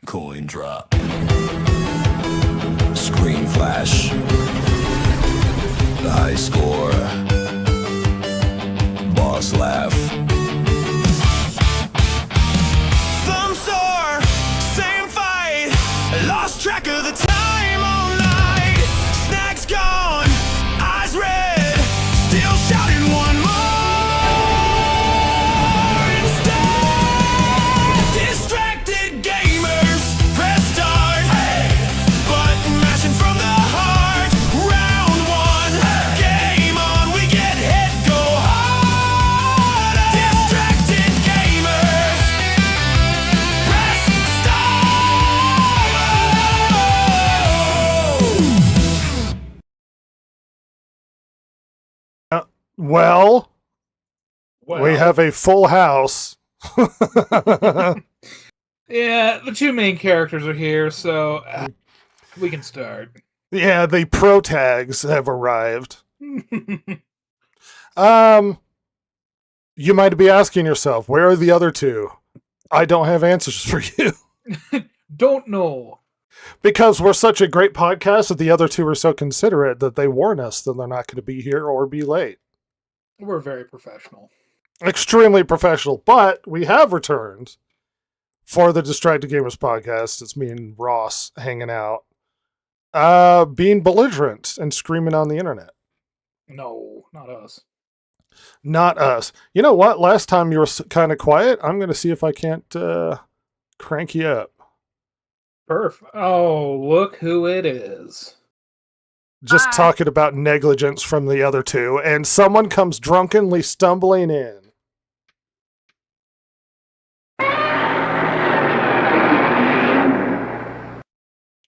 Coin drop. Screen flash. The high score. Boss laugh. Thumb sore. Same fight. Lost track of the time all night. Snacks gone. Eyes red. Still shouting one more. Well, we have a full house. Yeah, the two main characters are here, so we can start. Yeah, the pro tags have arrived. You might be asking yourself, where are the other two? I don't have answers for you. Don't know. Because we're such a great podcast that the other two are so considerate that they warn us that they're not going to be here or be late. We're very professional. Extremely professional, but we have returned for the Distracted Gamers podcast. It's me and Ross hanging out, being belligerent and screaming on the internet. No, not us. Not us. You know what? Last time you were kind of quiet. I'm going to see if I can't crank you up. Perf. Oh, look who it is. Just talking about negligence from the other two, and someone comes drunkenly stumbling in.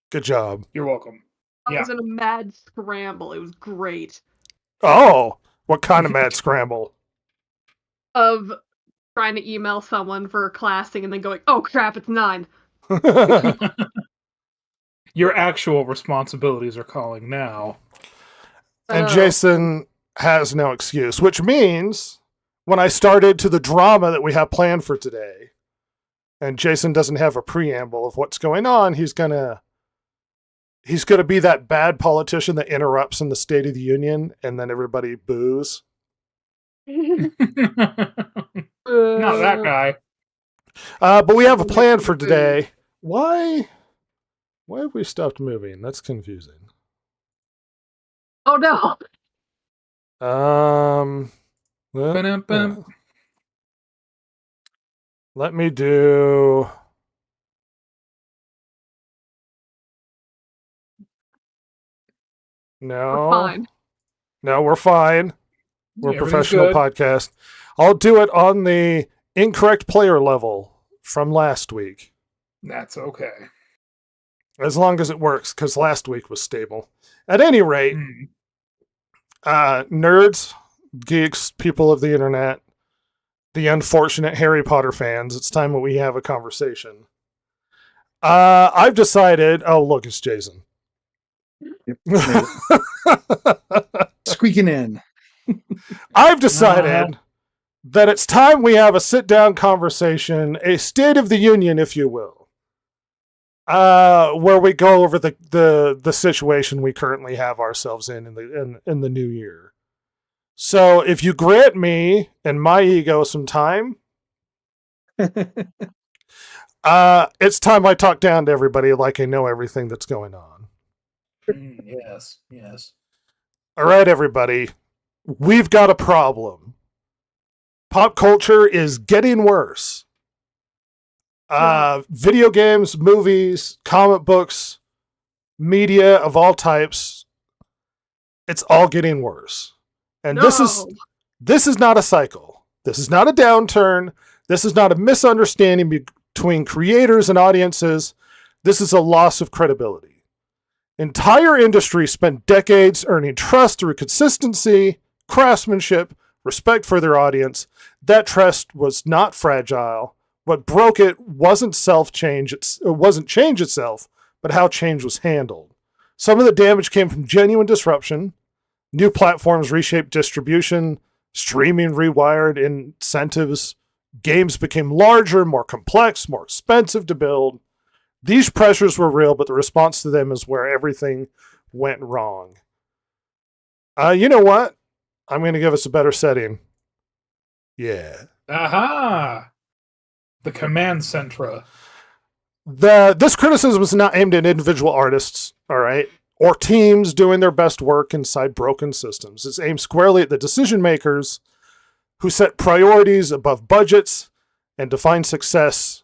Good job. You're welcome. I was in a mad scramble. It was great. Oh, what kind of mad scramble? Of trying to email someone for a class thing and then going, oh crap, it's 9. Your actual responsibilities are calling now. And Jason has no excuse, which means when I started to the drama that we have planned for today, and Jason doesn't have a preamble of what's going on, he's gonna be that bad politician that interrupts in the State of the Union and then everybody boos. Not that guy. But we have a plan for today. Why have we stopped moving? That's confusing. Oh no. Let me do. No. We're fine. No, we're fine. We're a Everything's professional good. podcast. I'll do it on the incorrect player level from last week. That's okay. As long as it works, because last week was stable. At any rate, nerds, geeks, people of the internet, the unfortunate Harry Potter fans, it's time that we have a conversation. I've decided... Oh, look, it's Jason. Yep. Squeaking in. I've decided that it's time we have a sit-down conversation, a State of the Union, if you will, where we go over the situation we currently have ourselves in the new year. So if you grant me and my ego some time, it's time I talk down to everybody like I know everything that's going on. Yes. All right, everybody. We've got a problem. Pop culture is getting worse. Video games, movies, comic books, media of all types. It's all getting worse. And this is not a cycle. This is not a downturn. This is not a misunderstanding between creators and audiences. This is a loss of credibility. Entire industries spent decades earning trust through consistency, craftsmanship, respect for their audience. That trust was not fragile. What broke it wasn't change itself, but how change was handled. Some of the damage came from genuine disruption. New platforms reshaped distribution, streaming rewired incentives, games became larger, more complex, more expensive to build. These pressures were real, but the response to them is where everything went wrong. You know what? I'm going to give us a better setting. Yeah. Aha! The command centra. This criticism is not aimed at individual artists, all right, or teams doing their best work inside broken systems. It's aimed squarely at the decision makers who set priorities above budgets and define success,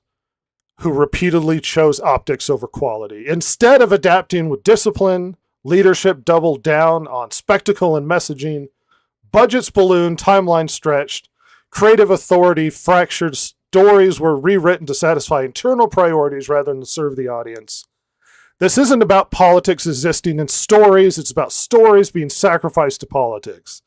who repeatedly chose optics over quality. Instead of adapting with discipline, leadership doubled down on spectacle and messaging, budgets ballooned, timelines stretched, creative authority fractured, stories were rewritten to satisfy internal priorities rather than serve the audience. This isn't about politics existing in stories, it's about stories being sacrificed to politics.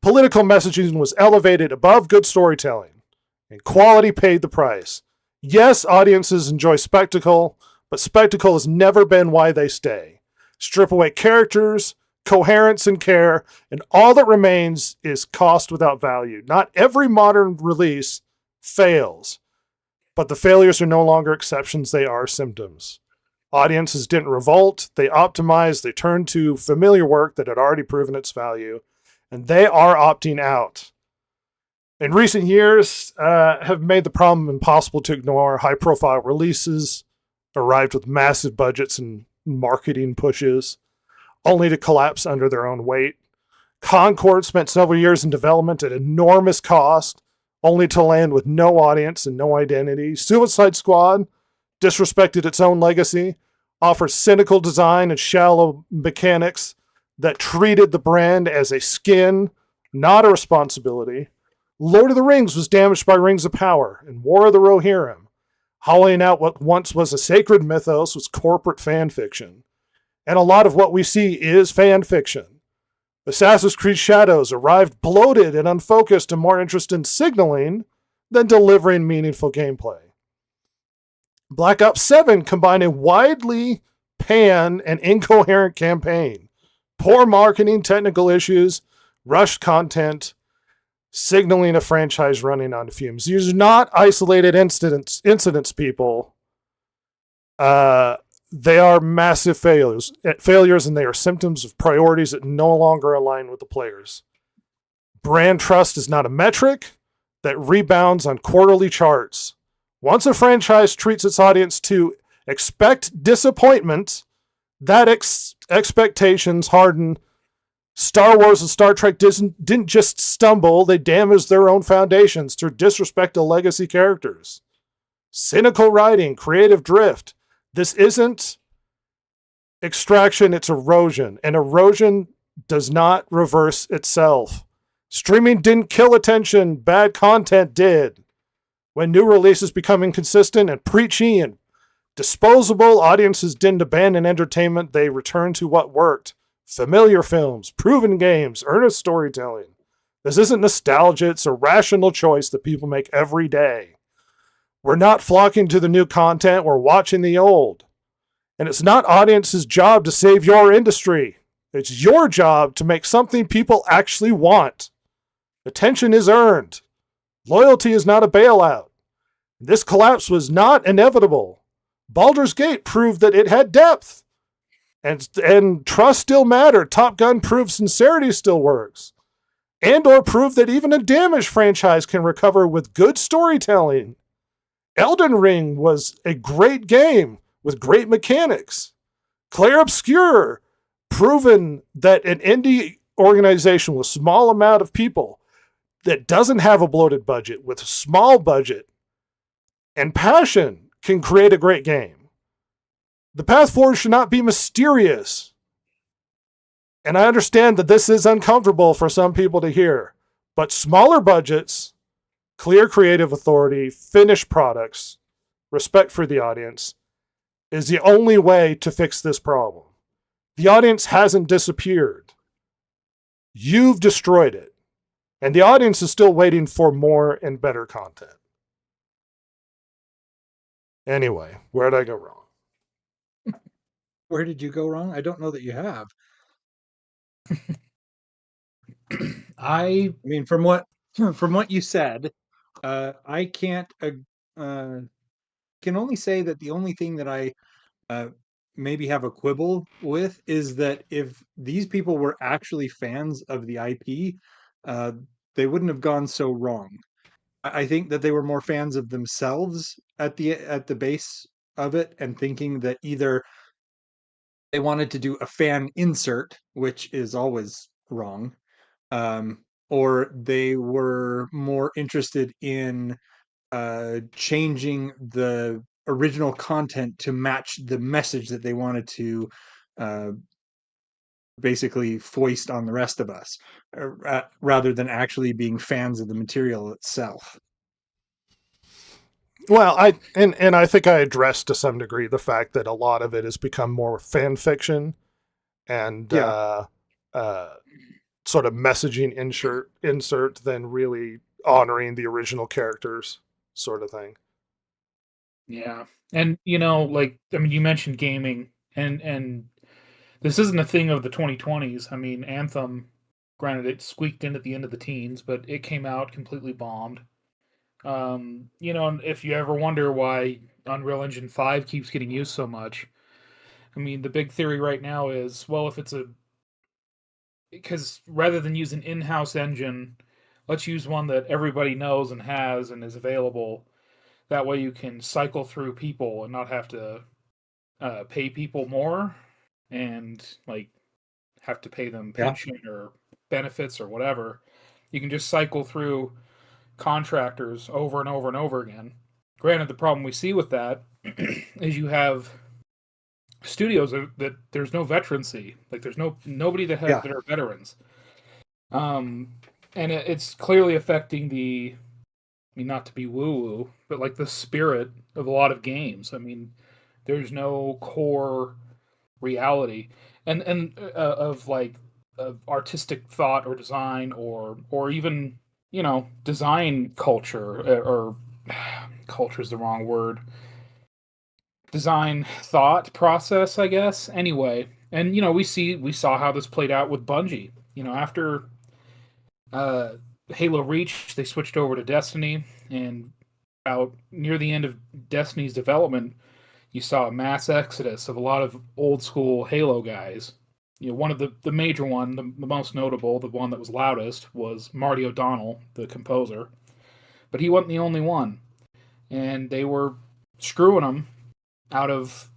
Political messaging was elevated above good storytelling, and quality paid the price. Yes, audiences enjoy spectacle, but spectacle has never been why they stay. Strip away characters, coherence, and care, and all that remains is cost without value. Not every modern release fails, but the failures are no longer exceptions, they are symptoms. Audiences didn't revolt, they optimized, they turned to familiar work that had already proven its value, and they are opting out. In recent years, have made the problem impossible to ignore. High-profile releases arrived with massive budgets and marketing pushes, only to collapse under their own weight. Concord spent several years in development at enormous cost, only to land with no audience and no identity. Suicide Squad disrespected its own legacy, offered cynical design and shallow mechanics that treated the brand as a skin, not a responsibility. Lord of the Rings was damaged by Rings of Power and War of the Rohirrim. Hollowing out what once was a sacred mythos was corporate fan fiction. And a lot of what we see is fan fiction. Assassin's Creed Shadows arrived bloated and unfocused and more interested in signaling than delivering meaningful gameplay. Black Ops 7 combined a widely pan and incoherent campaign, poor marketing, technical issues, rushed content, signaling a franchise running on fumes. These are not isolated incidents, people. They are massive failures, and they are symptoms of priorities that no longer align with the players. Brand trust is not a metric that rebounds on quarterly charts. Once a franchise treats its audience to expect disappointment, that expectations harden. Star Wars and Star Trek didn't just stumble, they damaged their own foundations through disrespect to legacy characters. Cynical writing, creative drift. This isn't extraction, it's erosion. And erosion does not reverse itself. Streaming didn't kill attention, bad content did. When new releases become inconsistent and preachy and disposable, audiences didn't abandon entertainment, they returned to what worked. Familiar films, proven games, earnest storytelling. This isn't nostalgia, it's a rational choice that people make every day. We're not flocking to the new content, we're watching the old. And it's not audience's job to save your industry. It's your job to make something people actually want. Attention is earned. Loyalty is not a bailout. This collapse was not inevitable. Baldur's Gate proved that it had depth. And trust still mattered. Top Gun proved sincerity still works. Andor proved that even a damaged franchise can recover with good storytelling. Elden Ring was a great game with great mechanics. Clair Obscur, proven that an indie organization with a small amount of people that doesn't have a bloated budget, with a small budget and passion, can create a great game. The path forward should not be mysterious. And I understand that this is uncomfortable for some people to hear, but smaller budgets, clear creative authority, finished products, respect for the audience is the only way to fix this problem. The audience hasn't disappeared. You've destroyed it. And the audience is still waiting for more and better content. Anyway, where did I go wrong? Where did you go wrong? I don't know that you have. I I mean, from what you said, I can only say that the only thing that I maybe have a quibble with is that if these people were actually fans of the IP, uh, they wouldn't have gone so wrong. I think that they were more fans of themselves at the base of it, and thinking that either they wanted to do a fan insert, which is always wrong, or they were more interested in changing the original content to match the message that they wanted to uh, basically foist on the rest of us, rather than actually being fans of the material itself. Well, and I think I addressed to some degree the fact that a lot of it has become more fan fiction and Yeah. sort of messaging insert than really honoring the original characters, sort of thing. Yeah. And like I mean you mentioned gaming and this isn't a thing of the 2020s. I mean Anthem, granted it squeaked in at the end of the teens, but it came out completely bombed. And if you ever wonder why Unreal Engine 5 keeps getting used so much, I mean the big theory right now is, well, if it's because rather than use an in-house engine, let's use one that everybody knows and has and is available. That way you can cycle through people and not have to pay people more and like have to pay them Yeah. pension or benefits or whatever. You can just cycle through contractors over and over and over again. Granted, the problem we see with that is you have studios that there's no veterancy. Like there's nobody that Yeah. that are veterans. And it's clearly affecting the. I mean, not to be woo woo, but like the spirit of a lot of games. I mean, there's no core reality, and of like of artistic thought or design or even design culture or culture is the wrong word. Design thought process, I guess. Anyway, and we saw how this played out with Bungie. After uh, Halo Reach, they switched over to Destiny, and out near the end of Destiny's development, you saw a mass exodus of a lot of old school Halo guys. One of the major one, the most notable, the one that was loudest, was Marty O'Donnell, the composer. But he wasn't the only one, and they were screwing him out of,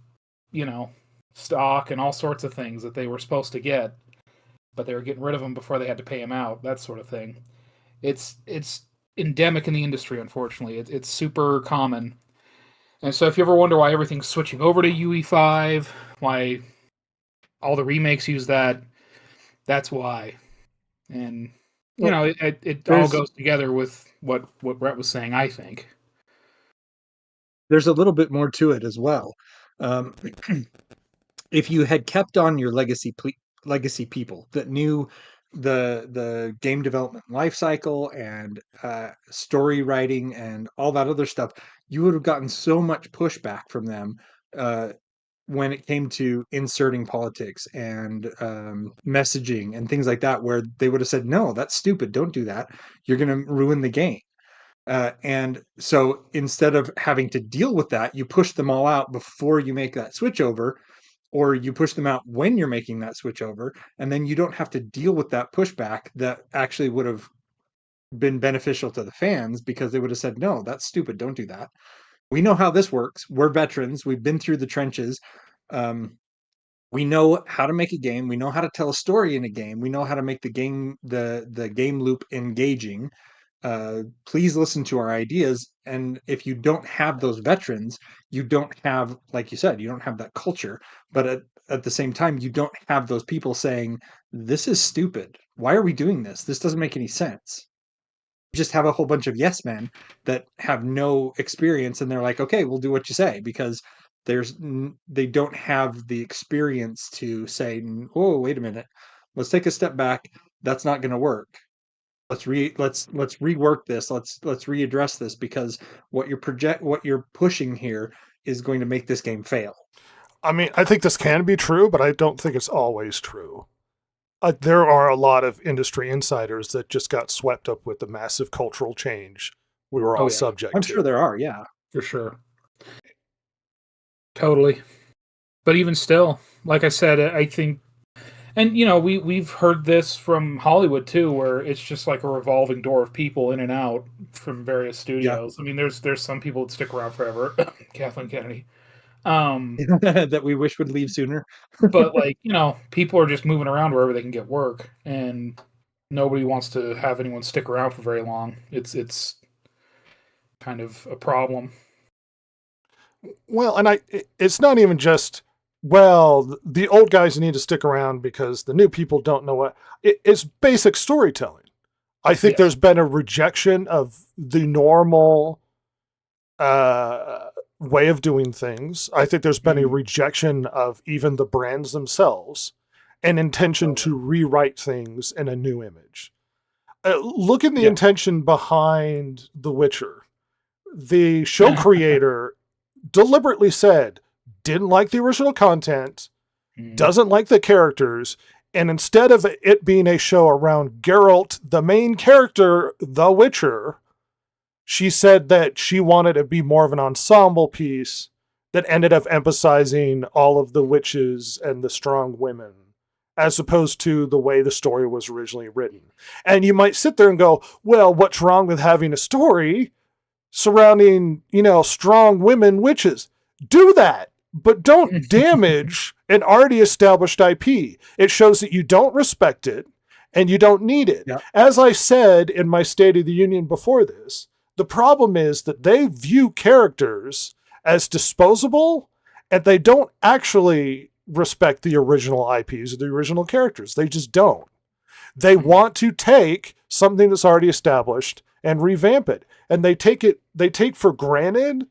stock and all sorts of things that they were supposed to get, but they were getting rid of him before they had to pay him out, that sort of thing. It's endemic in the industry, unfortunately. It's super common. And so if you ever wonder why everything's switching over to UE5, why all the remakes use that, that's why. And it all goes together with what Brett was saying, I think. There's a little bit more to it as well. Um, if you had kept on your legacy people that knew the game development life cycle and story writing and all that other stuff, you would have gotten so much pushback from them when it came to inserting politics and messaging and things like that, where they would have said, no, that's stupid, don't do that, you're going to ruin the game. And so instead of having to deal with that, you push them all out before you make that switch over, or you push them out when you're making that switch over, and then you don't have to deal with that pushback that actually would have been beneficial to the fans, because they would have said, no, that's stupid, don't do that. We know how this works. We're veterans. We've been through the trenches. We know how to make a game. We know how to tell a story in a game. We know how to make the game loop engaging. Please listen to our ideas. And if you don't have those veterans, you don't have, like you said, you don't have that culture. But at the same time, you don't have those people saying, this is stupid. Why are we doing this? This doesn't make any sense. You just have a whole bunch of yes men that have no experience, and they're like, okay, we'll do what you say, because they don't have the experience to say, oh, wait a minute, let's take a step back. That's not going to work. Let's rework this. Let's readdress this, because what you're pushing here is going to make this game fail. I mean, I think this can be true, but I don't think it's always true. There are a lot of industry insiders that just got swept up with the massive cultural change we were all subject I'm to. sure there are, yeah. For sure. Totally. But even still, like I said, I think, and we've heard this from Hollywood too, where it's just like a revolving door of people in and out from various Yeah. studios. I mean, there's some people that stick around forever, Kathleen Kennedy. Um, That we wish would leave sooner. but like people are just moving around wherever they can get work, and nobody wants to have anyone stick around for very long. It's kind of a problem. Well, and it's not even just, well, the old guys need to stick around because the new people don't know what. It's basic storytelling. I think Yes. there's been a rejection of the normal way of doing things. I think there's been a rejection of even the brands themselves, an intention to rewrite things in a new image. Look at the intention behind The Witcher. The show creator deliberately said, didn't like the original content, doesn't like the characters, and instead of it being a show around Geralt, the main character, The Witcher, she said that she wanted it to be more of an ensemble piece that ended up emphasizing all of the witches and the strong women, as opposed to the way the story was originally written. And you might sit there and go, well, what's wrong with having a story surrounding, strong women witches? Do that, but don't damage an already established IP. It shows that you don't respect it and you don't need it. Yeah. As I said in my State of the Union before this, the problem is that they view characters as disposable and they don't actually respect the original IPs or the original characters. They just don't. They want to take something that's already established and revamp it. And they take for granted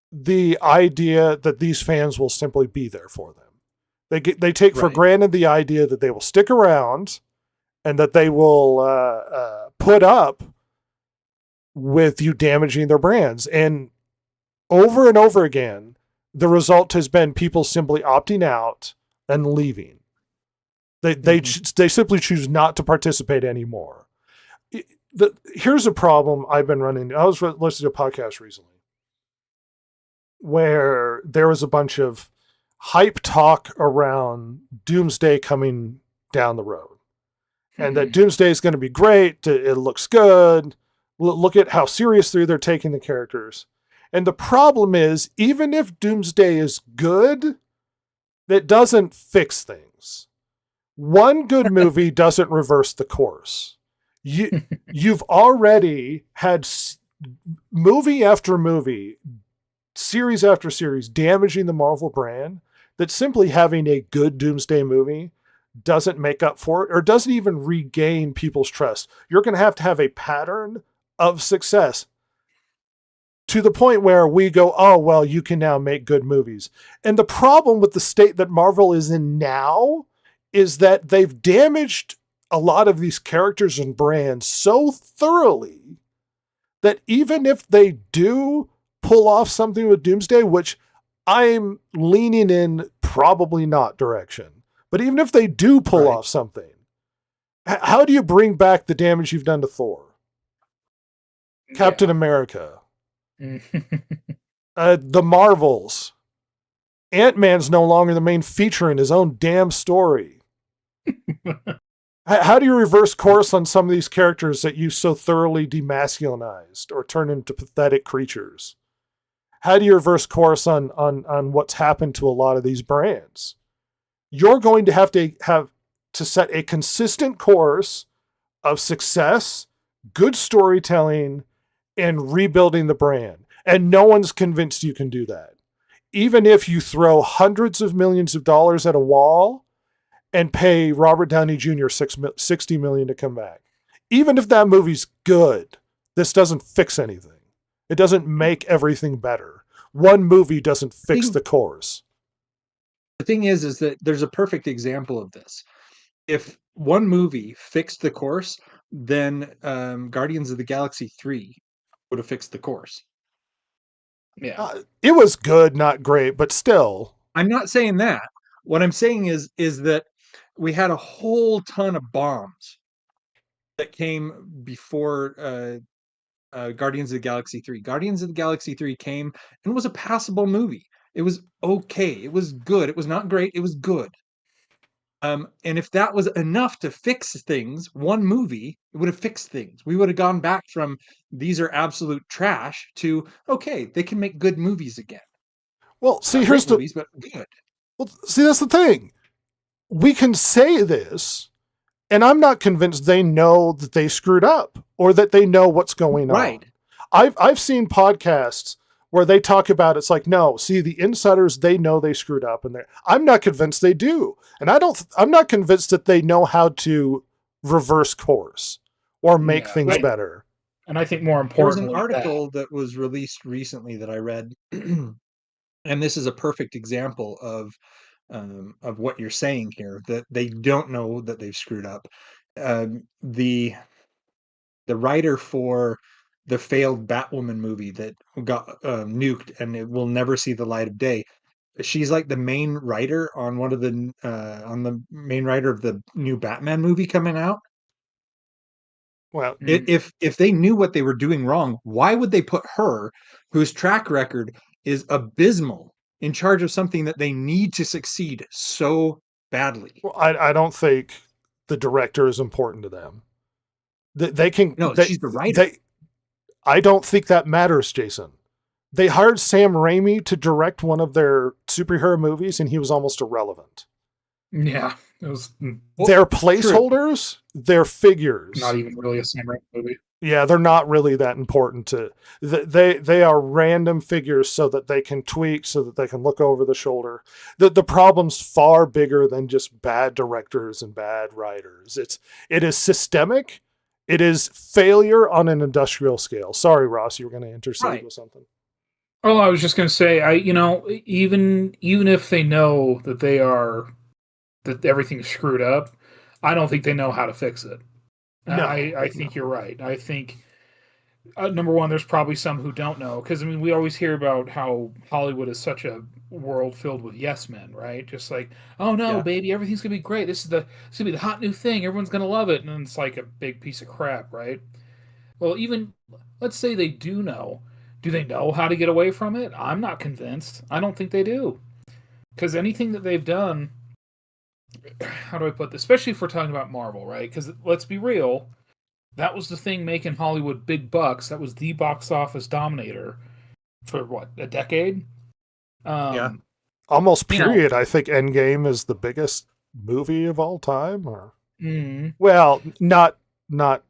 the idea that these fans will simply be there for them. They take for granted the idea that they will stick around and that they will put up with you damaging their brands. And over again, the result has been people simply opting out and leaving. They simply choose not to participate anymore. Here's a problem I've been running. I was listening to a podcast recently where there was a bunch of hype talk around Doomsday coming down the road. And that Doomsday is going to be great. It looks good. Look at how seriously they're taking the characters. And the problem is, even if Doomsday is good, that doesn't fix things. One good movie doesn't reverse the course. You've already had movie after movie, series after series, damaging the Marvel brand, that simply having a good Doomsday movie doesn't make up for it or doesn't even regain people's trust. You're going to have a pattern of success to the point where we go, oh, well, you can now make good movies. And the problem with the state that Marvel is in now is that they've damaged a lot of these characters and brands so thoroughly that even if they do pull off something with Doomsday, which I'm leaning in probably not direction, but even if they do pull off something, how do you bring back the damage you've done to Thor? Captain America, the Marvels. Ant-Man's no longer the main feature in his own damn story. How do you reverse course on some of these characters that you so thoroughly demasculinized or turned into pathetic creatures? How do you reverse course on what's happened to a lot of these brands? You're going to have to set a consistent course of success, good storytelling, and rebuilding the brand. And no one's convinced you can do that. Even if you throw hundreds of millions of dollars at a wall and pay Robert Downey Jr. $60 million to come back. Even if that movie's good, this doesn't fix anything. It doesn't make everything better. One movie doesn't fix the course. The thing is that there's a perfect example of this. If one movie fixed the course, then Guardians of the Galaxy 3 would have fixed the course. Yeah. It was good, not great, but still. I'm not saying that. What I'm saying is that we had a whole ton of bombs that came before Guardians of the Galaxy 3. Guardians of the Galaxy 3 came and was a passable movie. It was okay. It was good. It was not great. It was good. And if that was enough to fix things, one movie, it would have fixed things. We would have gone back from these are absolute trash to okay, they can make good movies again. Well, see, Not here's great the movies, but good. well, see, that's the thing. We can say this, and I'm not convinced they know that they screwed up or that they know what's going on. Right. I've seen podcasts where they talk about it's like, no, see, the insiders, they know they screwed up, and I'm not convinced they do, and I'm not convinced that they know how to reverse course or make Yeah, things right. better. And I think more There was importantly, an article that was released recently that I read, and this is a perfect example of what you're saying here, that they don't know that they've screwed up. The writer for the failed Batwoman movie that got nuked and it will never see the light of day. She's like the main writer on on the main writer of the new Batman movie coming out. Well, If they knew what they were doing wrong, why would they put her, whose track record is abysmal, in charge of something that they need to succeed so badly? well, I don't think the director is important to them. They can No, they, she's the writer. I don't think that matters, Jason. They hired Sam Raimi to direct one of their superhero movies, and he was almost irrelevant. yeah, it was They're placeholders, they're figures. not even really a Sam Raimi movie. Yeah, they're not really that important to. They are random figures so that they can tweak, so that they can look over the shoulder. The problem's far bigger than just bad directors and bad writers. It is systemic. It is failure on an industrial scale. Sorry, Ross, you were going to intercede Right. with something. Oh, I was just going to say, even if they know that everything's screwed up, I don't think they know how to fix it. No, I think you're right. I think number one, there's probably some who don't know, because I mean, we always hear about how Hollywood is such a world filled with yes men, right? Just like, oh no, Yeah. baby, everything's gonna be great. This is gonna be the hot new thing. Everyone's gonna love it, and it's like a big piece of crap, right? Well, even let's say they do know. Do they know how to get away from it? I'm not convinced. I don't think they do, because anything that they've done, how do I put this? Especially if we're talking about Marvel, right? Because let's be real, that was the thing making Hollywood big bucks. That was the box office dominator for what, a decade? Yeah. Almost You know. period. I think Endgame is the biggest movie of all time. Or Mm, well, not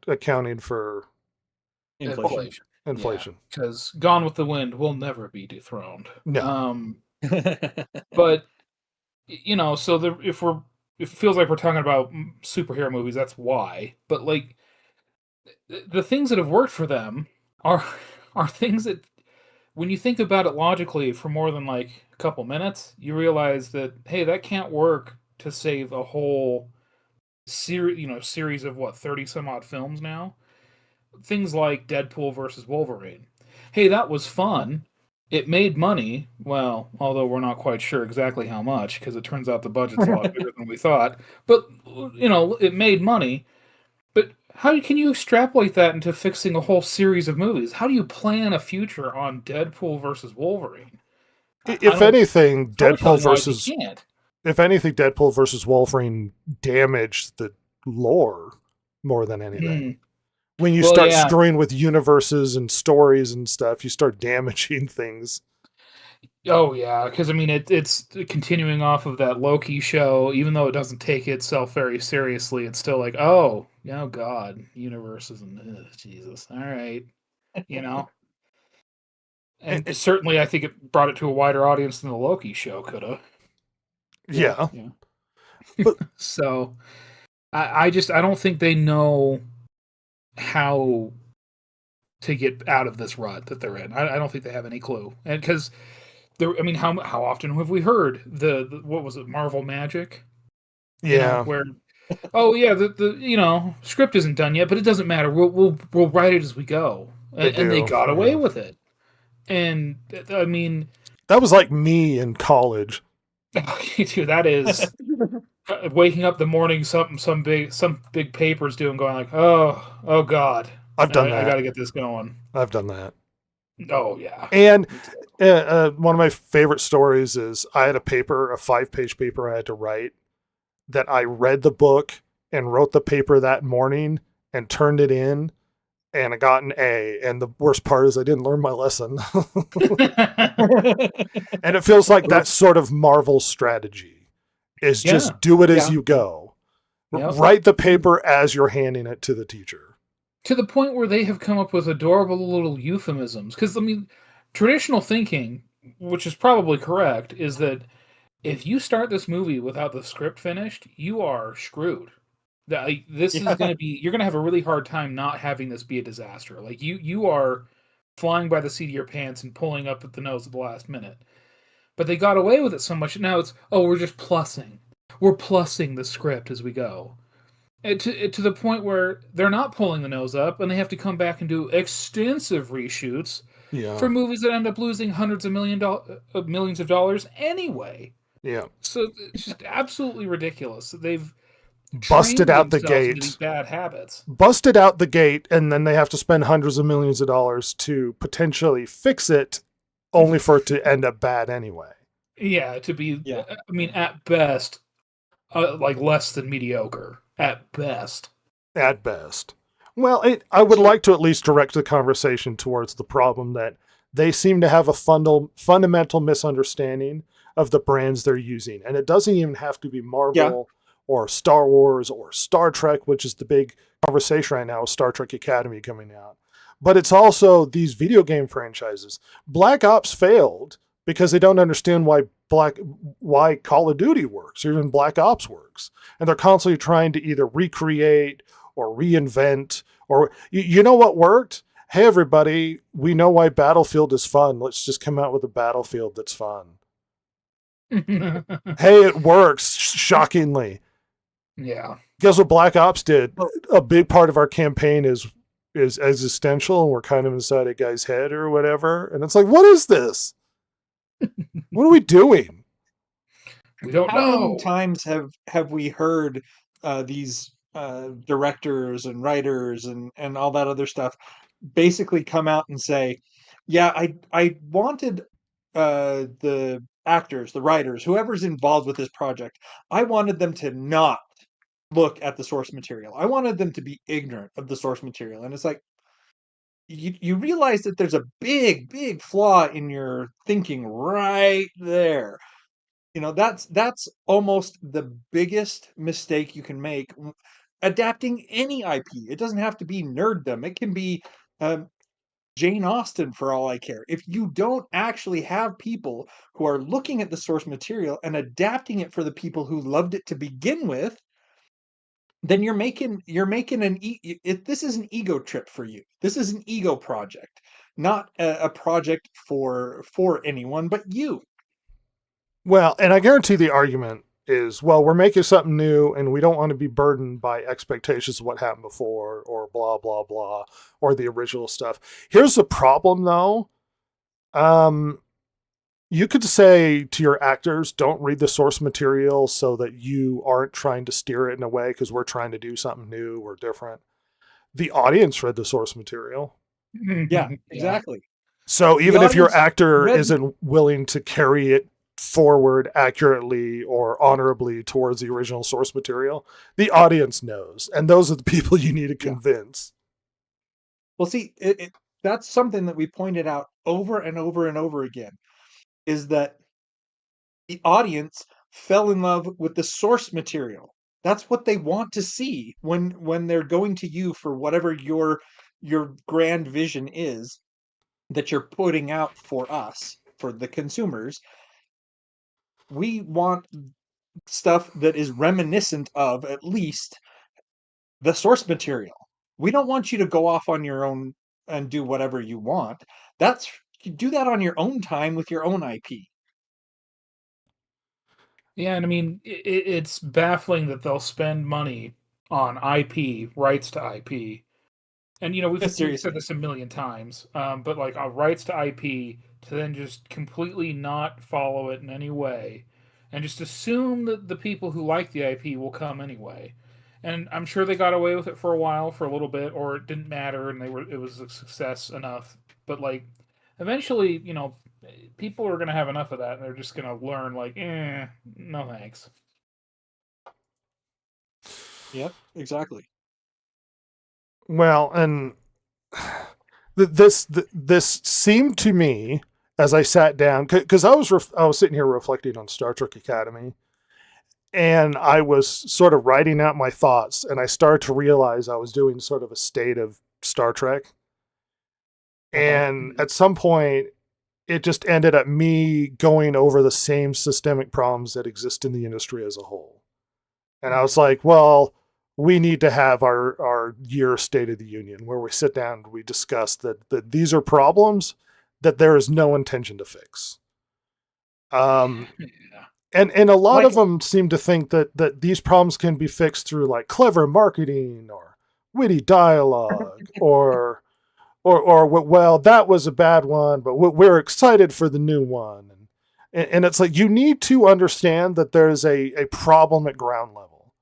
accounting for Inflation. inflation. because Gone with the Wind will never be dethroned. No. But so if it feels like we're talking about superhero movies, that's why. But like the things that have worked for them are things that, when you think about it logically for more than like a couple minutes, you realize that hey, that can't work to save a whole series of what, 30 some odd films now. Things like Deadpool versus Wolverine. Hey, that was fun. It made money. Well, although we're not quite sure exactly how much, because it turns out the budget's a lot bigger than we thought. But it made money. But how can you extrapolate that into fixing a whole series of movies? How do you plan a future on Deadpool versus Wolverine? If anything, Storytelling-wise, you can't. if anything, Deadpool versus Wolverine damaged the lore more than anything. Mm. When you Well, start yeah. screwing with universes and stories and stuff, you start damaging things. Oh yeah, because I mean it's continuing off of that Loki show. Even though it doesn't take itself very seriously, it's still like, oh God, universes and Jesus, all right, And certainly, I think it brought it to a wider audience than the Loki show could have. Yeah. So, I don't think they know how to get out of this rut that they're in. I don't think they have any clue, and because how often have we heard the what was it, Marvel Magic? Yeah. Where, oh yeah, the script isn't done yet, but it doesn't matter. We'll write it as we go, and they do, got away yeah. with it. And I mean, That was like me in college. dude, that is waking up the morning, some big paper's due, and going like, oh God, I've done I that. got to get this going. I've done that. Oh yeah. And one of my favorite stories is I had a 5-page paper I had to write that I read the book and wrote the paper that morning and turned it in, and I got an A. And the worst part is I didn't learn my lesson. And it feels like that sort of Marvel strategy is Yeah. just do it as Yeah. you go. Yep. Write the paper as you're handing it to the teacher. To the point where they have come up with adorable little euphemisms. Because, I mean, traditional thinking, which is probably correct, is that if you start this movie without the script finished, you are screwed. This is Yeah. going to be, you're going to have a really hard time not having this be a disaster. Like, you are flying by the seat of your pants and pulling up at the nose at the last minute. But they got away with it so much. Now it's, oh, we're just plussing. We're plussing the script as we go. To the point where they're not pulling the nose up and they have to come back and do extensive reshoots Yeah. for movies that end up losing hundreds of millions of dollars anyway. Yeah. So it's just absolutely ridiculous. They've Busted trained out the themselves into gate. these bad habits. Busted out the gate, and then they have to spend hundreds of millions of dollars to potentially fix it, only for it to end up bad anyway. Yeah, to be, Yeah. I mean, at best, like less than mediocre. At best. At best. Well, I would like to at least direct the conversation towards the problem that they seem to have a fundamental misunderstanding of the brands they're using. And it doesn't even have to be Marvel or Star Wars or Star Trek, which is the big conversation right now with Star Trek Academy coming out. But it's also these video game franchises. Black Ops failed because they don't understand why Call of Duty works or even Black Ops works. And they're constantly trying to either recreate or reinvent, or you know what worked? Hey everybody, we know why Battlefield is fun. Let's just come out with a Battlefield that's fun. Hey, it works, shockingly. Yeah. Guess what Black Ops did? A big part of our campaign is existential, and we're kind of inside a guy's head or whatever. And it's like, what is this? What are we doing? We don't How know. many times have we heard these directors and writers and all that other stuff basically come out and say, "Yeah, I wanted the actors, the writers, whoever's involved with this project, I wanted them to not look at the source material. I wanted them to be ignorant of the source material." And it's like, you realize that there's a big flaw in your thinking right there. That's almost the biggest mistake you can make adapting any IP. It doesn't have to be nerddom. It can be um, Jane Austen for all I care. If you don't actually have people who are looking at the source material and adapting it for the people who loved it to begin with, then this is an ego trip for you. This is an ego project, not a project for anyone but you. Well, and I guarantee the argument is, well, we're making something new and we don't want to be burdened by expectations of what happened before or blah, blah, blah, or the original stuff. Here's the problem, though. You could say to your actors, don't read the source material so that you aren't trying to steer it in a way because we're trying to do something new or different. The audience read the source material. Yeah, exactly. So even if your audience actor read- isn't willing to carry it forward accurately or honorably towards the original source material, the audience knows. And those are the people you need to convince. Well, see, that's something that we pointed out over and over and over again, is that the audience fell in love with the source material. That's what they want to see when they're going to you for whatever your grand vision is that you're putting out for us, for the consumers. We want stuff that is reminiscent of at least the source material. We don't want you to go off on your own and do whatever you want. You do that on your own time with your own IP. Yeah, and I mean, it's baffling that they'll spend money on IP, rights to IP. And, we've Seriously. said this a million times, but like rights to IP to then just completely not follow it in any way and just assume that the people who like the IP will come anyway. And I'm sure they got away with it for a while, for a little bit, or it didn't matter and it was a success enough. But like, eventually, people are going to have enough of that, and they're just going to learn, like, no thanks. Yep, exactly. Well, and this seemed to me as I sat down, because I was sitting here reflecting on Star Trek Academy, and I was sort of writing out my thoughts, and I started to realize I was doing sort of a state of Star Trek. And at some point, it just ended up me going over the same systemic problems that exist in the industry as a whole. And I was like, well, we need to have our year State of the Union where we sit down and we discuss that these are problems that there is no intention to fix. And a lot of them seem to think that these problems can be fixed through like clever marketing or witty dialogue or well, that was a bad one, but we're excited for the new one. And it's like, you need to understand that there's a problem at ground level,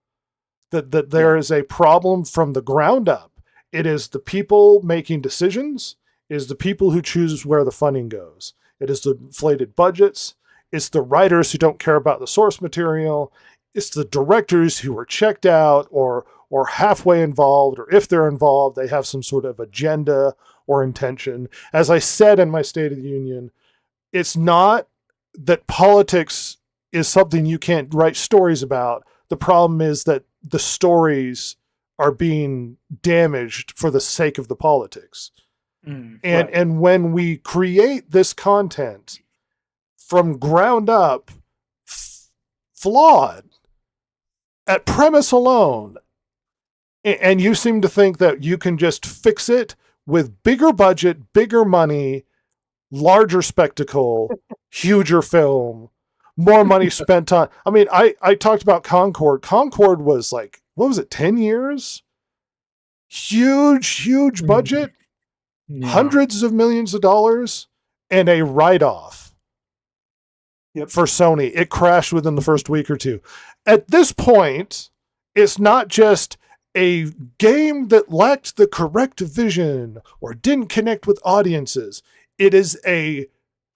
that there is a problem from the ground up. It is the people making decisions, it is the people who choose where the funding goes. It is the inflated budgets. It's the writers who don't care about the source material. It's the directors who are checked out or halfway involved, or if they're involved, they have some sort of agenda or intention. As I said in my State of the Union, it's not that politics is something you can't write stories about. The problem is that the stories are being damaged for the sake of the politics. And when we create this content from ground up, flawed at premise alone, and you seem to think that you can just fix it with bigger budget, bigger money, larger spectacle, huger film, more money spent on. I mean, I talked about Concord. Concord was like, what was it, 10 years? Huge budget, hundreds of millions of dollars, and a write-off. Yep. For Sony. It crashed within the first week or two. At this point, it's not just a game that lacked the correct vision or didn't connect with audiences. It is a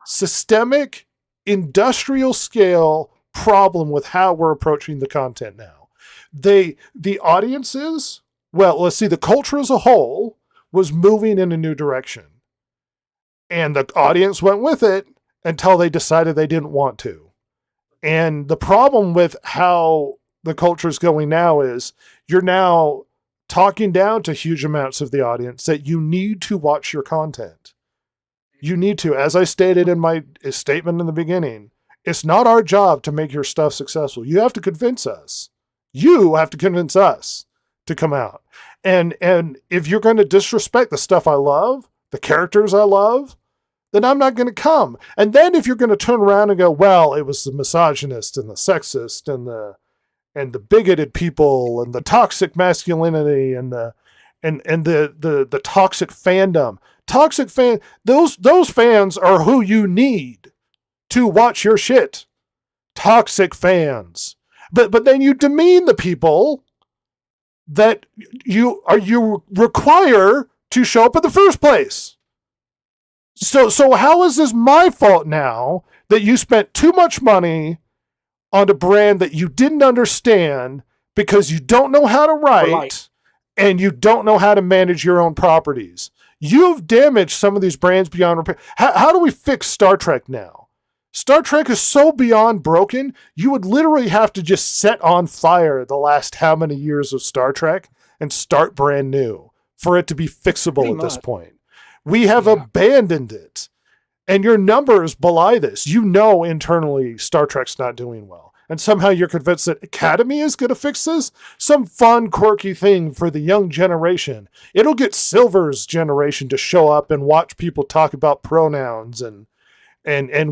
systemic, industrial scale problem with how we're approaching the content now. The audiences, well, let's see, the culture as a whole was moving in a new direction. And the audience went with it until they decided they didn't want to. And the problem with how the culture is going now is you're now talking down to huge amounts of the audience that you need to watch your content. You need to, as I stated in my statement in the beginning, it's not our job to make your stuff successful. You have to convince us. You have to convince us to come out. And if you're going to disrespect the stuff I love, the characters I love, then I'm not going to come. And then if you're going to turn around and go, well, it was the misogynist and the sexist and the bigoted people and the toxic masculinity and the toxic fandom. Those fans are who you need to watch your shit. Toxic fans. But then you demean the people that you require to show up in the first place. So how is this my fault now that you spent too much money on a brand that you didn't understand because you don't know how to write and you don't know how to manage your own properties? You've damaged some of these brands beyond repair. How do we fix Star Trek now? Star Trek is so beyond broken, you would literally have to just set on fire the last how many years of Star Trek and start brand new for it to be fixable at this point. We have abandoned it. And your numbers belie this. You know internally Star Trek's not doing well. And somehow you're convinced that Academy is going to fix this? Some fun, quirky thing for the young generation. It'll get Silver's generation to show up and watch people talk about pronouns and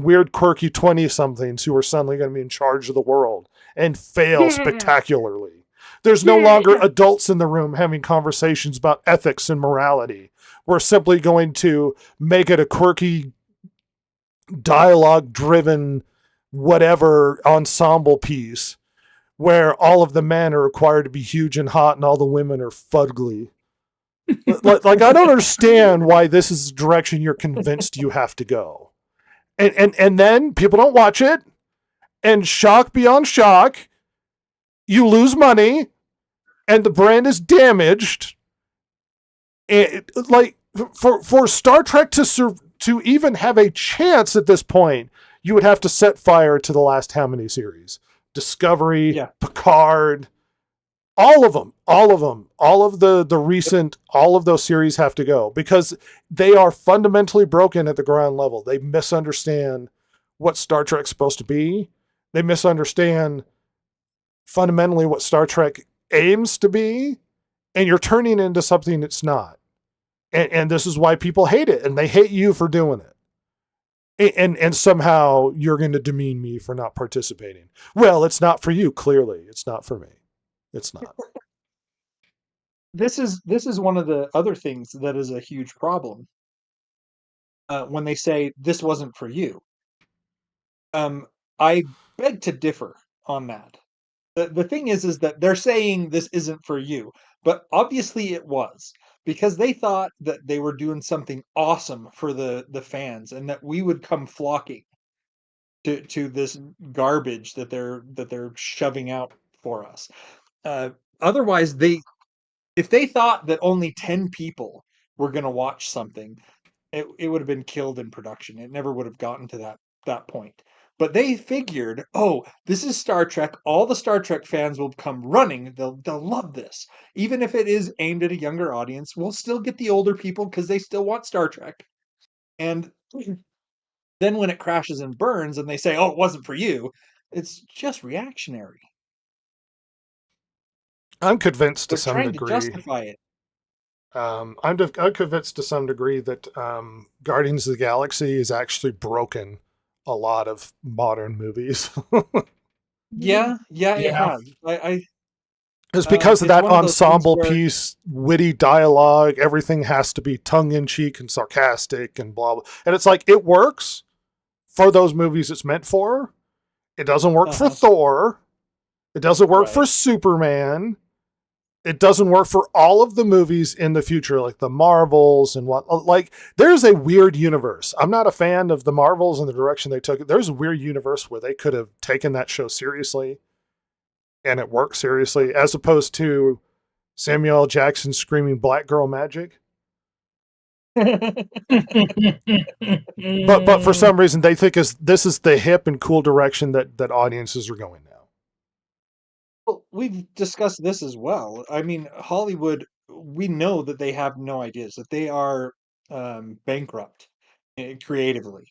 weird, quirky 20-somethings who are suddenly going to be in charge of the world and fail spectacularly. There's no longer adults in the room having conversations about ethics and morality. We're simply going to make it a quirky, dialogue-driven, whatever ensemble piece where all of the men are required to be huge and hot and all the women are fugly. Like I don't understand why this is the direction you're convinced you have to go. And then people don't watch it, and shock beyond shock, you lose money, and the brand is damaged. Like for Star Trek to even have a chance at this point, you would have to set fire to the last how many series? Discovery, Yeah. Picard, all of them, all of the recent, all of those series have to go because they are fundamentally broken at the ground level. They misunderstand what Star Trek's supposed to be. They misunderstand fundamentally what Star Trek aims to be, and you're turning it into something it's not. And this is why people hate it, and they hate you for doing it. And somehow you're going to demean me for not participating. Well, it's not for you. Clearly, it's not for me. It's not. This is one of the other things that is a huge problem when they say this wasn't for you. I beg to differ on that. The thing is that they're saying this isn't for you, but obviously it was because they thought that they were doing something awesome for the fans and that we would come flocking to this garbage that they're shoving out for us. Uh, Otherwise, if they thought that only 10 people were going to watch something, it would have been killed in production. It never would have gotten to that point. But they figured, oh, this is Star Trek. All the Star Trek fans will come running. They'll love this. Even if it is aimed at a younger audience, we'll still get the older people because they still want Star Trek. And then when it crashes and burns and they say, oh, it wasn't for you, it's just reactionary. I'm convinced to They're some trying to degree. justify it. I'm convinced to some degree that Guardians of the Galaxy is actually broken a lot of modern movies. Yeah, it Yeah. has. I It's because of it's that one of those things ensemble where- piece, witty dialogue. Everything has to be tongue in cheek and sarcastic and blah blah. And it's like it works for those movies it's meant for. It doesn't work for Uh-huh. Thor. It doesn't work for Right. Superman. It doesn't work for all of the movies in the future, like the Marvels and what. Like, there's a weird universe. I'm not a fan of the Marvels and the direction they took it. There's a weird universe where they could have taken that show seriously, and it worked seriously, as opposed to Samuel L. Jackson screaming "Black Girl Magic." But for some reason, they think this is the hip and cool direction that audiences are going now. Well, we've discussed this as well. I mean, Hollywood, we know that they have no ideas, that they are bankrupt creatively.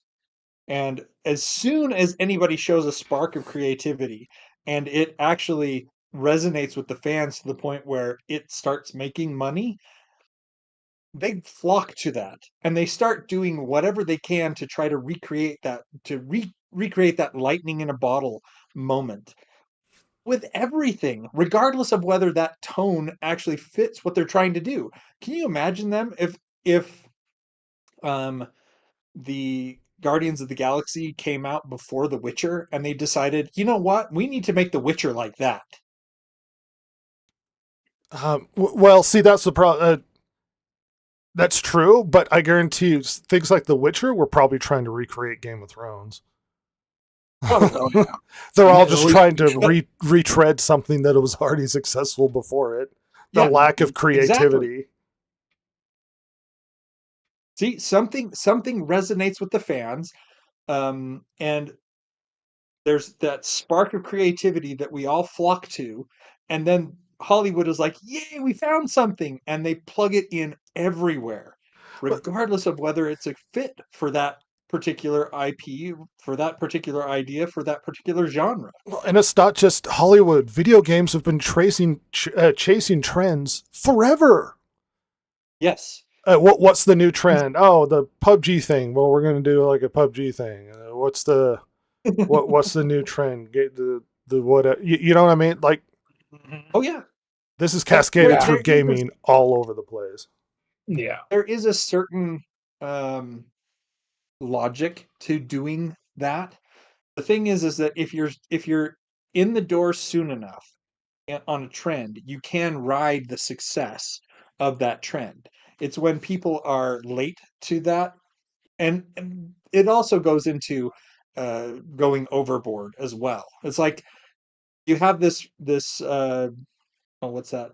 And as soon as anybody shows a spark of creativity and it actually resonates with the fans to the point where it starts making money, they flock to that and they start doing whatever they can to try to recreate that, to recreate that lightning in a bottle moment with everything, regardless of whether that tone actually fits what they're trying to do. Can you imagine them if um the Guardians of the Galaxy came out before The Witcher and they decided, you know what, we need to make The Witcher like that? Well, see, that's the problem. That's true, but I guarantee you, things like The Witcher were probably trying to recreate Game of Thrones. Oh, yeah. They're all Yeah, just we- trying to retread something that was already successful before it. The Yeah, lack of exactly. creativity. See, something resonates with the fans, and there's that spark of creativity that we all flock to, and then Hollywood is like, "Yay, we found something," and they plug it in everywhere, regardless of whether it's a fit for that particular IP, for that particular idea, for that particular genre. Well, and it's not just Hollywood. Video games have been chasing trends forever. Yes. What's the new trend? Oh, the PUBG thing. Well, we're going to do like a PUBG thing. What's the new trend? Get the what? You know what I mean? Like, Oh yeah. this is cascaded Yeah, through there is- gaming all over the place. Yeah. There is a certain logic to doing that. The thing is that if you're in the door soon enough on a trend, you can ride the success of that trend. It's when people are late to that, and it also goes into going overboard as well. It's like you have this oh, what's that?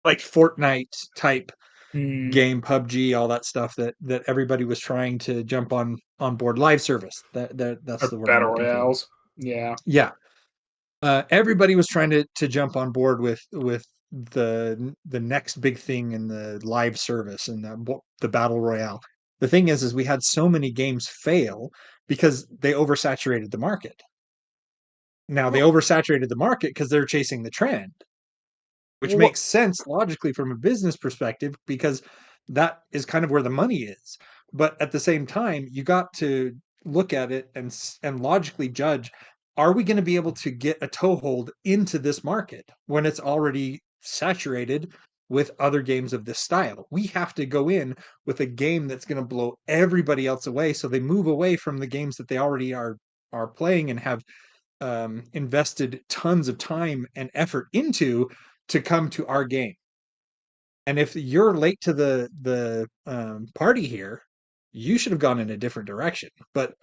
Like Fortnite type Mm, game, PUBG, all that stuff that everybody was trying to jump on board. Live service. That's or the word I'm battle looking for. royales. Yeah. Yeah. Everybody was trying to jump on board with the next big thing in the live service and the battle royale. The thing is we had so many games fail because they oversaturated the market. Now they oversaturated the market because they're chasing the trend, which What? makes sense logically from a business perspective because that is kind of where the money is. But at the same time, you got to look at it and logically judge, are we going to be able to get a toehold into this market when it's already saturated with other games of this style? We have to go in with a game that's going to blow everybody else away, so they move away from the games that they already are playing and have invested tons of time and effort into to come to our game. And if you're late to the party here, you should have gone in a different direction. But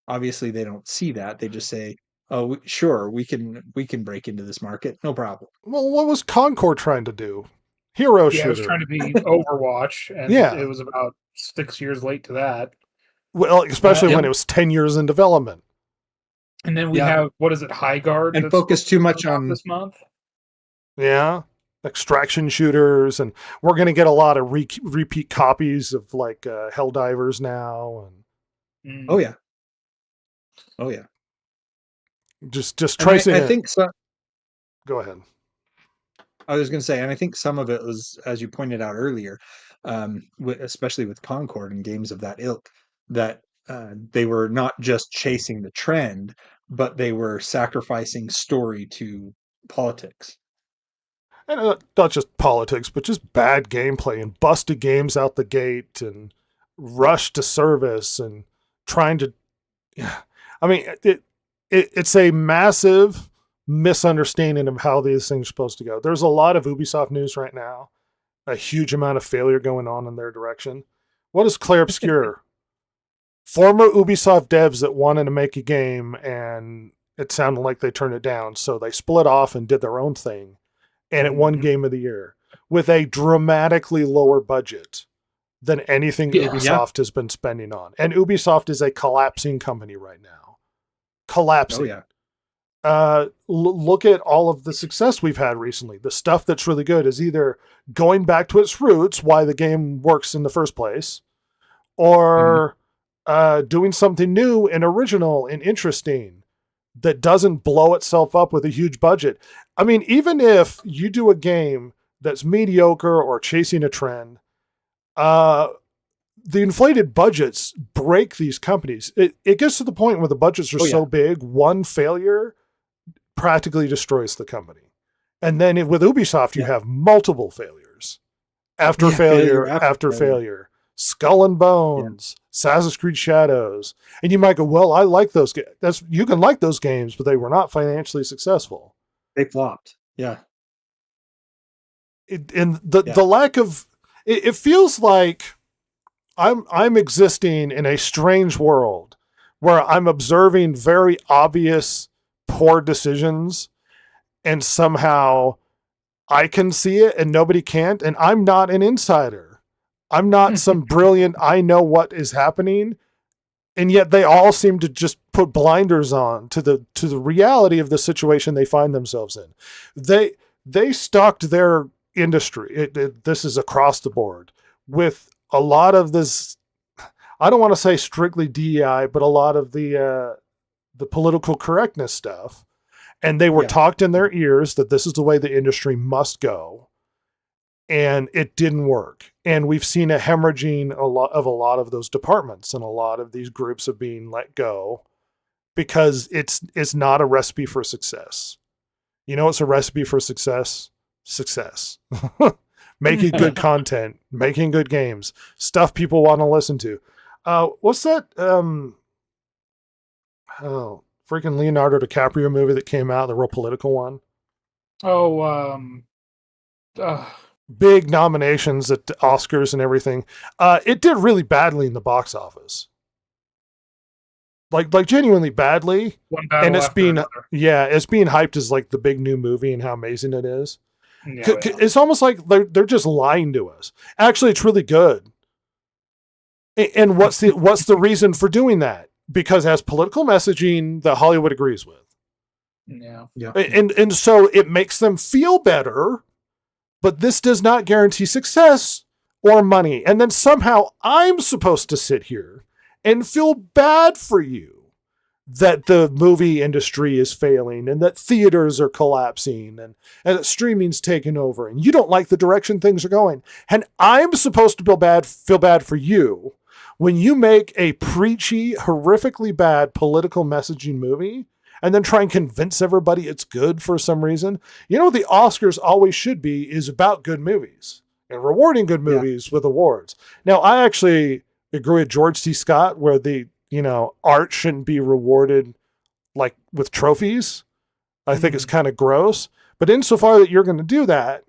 obviously, they don't see that. They just say, "Oh, sure, we can break into this market, no problem." Well, what was Concord trying to do? Hero Yeah, it was trying shooter. to be Overwatch, and it Yeah. was about 6 years late to that. Well, especially when Yep. it was 10 years in development. And then we Yeah, have, what is it, High Guard and that's focus supposed to too be much coming out on this month? Yeah. Extraction shooters. And we're going to get a lot of repeat copies of like Helldivers now. oh Mm. yeah, oh yeah. And just And I, tracing I it. think so. Go ahead. I was going to say, and I think some of it was, as you pointed out earlier, especially with Concord and games of that ilk, that they were not just chasing the trend, but they were sacrificing story to politics. And not just politics, but just bad gameplay and busted games out the gate and rush to service and trying to. Yeah, I mean, it's a massive misunderstanding of how these things are supposed to go. There's a lot of Ubisoft news right now, a huge amount of failure going on in their direction. What is Clair Obscur? Former Ubisoft devs that wanted to make a game and it sounded like they turned it down, so they split off and did their own thing, and it won Mhm. Game of the Year with a dramatically lower budget than anything Yeah. Ubisoft has been spending on. And Ubisoft is a collapsing company right now. Collapsing. Oh yeah, Look at all of the success we've had recently. The stuff that's really good is either going back to its roots, why the game works in the first place, or doing something new and original and interesting that doesn't blow itself up with a huge budget. I mean, even if you do a game that's mediocre or chasing a trend, the inflated budgets break these companies. It gets to the point where the budgets are Oh, yeah. so big, one failure practically destroys the company. And then with Ubisoft, you Yeah. have multiple failures after Yeah, failure failure after failure. Skull and Bones, Assassin's Creed Shadows. And you might go, well, I like those games. You can like those games, but they were not financially successful. they flopped. Yeah, And the Yeah. the lack of it feels like I'm existing in a strange world where I'm observing very obvious poor decisions and somehow I can see it and nobody can't, and I'm not an insider. I'm not some brilliant I know what is happening, and yet they all seem to just put blinders on to the reality of the situation they find themselves in. They stocked their industry. This is across the board with a lot of this. I don't want to say strictly DEI, but a lot of the political correctness stuff. And they were Yeah. talked in their ears that this is the way the industry must go. And it didn't work. And we've seen a hemorrhaging a lot of those departments, and a lot of these groups are being let go because it's not a recipe for success. You know what's a recipe for success? Success. Making good content, making good games, stuff people want to listen to. What's that? Freaking Leonardo DiCaprio movie that came out, the real political one. Oh, big nominations at the Oscars and everything. It did really badly in the box office. Like genuinely badly. One battle And it's after being another. it's being hyped as like the big new movie and how amazing it is. Yeah, It's almost like they're just lying to us. Actually, it's really good. And what's the reason for doing that? Because it has political messaging that Hollywood agrees with. yeah. Yeah. And so it makes them feel better, but this does not guarantee success or money. And then somehow I'm supposed to sit here and feel bad for you that the movie industry is failing and that theaters are collapsing and that streaming's taken over and you don't like the direction things are going. And I'm supposed to feel bad for you when you make a preachy, horrifically bad political messaging movie and then try and convince everybody it's good for some reason. You know what the Oscars always should be is about good movies and rewarding good movies with awards. Now, I actually agree with George C. Scott where the art shouldn't be rewarded like with trophies. I think it's kind of gross. But insofar that you're going to do that,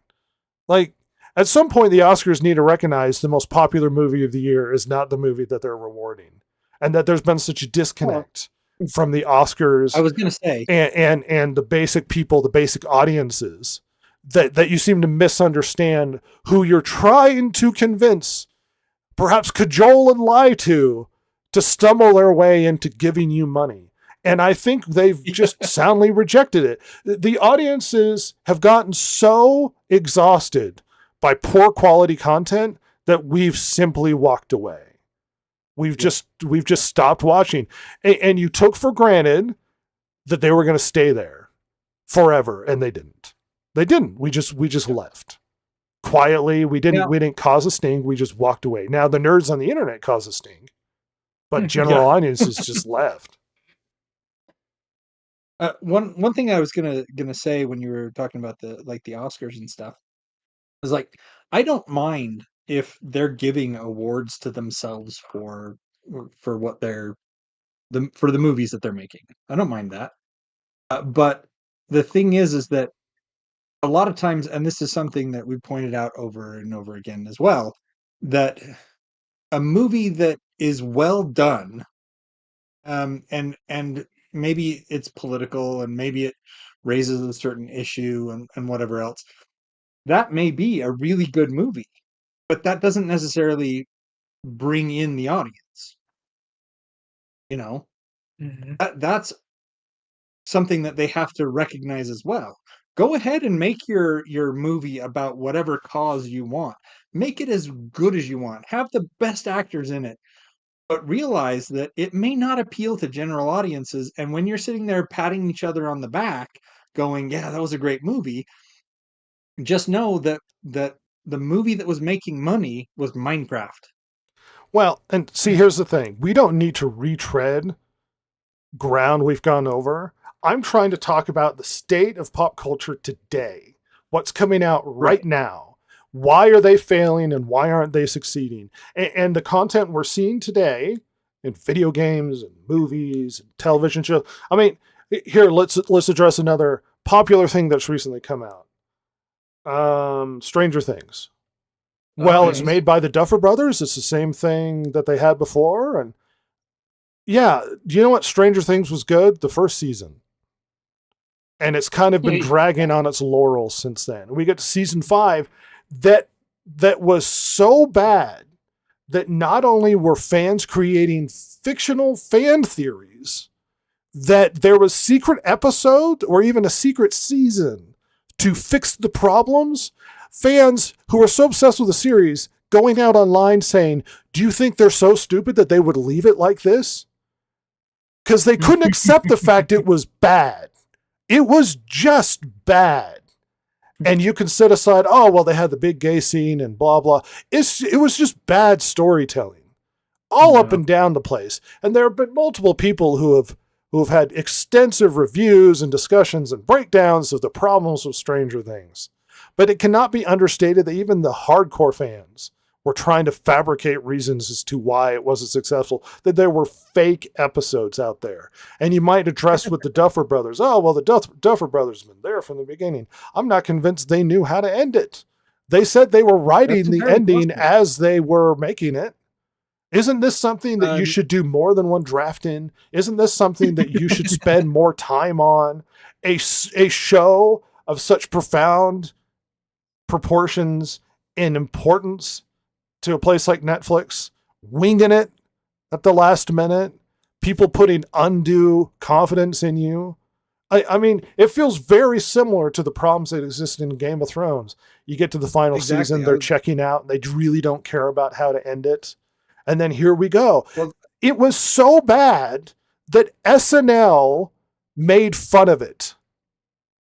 like at some point the Oscars need to recognize the most popular movie of the year is not the movie that they're rewarding, and that there's been such a disconnect from the Oscars. I was going to say, and the basic people, the basic audiences, that you seem to misunderstand who you're trying to convince, perhaps cajole and lie to stumble their way into giving you money. And I think they've just soundly rejected it. The audiences have gotten so exhausted by poor quality content that we've simply walked away. We've just stopped watching. And you took for granted that they were going to stay there forever, and they didn't. They didn't. We just left. Quietly, we didn't cause a sting, we just walked away. Now the nerds on the internet caused a sting, but general audiences just left. One thing I was gonna say when you were talking about the Oscars and stuff is like I don't mind if they're giving awards to themselves for what for the movies that they're making. I don't mind that. But the thing is that a lot of times, and this is something that we pointed out over and over again as well, that a movie that is well done, and maybe it's political and maybe it raises a certain issue and whatever else, that may be a really good movie, but that doesn't necessarily bring in the audience. Mhm. That's something that they have to recognize as well. Go ahead and make your movie about whatever cause you want. Make it as good as you want. Have the best actors in it. But realize that it may not appeal to general audiences. And when you're sitting there patting each other on the back, going, "Yeah, that was a great movie," just know that the movie that was making money was Minecraft. Well, and see, here's the thing. We don't need to retread ground we've gone over. I'm trying to talk about the state of pop culture today. What's coming out right now. Why are they failing and why aren't they succeeding? And the content we're seeing today in video games and movies and television shows. I mean, here, let's address another popular thing that's recently come out. Stranger Things. Well, it's made by the Duffer Brothers. It's the same thing that they had before. And yeah, do you know what? Stranger Things was good the first season. And it's kind of been dragging on its laurels since then. We get to season 5 that was so bad that not only were fans creating fictional fan theories, that there was secret episode or even a secret season to fix the problems. Fans who were so obsessed with the series going out online saying, "Do you think they're so stupid that they would leave it like this?" Because they couldn't accept the fact it was bad. It was just bad. And you can set aside, oh, well, they had the big gay scene and blah, blah. It was just bad storytelling all up and down the place. And there have been multiple people who have had extensive reviews and discussions and breakdowns of the problems with Stranger Things. But it cannot be understated that even the hardcore fans were trying to fabricate reasons as to why it wasn't successful, that there were fake episodes out there. And you might address with the Duffer Brothers, oh, well, the Duffer Brothers have been there from the beginning. I'm not convinced they knew how to end it. They said they were writing That's the very ending possible. as they were making it. Isn't this something that you Um, should do more than one draft in? Isn't this something that you should spend more time on? A show of such profound proportions and importance to a place like Netflix, winging it at the last minute, people putting undue confidence in you. I mean, it feels very similar to the problems that existed in Game of Thrones. You get to the final exactly. season, they're checking out, they really don't care about how to end it. And then here we go. Well, It was so bad that SNL made fun of it.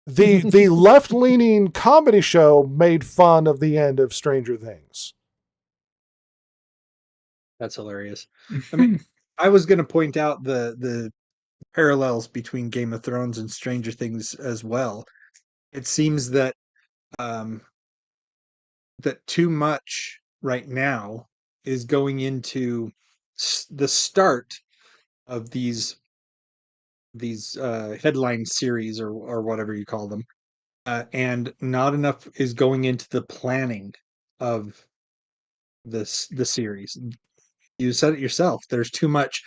The left leaning comedy show made fun of the end of Stranger Things. that's hilarious. I mean, I was going to point out the parallels between Game of Thrones and Stranger Things as well. It seems that um, that too much right now is going into the start of these headline series or whatever you call them, and not enough is going into the planning of the series. You said it yourself. There's too much.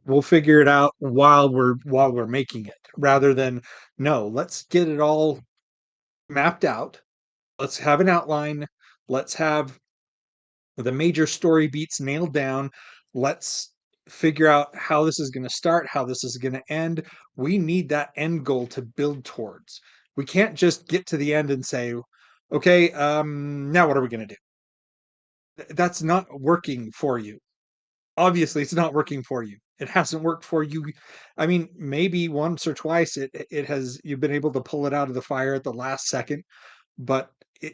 We'll figure it out while we're making it, rather than no. Let's get it all mapped out. Let's have an outline. Let's have the major story beats nailed down. Let's figure out how this is going to start, how this is going to end. We need that end goal to build towards. We can't just get to the end and say, okay, now what are we going to do? That's not working for you. Obviously, it's not working for you. It hasn't worked for you. I mean, maybe once or twice it has, you've been able to pull it out of the fire at the last second, but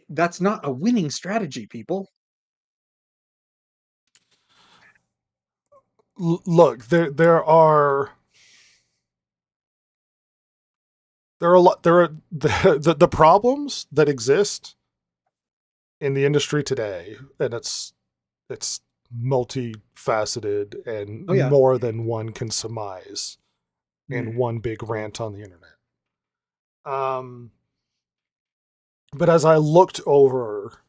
that's not a winning strategy, people. Look, there are a lot there are the problems that exist in the industry today, and it's multifaceted and Oh yeah. more than one can surmise in one big rant on the internet. But as I looked over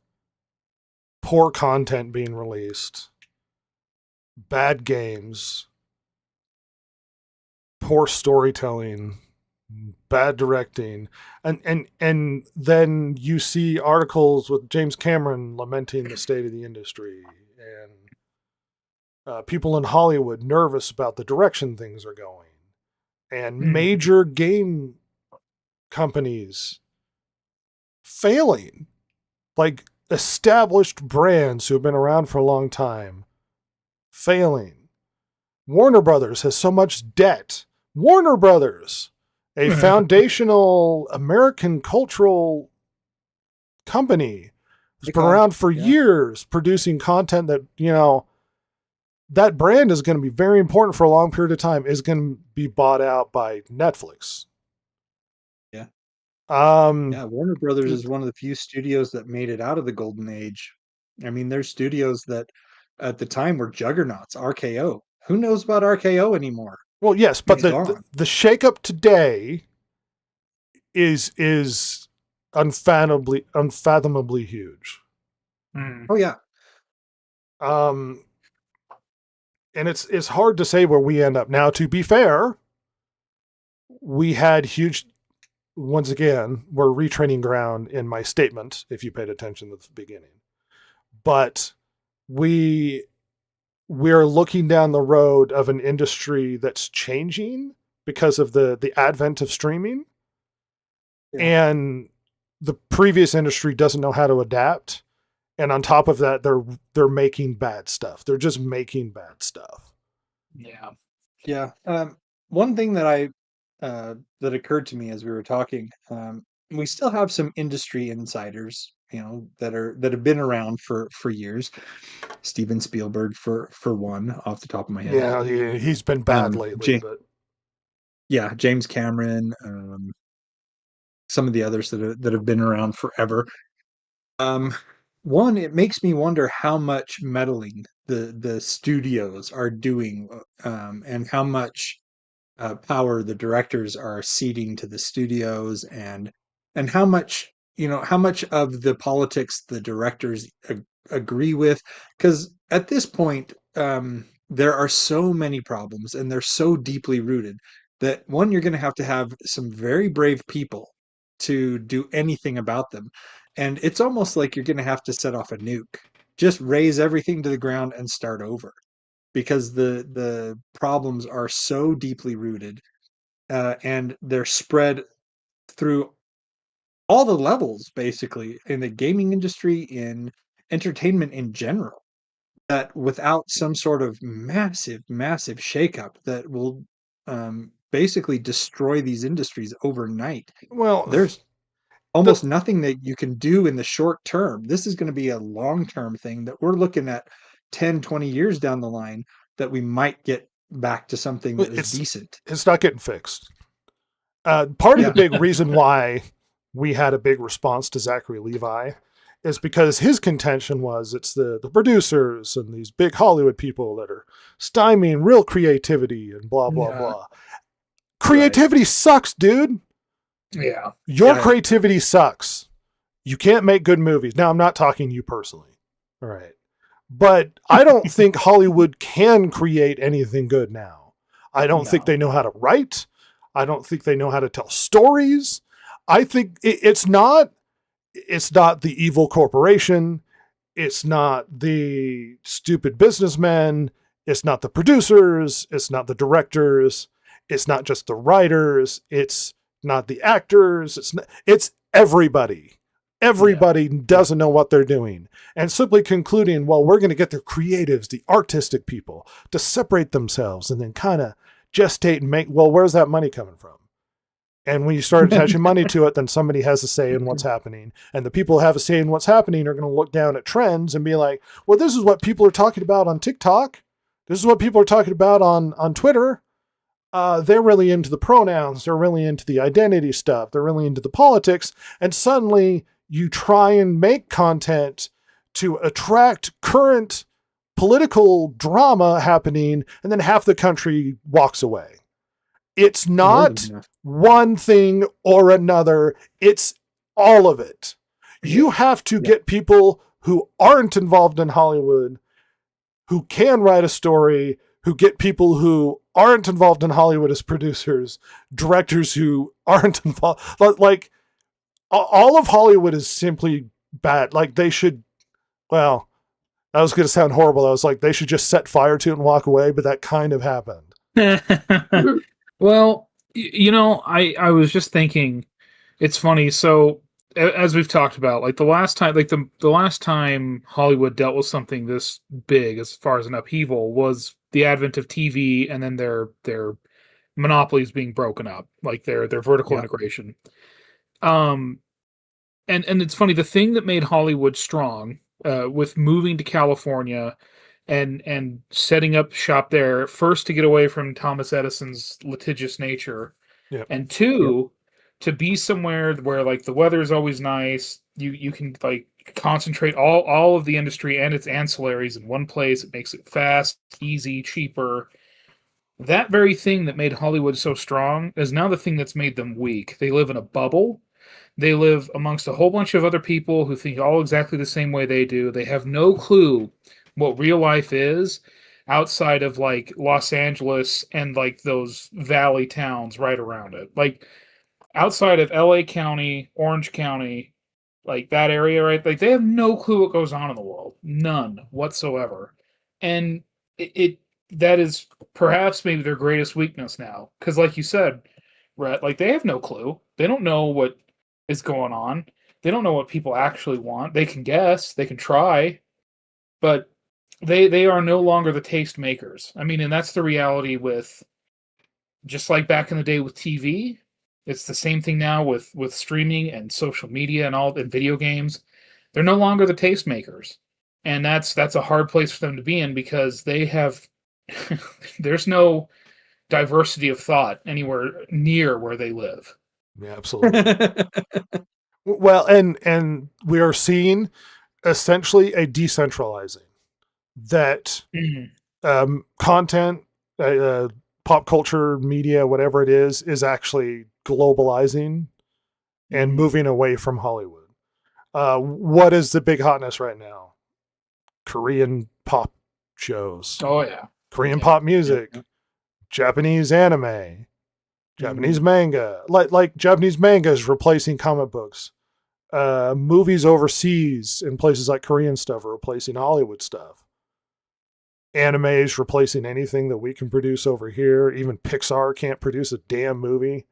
poor content being released, bad games, poor storytelling, bad directing, and then you see articles with James Cameron lamenting the state of the industry, and people in Hollywood nervous about the direction things are going, and major game companies failing, like established brands who have been around for a long time failing. Warner Brothers has so much debt. Warner Brothers, a foundational American cultural company, has been around for years producing content that, you know, that brand is going to be very important for a long period of time, is going to be bought out by Netflix. Yeah. Um, Yeah, Warner Brothers is one of the few studios that made it out of the golden age. I mean, there's studios that at the time were juggernauts, RKO. Who knows about RKO anymore? well, yes, but It's gone. the shakeup today is unfathomably huge. Oh yeah. And it's hard to say where we end up. Now, to be fair, we had huge, once again, we're retraining ground in my statement, if you paid attention at the beginning. But we're looking down the road of an industry that's changing because of the advent of streaming. Yeah. And the previous industry doesn't know how to adapt. And on top of that, they're making bad stuff. They're just making bad stuff. Yeah. Yeah. One thing that that occurred to me as we were talking, we still have some industry insiders, you know, that have been around for years. Steven Spielberg for one, off the top of my head. Yeah, he's been bad lately, but yeah, James Cameron, some of the others that have been around forever. One, it makes me wonder how much meddling the studios are doing, and how much power the directors are ceding to the studios, and how much how much of the politics the directors agree with, because at this point, there are so many problems and they're so deeply rooted that one, you're going to have some very brave people to do anything about them. And it's almost like you're going to have to set off a nuke, just raise everything to the ground and start over, because the problems are so deeply rooted, and they're spread through all the levels, basically, in the gaming industry, in entertainment in general, that without some sort of massive, massive shakeup that will basically destroy these industries overnight, Well, there's the, almost nothing that you can do in the short term. This is going to be a long term thing that we're looking at 10, 20 years down the line, that we might get back to something that is decent. it's not getting fixed. Part of Yeah. the big reason why we had a big response to Zachary Levi is because his contention was it's the producers and these big Hollywood people that are stymieing real creativity and blah, blah, Yeah. blah. Creativity sucks, dude. Yeah. Your Yeah. creativity sucks. You can't make good movies. Now, I'm not talking to you personally. All right. But I don't think Hollywood can create anything good now. I don't think No. they know how to write. I don't think they know how to tell stories. I think it's not the evil corporation. It's not the stupid businessmen. It's not the producers. It's not the directors. It's not just the writers. It's not the actors. It's everybody. Everybody doesn't know what they're doing. And simply concluding, well, we're going to get the creatives, the artistic people to separate themselves and then kind of gestate and make, well, where's that money coming from? And when you start attaching money to it, then somebody has a say in what's happening. And the people who have a say in what's happening are going to look down at trends and be like, well, this is what people are talking about on TikTok. This is what people are talking about on Twitter. They're really into the pronouns. They're really into the identity stuff. They're really into the politics. And suddenly you try and make content to attract current political drama happening, and then half the country walks away. It's not one thing or another. It's all of it. You have to get people who aren't involved in Hollywood, who can write a story, who get people who aren't involved in Hollywood as producers, directors who aren't involved. Like, all of Hollywood is simply bad. Like, they should, well, that was going to sound horrible. I was like, they should just set fire to it and walk away, but that kind of happened. Well, I was just thinking, it's funny. So as we've talked about, like the last time Hollywood dealt with something this big as far as an upheaval was the advent of TV, and then their monopolies being broken up, like their vertical integration. And it's funny, the thing that made Hollywood strong, with moving to California and setting up shop there, first to get away from Thomas Edison's litigious nature, and two, to be somewhere where like the weather is always nice, you can like concentrate all of the industry and its ancillaries in one place. It makes it fast, easy, cheaper. That very thing that made Hollywood so strong is now the thing that's made them weak. They live in a bubble. They live amongst a whole bunch of other people who think all exactly the same way they do. They have no clue what real life is outside of like Los Angeles and like those valley towns right around it. Like outside of LA County, Orange County, like that area, right? Like they have no clue what goes on in the world. None whatsoever. And that is perhaps maybe their greatest weakness now. Because like you said, Rhett, like they have no clue. They don't know what is going on. They don't know what people actually want. They can guess, they can try, but they are no longer the taste makers. I mean, and that's the reality with, just like back in the day with TV, it's the same thing now with streaming and social media and video games. They're no longer the taste makers. And that's a hard place for them to be in, because they have there's no diversity of thought anywhere near where they live. Yeah, absolutely. Well, and we are seeing essentially a decentralizing that content, pop culture, media, whatever it is actually globalizing and moving away from Hollywood. What is the big hotness right now? Korean pop shows, Oh yeah. Korean pop music, Yeah. Japanese anime, Japanese manga. Like Japanese manga is replacing comic books. Movies overseas in places like Korean stuff are replacing Hollywood stuff. Anime is replacing anything that we can produce over here. Even Pixar can't produce a damn movie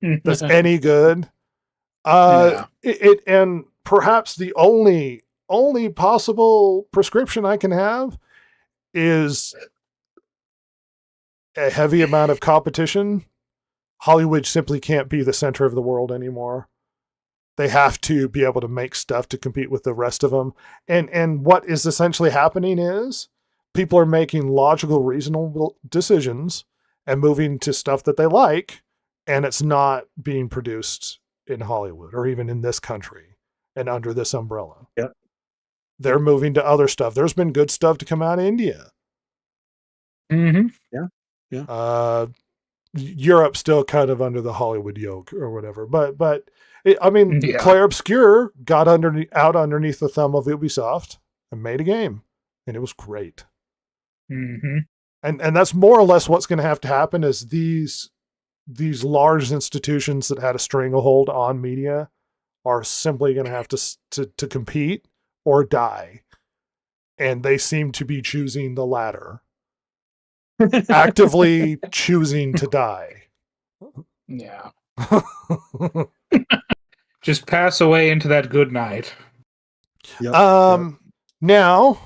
that's any good. Yeah. And perhaps the only possible prescription I can have is a heavy amount of competition. Hollywood simply can't be the center of the world anymore. They have to be able to make stuff to compete with the rest of them. And what is essentially happening is people are making logical, reasonable decisions and moving to stuff that they like, and it's not being produced in Hollywood or even in this country and under this umbrella. Yep. They're moving to other stuff. There's been good stuff to come out of India. Mm-hmm. Europe's still kind of under the Hollywood yoke or whatever, but I mean, Yeah. Claire Obscure got out underneath the thumb of Ubisoft and made a game, and it was great. Mm-hmm. And that's more or less what's going to have to happen is these large institutions that had a stranglehold on media are simply going to have to compete or die, and they seem to be choosing the latter. Actively choosing to die. Yeah. Just pass away into that good night. Yep. Now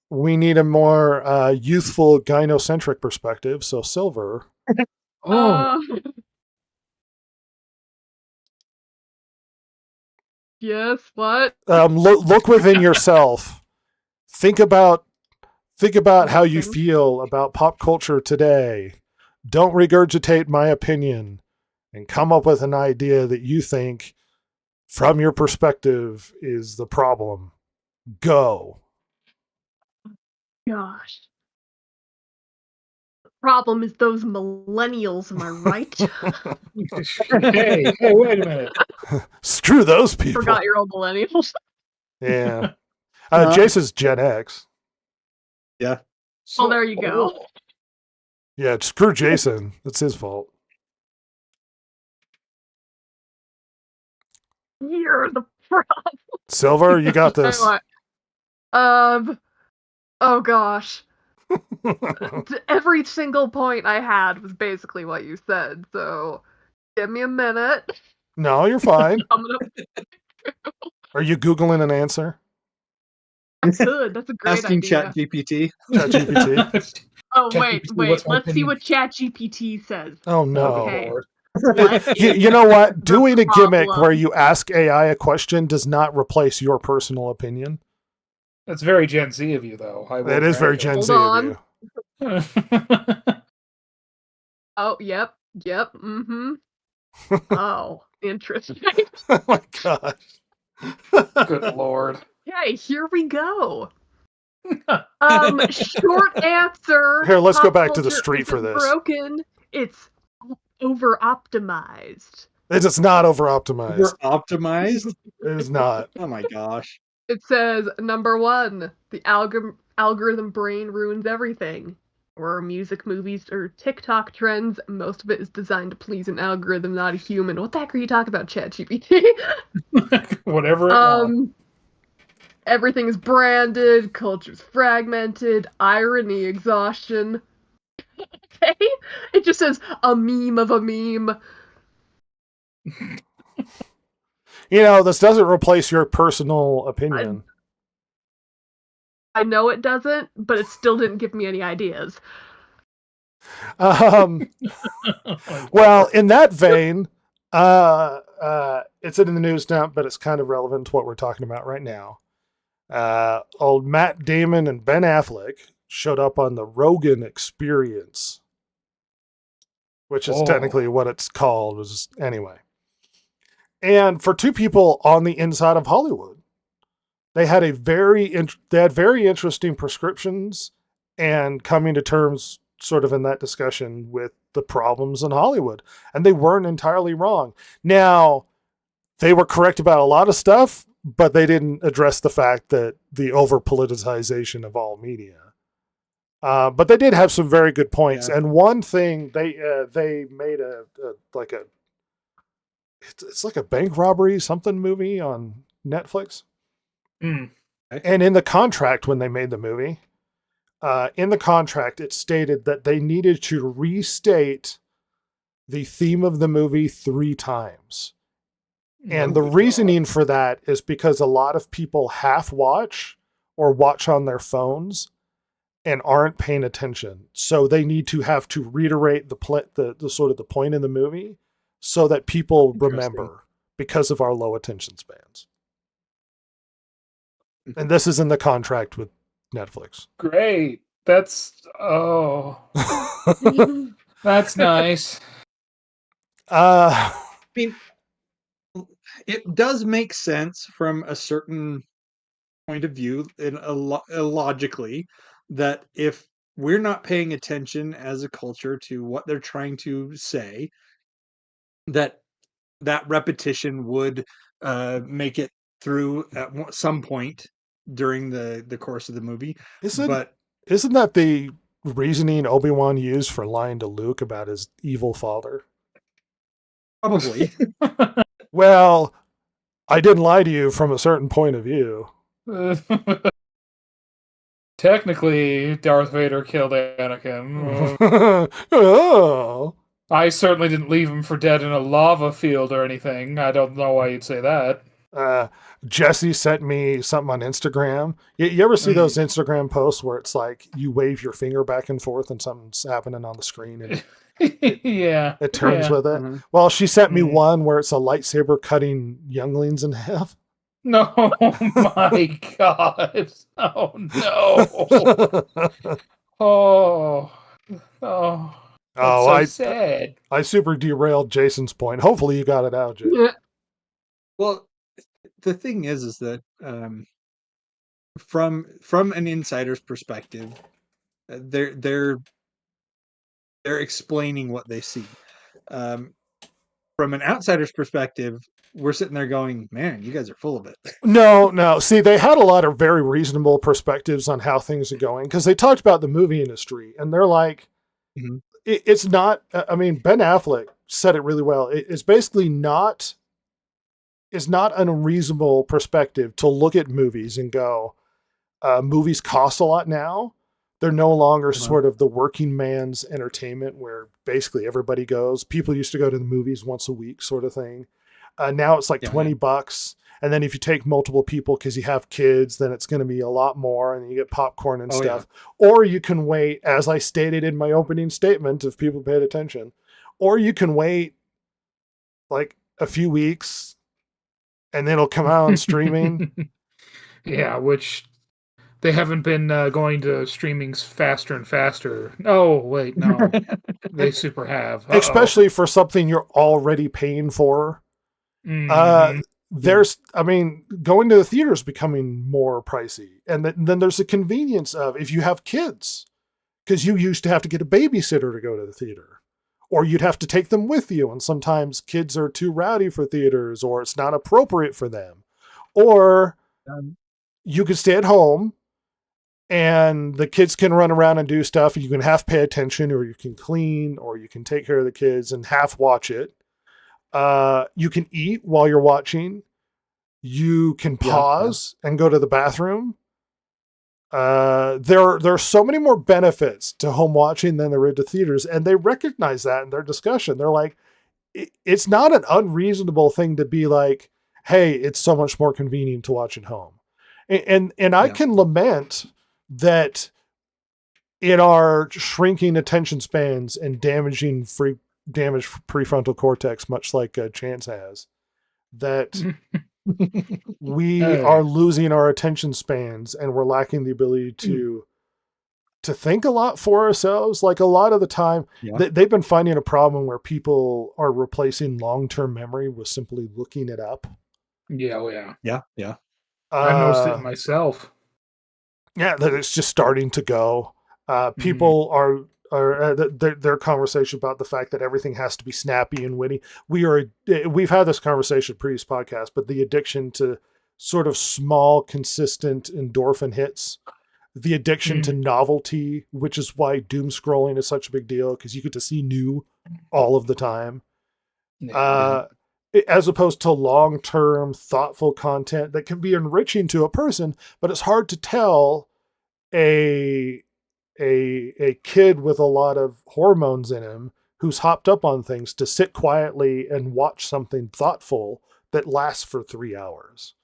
we need a more youthful gynocentric perspective. So Silver, Oh, Yes, what? look within yourself. Think about how you feel about pop culture today. Don't regurgitate my opinion, and come up with an idea that you think, from your perspective, is the problem. Go. Gosh. The problem is those millennials, am I right? hey, wait a minute. Screw those people. Forgot you're all millennials. Yeah. No. Jason's Gen X. So, there you go. Yeah, screw Jason. That's his fault. You're the problem. Silver, you got this. Oh gosh. Every single point I had was basically what you said, so give me a minute. No, you're fine. Coming up Are you Googling an answer? good. That's a great Asking idea. ChatGPT. ChatGPT. Oh ChatGPT, wait. what's my Let's see opinion? what ChatGPT says. Oh no. Okay. Lord. What You, is you know what? the Doing a gimmick problem? where you ask AI a question does not replace your personal opinion. That's very Gen Z of you, though. That is very Gen Hold Z of on. you. Oh, yep. Mm-hmm. Oh, interesting. Oh my gosh. Good Lord. Okay, here we go. Short answer. Here, let's go pop back to the culture street for isn't this. Broken. It's over optimized. It's not over optimized. We're optimized. It is not. Oh my gosh. It says number 1, the algorithm brain ruins everything. Or music, movies, or TikTok trends. Most of it is designed to please an algorithm, not a human. What the heck are you talking about, ChatGPT? Whatever it wants. Everything is branded, culture's fragmented, irony, exhaustion. Okay? It just says a meme of a meme. You know, this doesn't replace your personal opinion. I know it doesn't, but it still didn't give me any ideas. Well, in that vein, it's in the news now, but it's kind of relevant to what we're talking about right now. Old Matt Damon and Ben Affleck showed up on the Rogan Experience, which is technically what it's called. Anyway. And for two people on the inside of Hollywood, they had very interesting prescriptions and coming to terms sort of in that discussion with the problems in Hollywood. And they weren't entirely wrong. Now, they were correct about a lot of stuff, but they didn't address the fact that the over politicization of all media. But they did have some very good points. Yeah. And one thing they made it's like a bank robbery something movie on Netflix. Mm. And in the contract when they made the movie, in the contract it stated that they needed to restate the theme of the movie 3 times. And the reasoning for that is because a lot of people half watch or watch on their phones and aren't paying attention. So they need to have to reiterate the sort of the point in the movie so that people remember because of our low attention spans. And this is in the contract with Netflix. Great. That's that's nice. I mean, it does make sense from a certain point of view, logically, that if we're not paying attention as a culture to what they're trying to say, that repetition would make it through at some point during the course of the movie. Isn't that the reasoning Obi-Wan used for lying to Luke about his evil father? Probably. Well, I didn't lie to you from a certain point of view. Technically, Darth Vader killed Anakin. Oh. I certainly didn't leave him for dead in a lava field or anything. I don't know why you'd say that. Jesse sent me something on Instagram. You ever see those Instagram posts where it's like you wave your finger back and forth and something's happening on the screen and Yeah. it turns with it? Mhm. Well, she sent me one where it's a lightsaber cutting younglings in half. No, my God. Oh, no. Oh. That's so sad. I super derailed Jason's point. Hopefully you got it out, Jason. Yeah. Well, the thing is that from an insider's perspective, they're explaining what they see. From an outsider's perspective, we're sitting there going, "Man, you guys are full of it." No. See, they had a lot of very reasonable perspectives on how things are going because they talked about the movie industry, and they're like, Mhm. it's not. I mean, Ben Affleck said it really well. It's basically not. It's not an unreasonable perspective to look at movies and go, movies cost a lot now. They're no longer sort of the working man's entertainment where basically everybody goes. People used to go to the movies once a week sort of thing. Now it's like $20. And then if you take multiple people because you have kids, then it's going to be a lot more and you get popcorn and stuff. Yeah. Or you can wait, as I stated in my opening statement, if people paid attention, or you can wait like a few weeks and then it'll come out on streaming. Yeah, which they haven't been going to streamings faster and faster. Oh, wait, no. They super have. Uh-oh. Especially for something you're already paying for. Mm-hmm. Going to the theater is becoming more pricey. And then there's the convenience of if you have kids, because you used to have to get a babysitter to go to the theater, or you'd have to take them with you. And sometimes kids are too rowdy for theaters, or it's not appropriate for them. Or you could stay at home and the kids can run around and do stuff. You can half pay attention, or you can clean, or you can take care of the kids and half watch it. You can eat while you're watching. You can pause and go to the bathroom. There are so many more benefits to home watching than there are to theaters, and they recognize that in their discussion. They're like, it's not an unreasonable thing to be like, hey, it's so much more convenient to watch at home. And I can lament that in our shrinking attention spans and damaged prefrontal cortex, much like Chance has, that we are losing our attention spans and we're lacking the ability to think a lot for ourselves. Like a lot of the time, they've been finding a problem where people are replacing long-term memory with simply looking it up. Yeah. I noticed it myself. Yeah, that it's just starting to go. People are their conversation about the fact that everything has to be snappy and witty. We've had this conversation in previous podcasts, but the addiction to sort of small, consistent endorphin hits, the addiction to novelty, which is why doom scrolling is such a big deal, because you get to see new all of the time. As opposed to long-term, thoughtful content that can be enriching to a person, but it's hard to tell a kid with a lot of hormones in him who's hopped up on things to sit quietly and watch something thoughtful that lasts for 3 hours,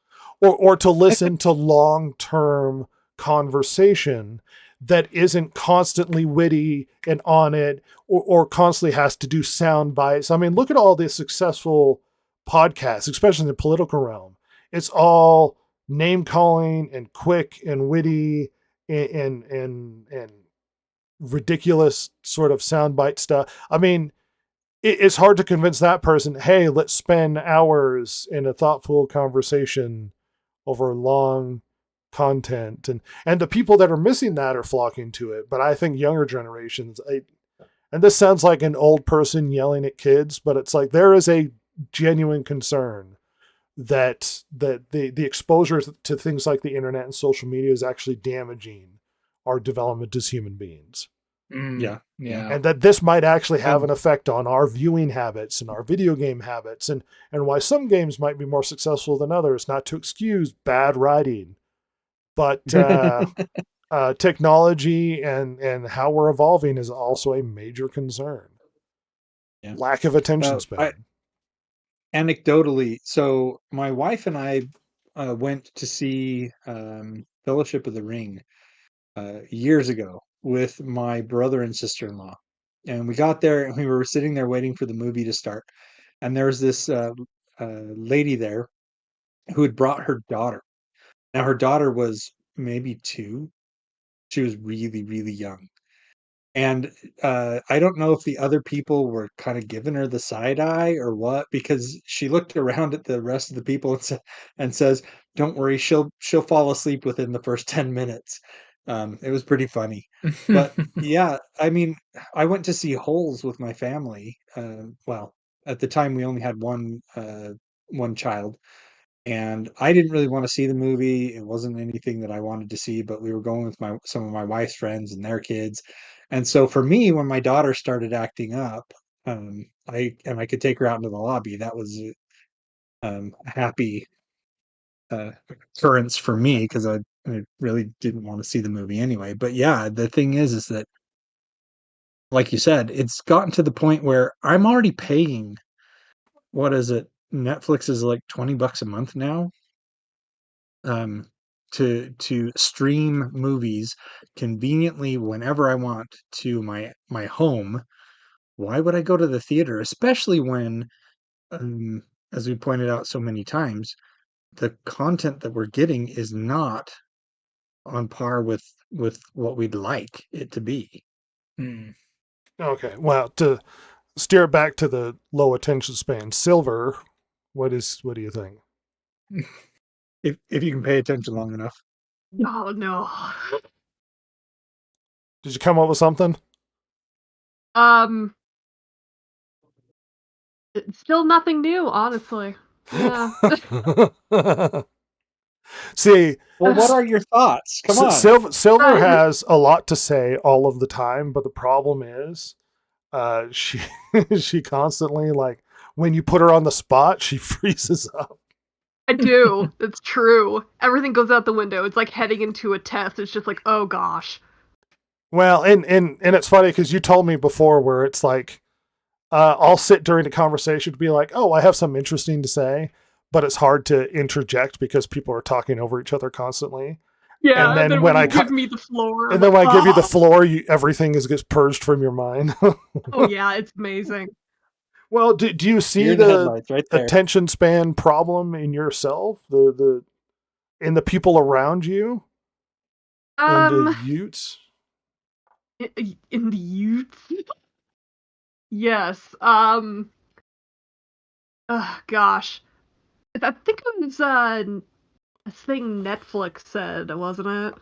or to listen to long-term conversation that isn't constantly witty and on it, or constantly has to do sound bites. I mean, look at all the successful podcasts, especially in the political realm. It's all name calling and quick and witty and ridiculous sort of soundbite stuff. I mean, it's hard to convince that person, hey, let's spend hours in a thoughtful conversation over long content. And the people that are missing that are flocking to it. But I think younger generations, and this sounds like an old person yelling at kids, but it's like there is a genuine concern that the exposure to things like the internet and social media is actually damaging our development as human beings. Yeah. And that this might actually have an effect on our viewing habits and our video game habits, and why some games might be more successful than others, not to excuse bad writing, but technology and how we're evolving is also a major concern. Yeah. Lack of attention span. Anecdotally, so my wife and I went to see Fellowship of the Ring years ago with my brother and sister-in-law, and we got there and we were sitting there waiting for the movie to start, and there was this lady there who had brought her daughter. Now her daughter was maybe 2. She was really, really young. And I don't know if the other people were kind of giving her the side eye or what, because she looked around at the rest of the people and says, "Don't worry, she'll fall asleep within the first 10 minutes." It was pretty funny. But yeah, I mean, I went to see Holes with my family. Well, at the time we only had one child, and I didn't really want to see the movie. It wasn't anything that I wanted to see, but we were going with some of my wife's friends and their kids. And so for me, when my daughter started acting up, I could take her out into the lobby. That was a happy occurrence for me, because I really didn't want to see the movie anyway. But yeah, the thing is that, like you said, it's gotten to the point where I'm already paying, what is it? Netflix is like $20 a month now, to stream movies conveniently whenever I want to my home. Why would I go to the theater? Especially when, as we pointed out so many times, the content that we're getting is not on par with what we'd like it to be. Okay, well, to steer it back to the low attention span, Silver, what do you think? If you can pay attention long enough. Oh no. Did you come up with something? It's still nothing new, honestly. Yeah. See, Well, what are your thoughts? Come on. Silver has a lot to say all of the time, but the problem is, she she constantly, like, when you put her on the spot, she freezes up. I do. It's true. Everything goes out the window. It's like heading into a test. It's just like, oh gosh. Well, and it's funny because you told me before where it's like, I'll sit during a conversation to be like, oh, I have something interesting to say, but it's hard to interject because people are talking over each other constantly. Yeah, and then when I give me the floor, and then when I give you the floor, everything gets purged from your mind. Oh yeah, it's amazing. Well, do you see the attention span problem in yourself, in the people around you, in the youths? In the youths? Yes. Oh gosh, I think it was a thing Netflix said, wasn't it?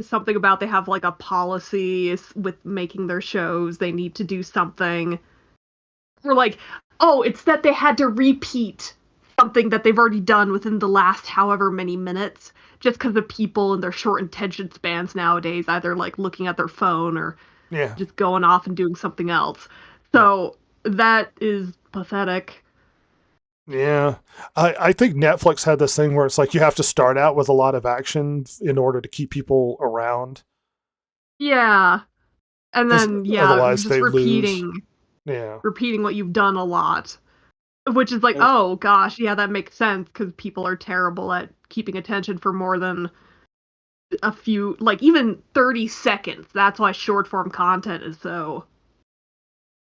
Something about they have like a policy with making their shows. They need to do something. Or like, oh, it's that they had to repeat something that they've already done within the last however many minutes, just because of people and their short attention spans nowadays, either like looking at their phone or Yeah. just going off and doing something else. So that is pathetic. Yeah. I think Netflix had this thing where it's like you have to start out with a lot of action in order to keep people around. Yeah. And 'Cause then otherwise just they lose. repeating Yeah. what you've done a lot. Which is like, Well- oh gosh, yeah, that makes sense because people are terrible at keeping attention for more than a few, like even 30 seconds. That's why short form content is so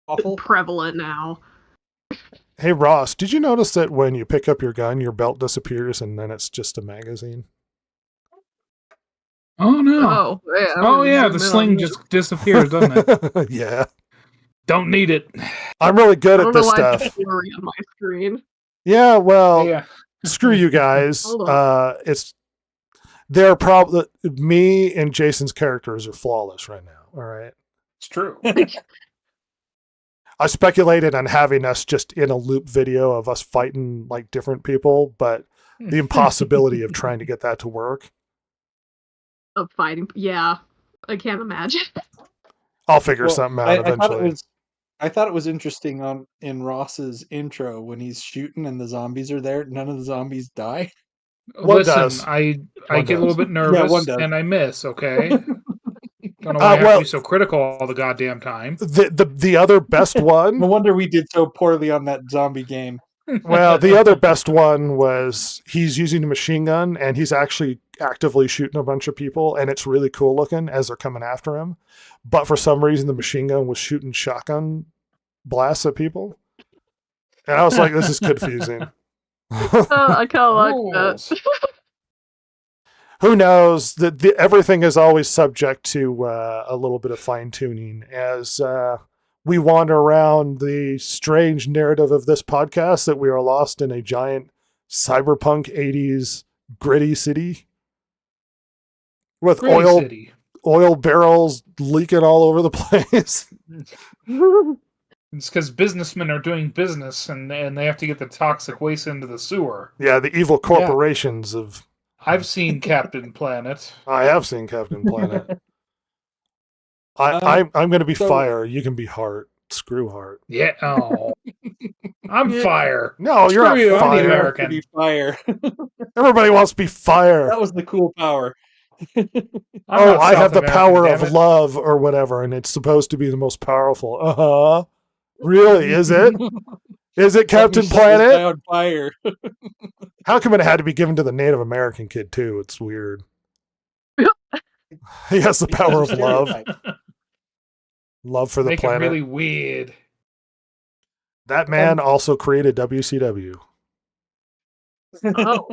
Awful. prevalent now. Hey Ross, did you notice that when you pick up your gun, your belt disappears and then it's just a magazine? Oh no! Oh, yeah. I'm Oh gonna yeah, zoom the in on sling this. just disappears, doesn't it? Yeah. Don't need it. I'm really good I at don't know this why it's stuff. blurry on my screen. Yeah, well, Yeah, screw you guys. Hold on. They're probably me and Jason's characters are flawless right now. All right. it's true. I speculated on having us just in a loop video of us fighting like different people, but the impossibility of trying to get that to work. Of fighting. Yeah. I can't imagine. I'll figure Well, something out eventually. I thought it was interesting in Ross's intro when he's shooting and the zombies are there. None of the zombies die. One Listen, does. I One get a little does. bit nervous one does. and I miss. Okay, don't know why I have well- to be so critical all the goddamn time. The other best No one, wonder we did so poorly on that zombie game. well, the other best one was he's using a machine gun and he's actually actively shooting a bunch of people, and it's really cool looking as they're coming after him. But for some reason, the machine gun was shooting shotgun blasts at people, and I was like, "This is confusing." I kind of like that. Rules. Who knows? That everything is always subject to a little bit of fine tuning as we wander around the strange narrative of this podcast that we are lost in a giant cyberpunk 80s gritty city with Gritty City. oil barrels leaking all over the place. It's because businessmen are doing business and they have to get the toxic waste into the sewer. Yeah, the evil corporations of. I've seen Captain Planet. I have seen Captain Planet. I'm going to be so- fire. You can be Heart. Screw Heart. Yeah. Oh, I'm fire. No, you're Screw you, not I'm the fire. American. To be fire. Everybody wants to be fire. That was the cool power. I'm Oh, not I have South the American, power damn of it. love or whatever, and it's supposed to be the most powerful. Uh-huh. Really? Is it? Is it Captain Let me set this guy Planet? on fire. How come it had to be given to the Native American kid too? It's weird. He has the power of love. Stereotype. Love for the Make it planet. really weird. That man also created WCW. Oh.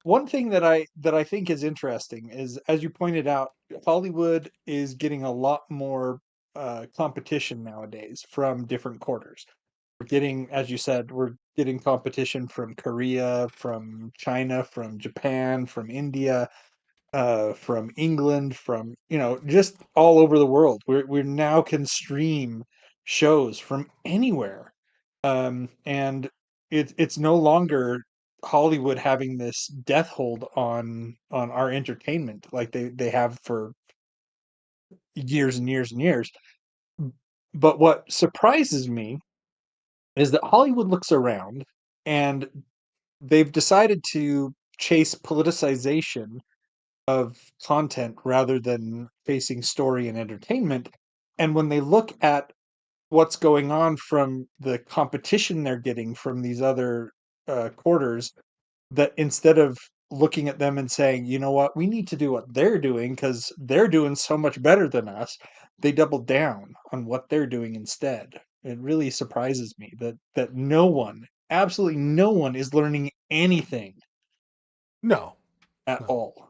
One thing that I think is interesting is, as you pointed out, Hollywood is getting a lot more competition nowadays from different quarters. We're getting, as you said, we're getting competition from Korea, from China, from Japan, from India, from England, from just all over the world. We now can stream shows from anywhere, and it's no longer Hollywood having this death hold on our entertainment like they have for years and years and years. But what surprises me is that Hollywood looks around and they've decided to chase politicization of content rather than facing story and entertainment. And when they look at what's going on from the competition they're getting from these other quarters, that instead of looking at them and saying, you know what, we need to do what they're doing because they're doing so much better than us, they double down on what they're doing instead. It really surprises me that no one, absolutely no one, is learning anything No. at No. all.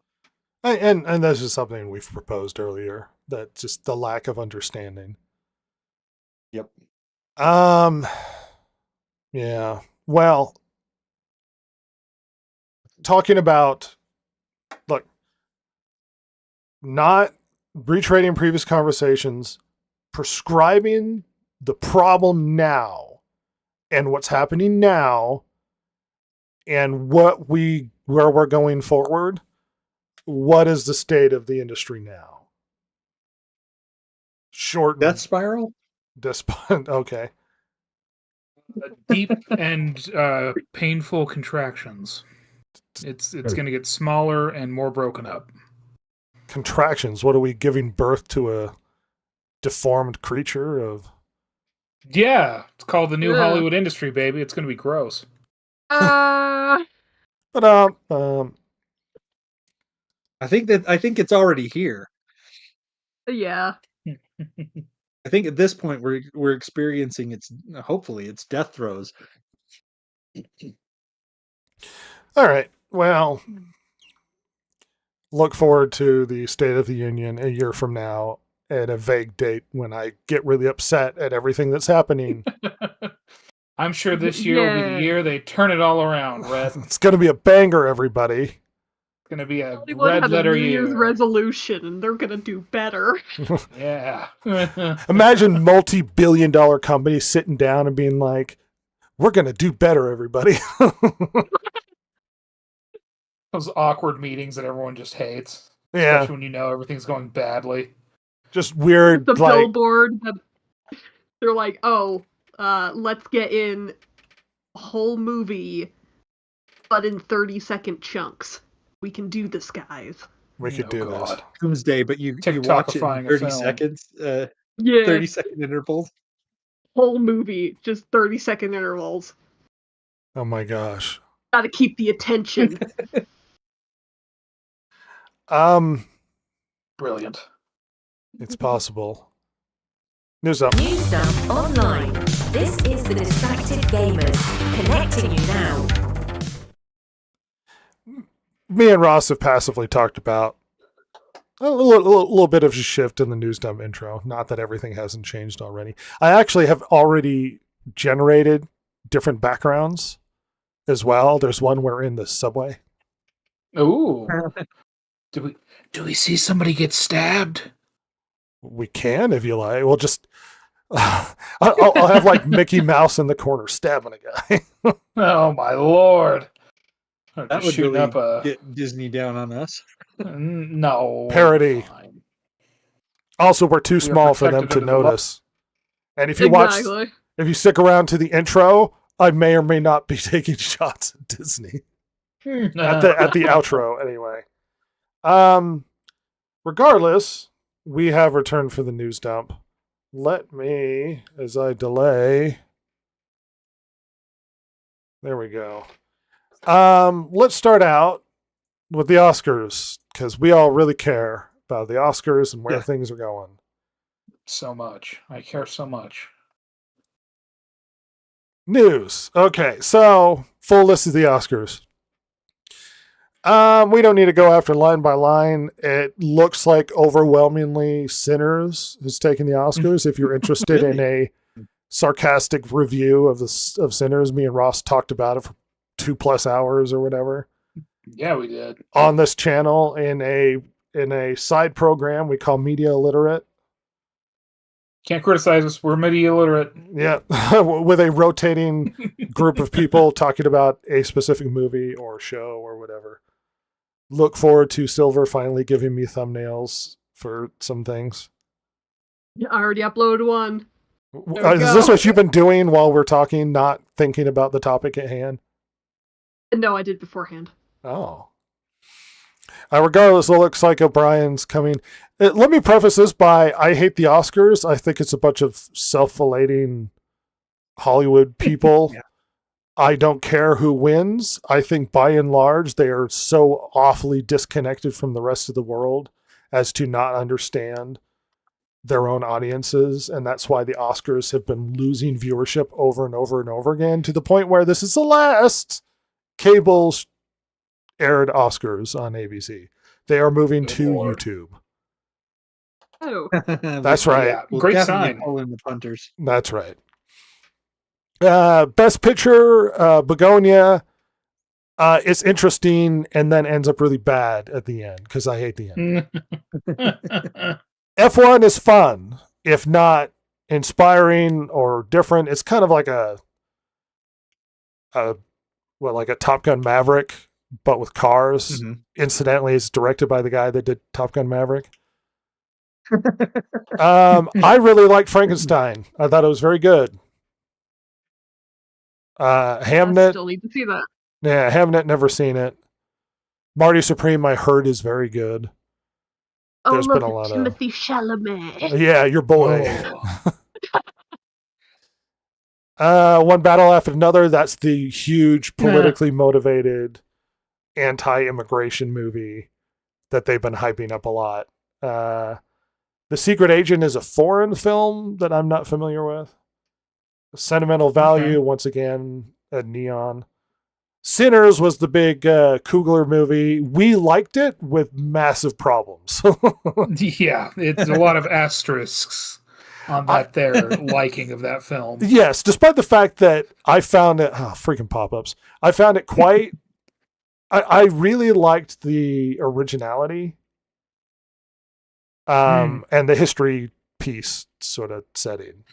And this is something we've proposed earlier, that just the lack of understanding. Yep. Yeah. Well, talking about, look, not reiterating previous conversations, prescribing the problem now and what's happening now and where we're going forward, what is the state of the industry now? Short Death Spiral? okay. Deep and painful contractions. It's going to get smaller and more broken up. Contractions. What are we giving birth to a deformed creature of? Yeah, it's called the new Ugh. Hollywood industry, baby. It's going to be gross. But I think it's already here. yeah. I think at this point we're experiencing hopefully its death throes. all right. Well, look forward to the State of the Union a year from now at a vague date when I get really upset at everything that's happening. I'm sure this year will be the Yeah. year they turn it all around, Red. It's going to be a banger, everybody. It's going to be a Hollywood red had a letter New Year's year. resolution, and they're gonna do better. Yeah. Imagine multi-billion-dollar companies sitting down and being like, "We're going to do better, everybody." Those awkward meetings that everyone just hates. Yeah, Especially when you know everything's going badly. just weird. The like, billboard that they're like, oh, let's get in a whole movie, but in 30-second chunks. We can do this, guys. we could do this. Doomsday, but you watch it in TikTokifying a 30 film. seconds, Yeah, 30-second intervals. whole movie, just 30-second intervals. Oh my gosh. Gotta keep the attention. Brilliant. It's possible. News up. News Up Online. This is the Distracted Gamers, connecting you now. Me and Ross have passively talked about a little bit of a shift in the news dump intro. Not that everything hasn't changed already. I actually have already generated different backgrounds as well. There's one where in the subway. Ooh. Do we see somebody get stabbed? We can, if you like. We'll just I'll have like Mickey Mouse in the corner stabbing a guy. Oh my lord. I'm That just would shooting really up a get Disney down on us. no Parody. fine. Also, we're too We are small for them protected to under the law. notice. And if you watch, Exactly. if you stick around to the intro, I may or may not be taking shots at Disney. at the outro anyway. Regardless, we have returned for the news dump. Let me, as I delay. There we go. Let's start out with the Oscars because we all really care about the Oscars and where Yeah. things are going. so much. I care so much. News. Okay, so full list of the Oscars. We don't need to go after line by line. It looks like overwhelmingly Sinners is taking the Oscars. If you're interested in a sarcastic review of Sinners, me and Ross talked about it for 2+ hours or whatever Yeah, we did. on this channel in a side program we call Media Illiterate. Can't criticize us. We're media illiterate. Yeah, with a rotating group of people talking about a specific movie or show or whatever. Look forward to Silver finally giving me thumbnails for some things. Yeah, I already uploaded one. we Is this go. what you've been doing while we're talking, not thinking about the topic at hand? No, I did beforehand. Oh. Regardless, it looks like O'Brien's coming. Let me preface this by I hate the Oscars. I think it's a bunch of self-relating Hollywood people. Yeah. I don't care who wins. I think by and large, they are so awfully disconnected from the rest of the world as to not understand their own audiences. And that's why the Oscars have been losing viewership over and over and over again to the point where this is the last cable's aired Oscars on ABC. They are moving Good to Lord. YouTube. Oh, That's right. Yeah, We'll great definitely sign. pull in the punters. That's right. Best Picture, Begonia. It's interesting and then ends up really bad at the end because I hate the end. F1 is fun, if not inspiring or different. It's kind of like a like a Top Gun Maverick, but with cars. Mhm. Incidentally, it's directed by the guy that did Top Gun Maverick. I really liked Frankenstein. I thought it was very good. I Hamnet, still need to see that. yeah, Hamnet, never seen it. Marty Supreme, I heard, is very good. Oh, There's look, been a lot it's of- Timothy Chalamet. Yeah, your boy. Oh. One battle after another. That's the huge politically motivated anti-immigration movie that they've been hyping up a lot. The Secret Agent is a foreign film that I'm not familiar with. Sentimental value, Okay. once again, at Neon. Sinners was the big Coogler movie. We liked it with massive problems. Yeah, it's a lot of asterisks on that their liking of that film. Yes, despite the fact that I found it, freaking pop-ups. I found it quite, I really liked the originality and the history piece sort of setting.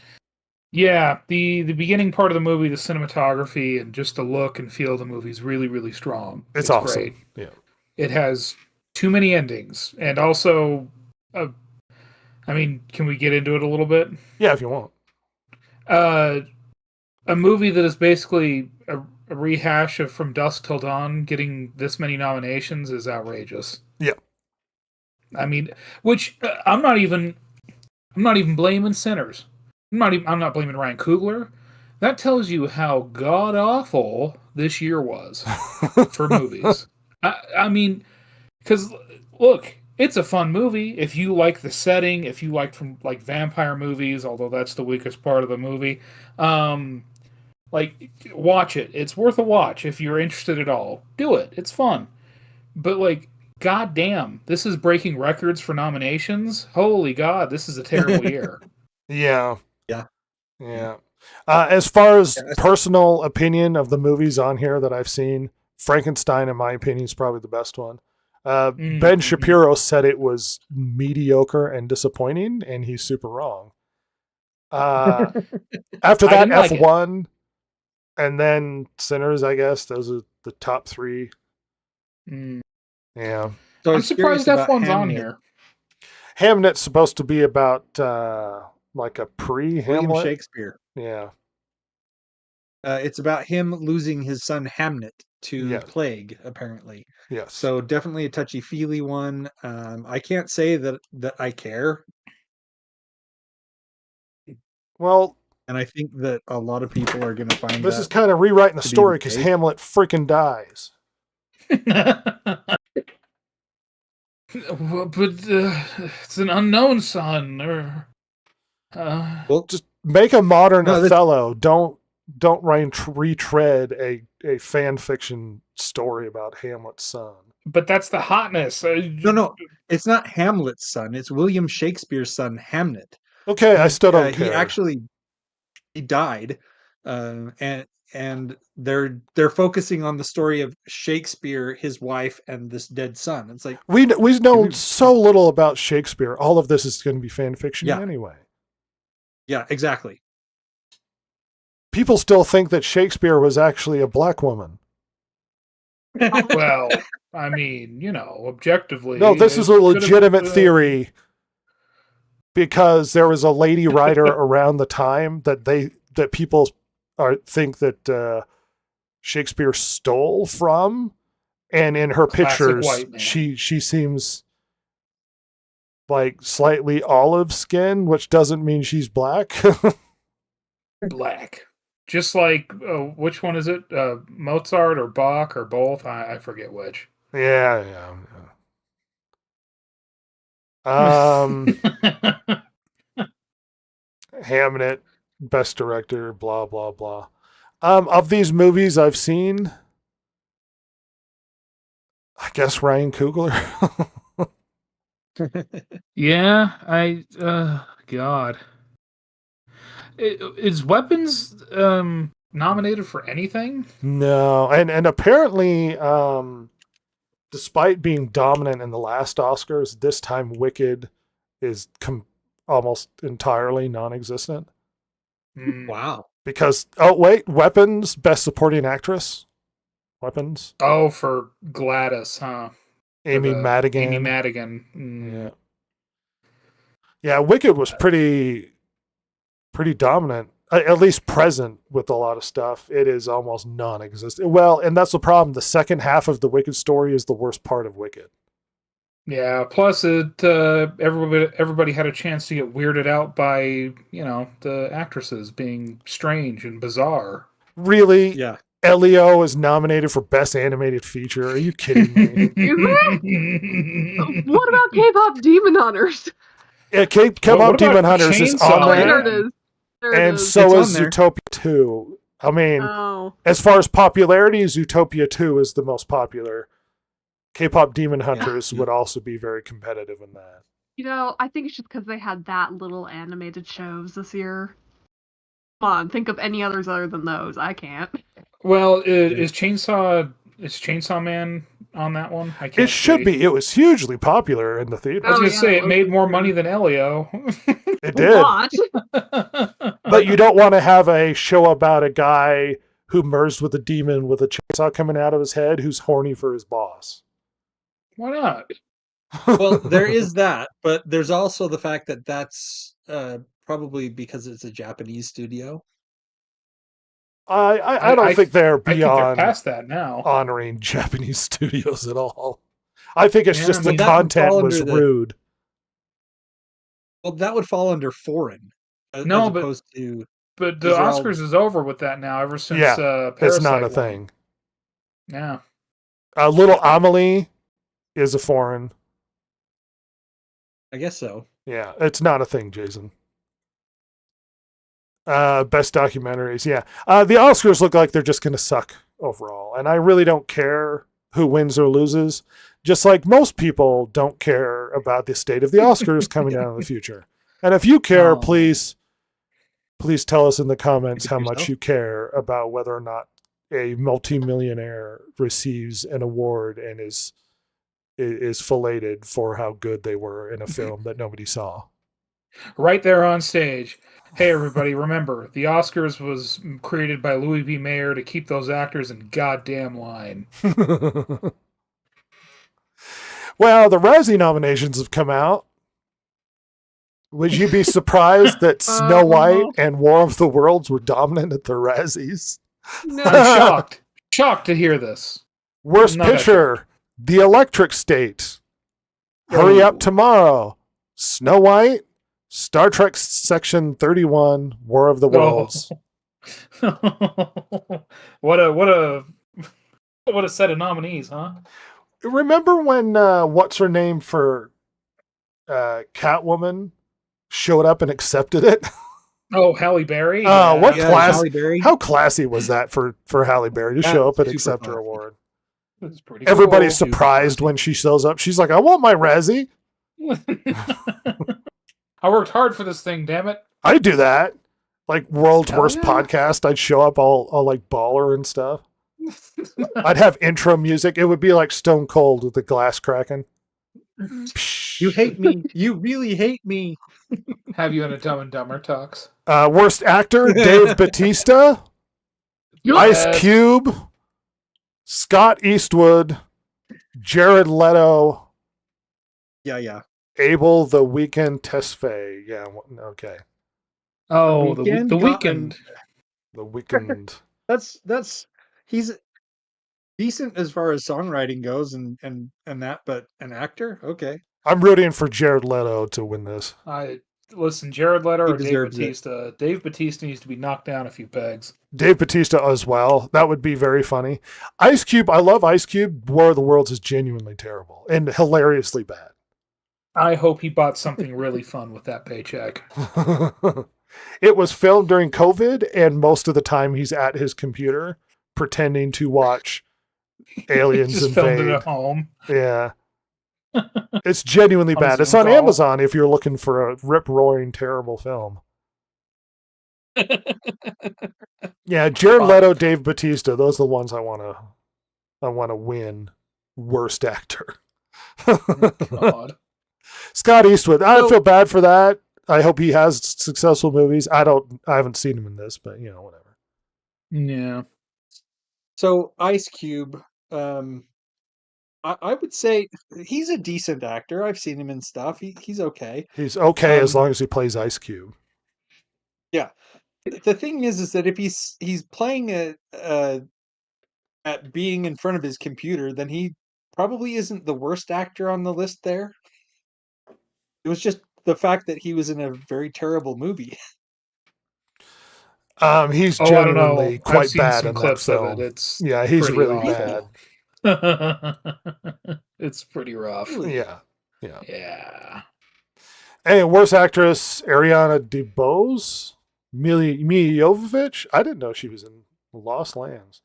Yeah, the beginning part of the movie, the cinematography and just the look and feel of the movie is really, really strong. It's awesome. Great. Yeah. It has too many endings, and also, I mean, can we get into it a little bit? Yeah, if you want. A movie that is basically a rehash of From Dusk Till Dawn getting this many nominations is outrageous. Yeah. I mean, which I'm not even blaming Sinners. I'm not blaming Ryan Coogler. That tells you how god awful this year was for movies. I mean, because look, it's a fun movie if you like the setting, if you like from like vampire movies, although that's the weakest part of the movie. Like, watch it. It's worth a watch if you're interested at all. Do it. It's fun. But like, goddamn, this is breaking records for nominations. Holy God, this is a terrible year. Yeah. Yeah. Yeah. As far as Yeah, personal opinion of the movies on here that I've seen, Frankenstein, in my opinion, is probably the best one. Ben Shapiro said it was mediocre and disappointing, and he's super wrong. After I that, didn't like it. F1, and then Sinners, I guess. Those are the top three. Mm. Yeah. So I I'm was surprised curious about F1's on Hamnet. here. Hamnet's supposed to be about like a William pre-Hamlet. Shakespeare. Yeah. It's about him losing his son Hamnet to Yeah. plague, apparently. Yes. So definitely a touchy-feely one. I can't say that I care, Well, and I think that a lot of people are going to find this that. is kind of rewriting the to be story the because case. Hamlet freaking dies. Well, but it's an unknown son, or Well, Just make a modern No, that's- Othello. Don't retread a fan fiction story about Hamlet's son. but that's the hotness. no, it's not Hamlet's son. It's William Shakespeare's son, Hamnet. Okay, I still don't He care. actually he died, and they're focusing on the story of Shakespeare, his wife, and this dead son. It's like, We've known so little about Shakespeare. All of this is going to be fan fiction Yeah. anyway. yeah, exactly. People still think that Shakespeare was actually a black woman. Well, I mean, objectively. No, this is a it could've legitimate been, theory because there was a lady writer around the time that people think that Shakespeare stole from, and in her Classic pictures white man. she seems like slightly olive skin, which doesn't mean she's black. black. Just like, which one is it? Mozart or Bach or both? I forget which. yeah. Hamnet, best director, blah blah blah. Of these movies I've seen, I guess Ryan Coogler. Yeah, God. Is Weapons nominated for anything? No, and apparently, despite being dominant in the last Oscars, this time Wicked is almost entirely non-existent Hmm. Wow. Because Weapons, best supporting actress. Weapons. Oh, for Gladys, huh? Amy Madigan. Amy Madigan. Mm. Yeah. Yeah, Wicked was pretty dominant, at least present with a lot of stuff. It is almost non-existent. Well, and that's the problem. The second half of the Wicked story is the worst part of Wicked. Yeah. Plus, everybody had a chance to get weirded out by the actresses being strange and bizarre. Really? Yeah. Elio is nominated for Best Animated Feature. Are you kidding me? What about K-pop Demon Hunters? Yeah, K-pop what Demon about Hunters is Chainsaw on Oh, there. there it is. There it And is. so It's is on there. Zootopia 2. I mean, Oh. as far as popularity, Zootopia 2 is the most popular. K-pop Demon Hunters would also be very competitive in that. I think it's just because they had that little animated shows this year. Come on, think of any others other than those. I can't. Well, is Chainsaw Man on that one? I can't It should see. be. It was hugely popular in the I theater. was Oh, gonna yeah, say it it was. made more money than Elio. It did. What? But you don't want to have a show about a guy who merged with a demon with a chainsaw coming out of his head who's horny for his boss. Why not? Well, there is that, but there's also the fact that that's probably because it's a Japanese studio. I don't think they're I think they're beyond past that now. honoring Japanese studios at all. I think it's Yeah, just the but that would content fall was under the- rude. Well, that would fall under foreign, as No, but- opposed to But the These are all- Oscars is over with that now. Ever since Yeah, Parasite It's not a won. thing. Yeah. Little Amelie is a foreign. I guess so. Yeah, it's not a thing, Jason. Best documentaries, yeah. The Oscars look like they're just going to suck overall, and I really don't care who wins or loses. Just like most people don't care about the state of the Oscars coming down in the future. And if you care, Oh. please tell us in the comments Speak how for much yourself. you care about whether or not a multimillionaire receives an award and is filleted for how good they were in a film that nobody saw. Right there on stage. Hey, everybody, remember, the Oscars was created by Louis B. Mayer to keep those actors in goddamn line. Well, the Razzie nominations have come out. Would you be surprised that Snow White and War of the Worlds were dominant at the Razzies? No. I'm shocked. Shocked to hear this. Worst Not that picture, The Electric State. Hurry Up Tomorrow. Snow White. Star Trek Section 31, War of the Worlds. What a set of nominees, huh? Remember when what's her name for Catwoman showed up and accepted it? Oh, Halle Berry. What Yeah, class- Halle Berry. How classy was that for Halle Berry to That show up and was accept her super award? It was pretty Everybody's cool. surprised when she shows up. She's like, I want my Razzie. cool. I worked hard for this thing, damn it. I do that. Like world's Hell worst yeah. podcast. I'd show up all like baller and stuff. I'd have intro music. It would be like Stone Cold with the glass cracking. You hate me. You really hate me. Have you in a Dumb and Dumber talks? Worst actor, Dave Bautista, Ice Yes. Cube, Scott Eastwood, Jared Leto, Yeah. Abel the Weekend Tesfaye. Yeah, okay. Oh, Weeknd? the Weekend. The Weekend. That's he's decent as far as songwriting goes and that, but an actor? Okay. I'm rooting for Jared Leto to win this. Listen, Jared Leto He or Dave deserves it. Bautista. Dave Bautista needs to be knocked down a few pegs. Dave Bautista as well. That would be very funny. Ice Cube, I love Ice Cube. War of the Worlds is genuinely terrible and hilariously bad. I hope he bought something really fun with that paycheck. It was filmed during COVID, and most of the time he's at his computer pretending to watch aliens Just filmed it invade. at home. Yeah. It's genuinely On bad. It's Zoom on call. Amazon if you're looking for a rip-roaring, terrible film. Yeah, Jared Wow. Leto, Dave Bautista, those are the ones I want to win worst actor. God. Scott Eastwood, I So- feel bad for that. I hope he has successful movies. I haven't seen him in this, but whatever. Yeah. So Ice Cube, I would say he's a decent actor. I've seen him in stuff. He's okay. He's okay as Um, long as he plays Ice Cube. Yeah. The thing is that if he's playing at being in front of his computer, then he probably isn't the worst actor on the list there. It was just the fact that he was in a very terrible movie. He's Oh, I don't know. genuinely I've quite seen bad some in that clips of film. it. It's Yeah, he's pretty really bad. awful. It's pretty rough. Really? Yeah. Yeah. Hey, worst actress, Ariana DeBose? Mila Jovovich? I didn't know she was in Lost Lands.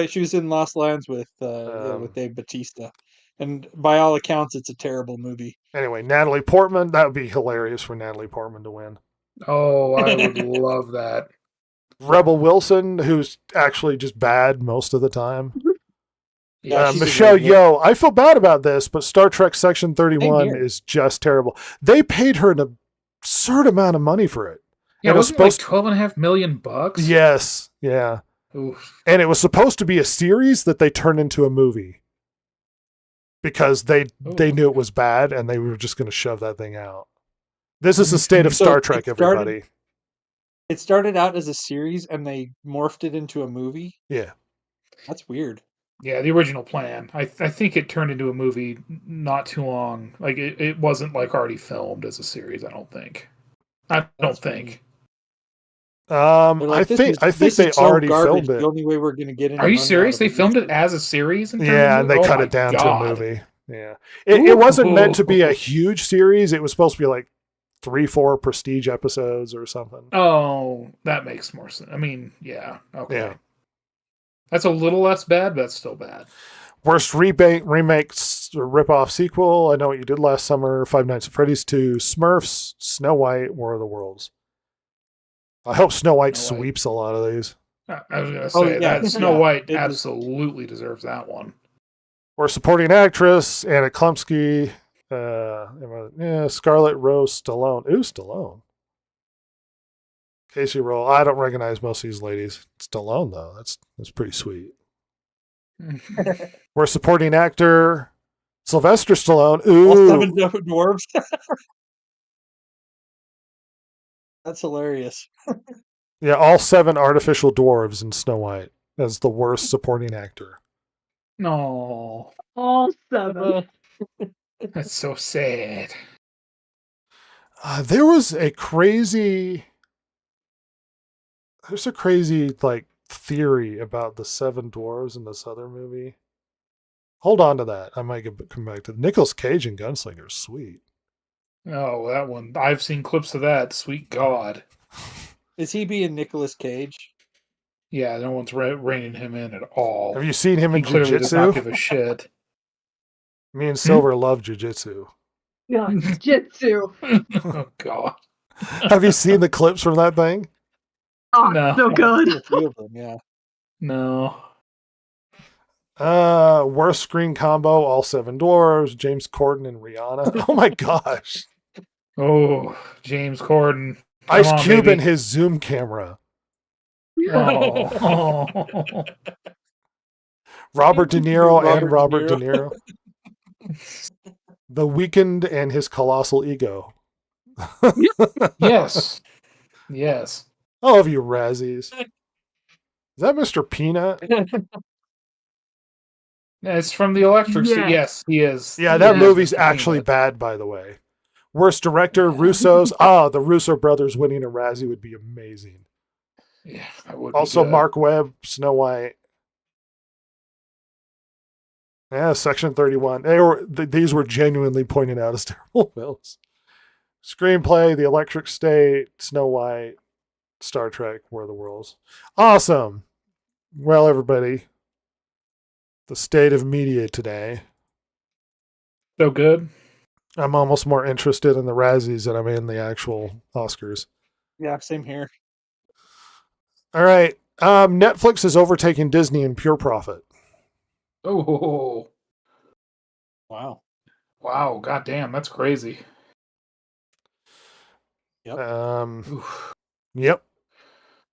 She was in Lost Lands with Dave Bautista, and by all accounts, it's a terrible movie. Anyway, Natalie Portman. That would be hilarious for Natalie Portman to win. Oh, I would love that. Rebel Wilson, who's actually just bad most of the time. Yeah, she's a Michelle really- Yeoh. I feel bad about this, but Star Trek Section 31 here. is just terrible. They paid her an absurd amount of money for it. Yeah, And it was wasn't it like supposed- $12.5 million? Yes, yeah. Oof. And it was supposed to be a series that they turned into a movie because they knew it was bad and they were just going to shove that thing out. This is the state of So Star it Trek, started- everybody. It started out as a series, and they morphed it into a movie. Yeah. That's weird. Yeah, the original plan. I think it turned into a movie not too long. Like it wasn't like already filmed as a series. I don't think. That's think. They're I like, this think is they so already garbage, filmed it. The only way we're going to get in. Are you serious? They filmed it as a series? And turned it Yeah, into- and they oh cut my it down to a God. movie. Yeah. It wasn't meant to be a huge series. It was supposed to be like 3-4 prestige episodes or something. Oh, that makes more sense. I mean, yeah. Okay. Yeah. That's a little less bad, but that's still bad. Worst remake or rip-off sequel. I Know What You Did Last Summer, Five Nights at Freddy's 2, Smurfs, Snow White, War of the Worlds. I hope Snow White Snow White. sweeps a lot of these. I was gonna say Oh, yeah. that Snow Yeah. White It was- absolutely deserves that one. Or supporting actress, Anna Klumsky, Scarlett Rose Stallone. Ooh, Stallone. Casey Roll. I don't recognize most of these ladies. Stallone though, that's pretty sweet. We're supporting actor, Sylvester Stallone. All Ooh, 7 dwarves. That's hilarious. yeah, all 7 artificial dwarves in Snow White as the worst supporting actor. No, All 7. that's so sad. There's a crazy like theory about the 7 dwarves in this other movie. Hold on to that. I might come back to Nicolas Cage and Gunslinger. Sweet. Oh, that one. I've seen clips of that. Sweet God. Is he being Nicolas Cage? Yeah, no one's reining him in at all. Have you seen him He in clearly does not give jiu-jitsu? a shit. Me and Silver love jiu-jitsu. Yeah, Jitsu. Oh God. Have you seen the clips from that thing? Oh, No. so good. A few of them, yeah. No. Worst screen combo, all 7 dwarves, James Corden and Rihanna. Oh my gosh. Oh, James Corden. Come Ice on, Cube baby. and his Zoom camera. Oh. Robert De Niro and Robert Robert De De Niro. The Weeknd and his colossal ego. Yes. Yes. I love you, Razzies. Is that Mr. Peanut? It's from the Electric State. Yes. Yes, he is. Yeah, that He is movie's Mr. actually Peanut. bad, by the way. Worst director, Russo's. The Russo brothers winning a Razzie would be amazing. Yeah, that would be Also, good. Mark Webb, Snow White. Yeah, Section 31. These were genuinely pointed out as terrible films. Screenplay, The Electric State, Snow White, Star Trek, War of the Worlds. Awesome. Well, everybody, the state of media today. So good. I'm almost more interested in the Razzies than I'm in the actual Oscars. Yeah, same here. All right. Netflix is overtaking Disney in pure profit. Oh, Wow. wow. God damn, that's crazy. Yep. Oof. Yep.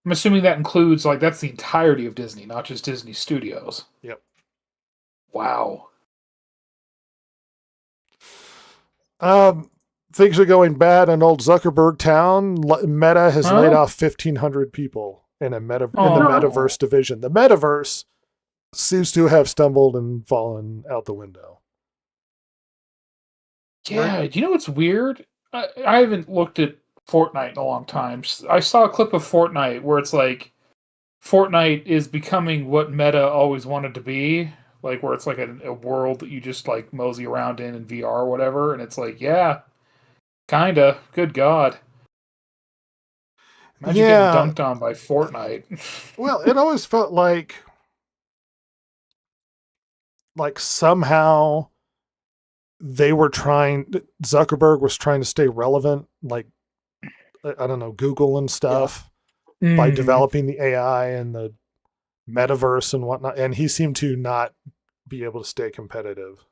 I'm assuming that includes, like, that's the entirety of Disney, not just Disney Studios. Yep. Wow. Things are going bad in old Zuckerberg town. Meta has Huh? laid off 1,500 people in the Oh. metaverse division. The metaverse seems to have stumbled and fallen out the window. Yeah, you know what's weird? I haven't looked at Fortnite in a long time. I saw a clip of Fortnite where it's like Fortnite is becoming what Meta always wanted to be, like where it's like a world that you just like mosey around in VR or whatever, and it's like, yeah, kinda. Good God. Imagine Yeah. getting dunked on by Fortnite. Well, it always felt like somehow Zuckerberg was trying to stay relevant, like, I don't know, Google and stuff, by Mm, developing the AI and the metaverse and whatnot. And he seemed to not be able to stay competitive.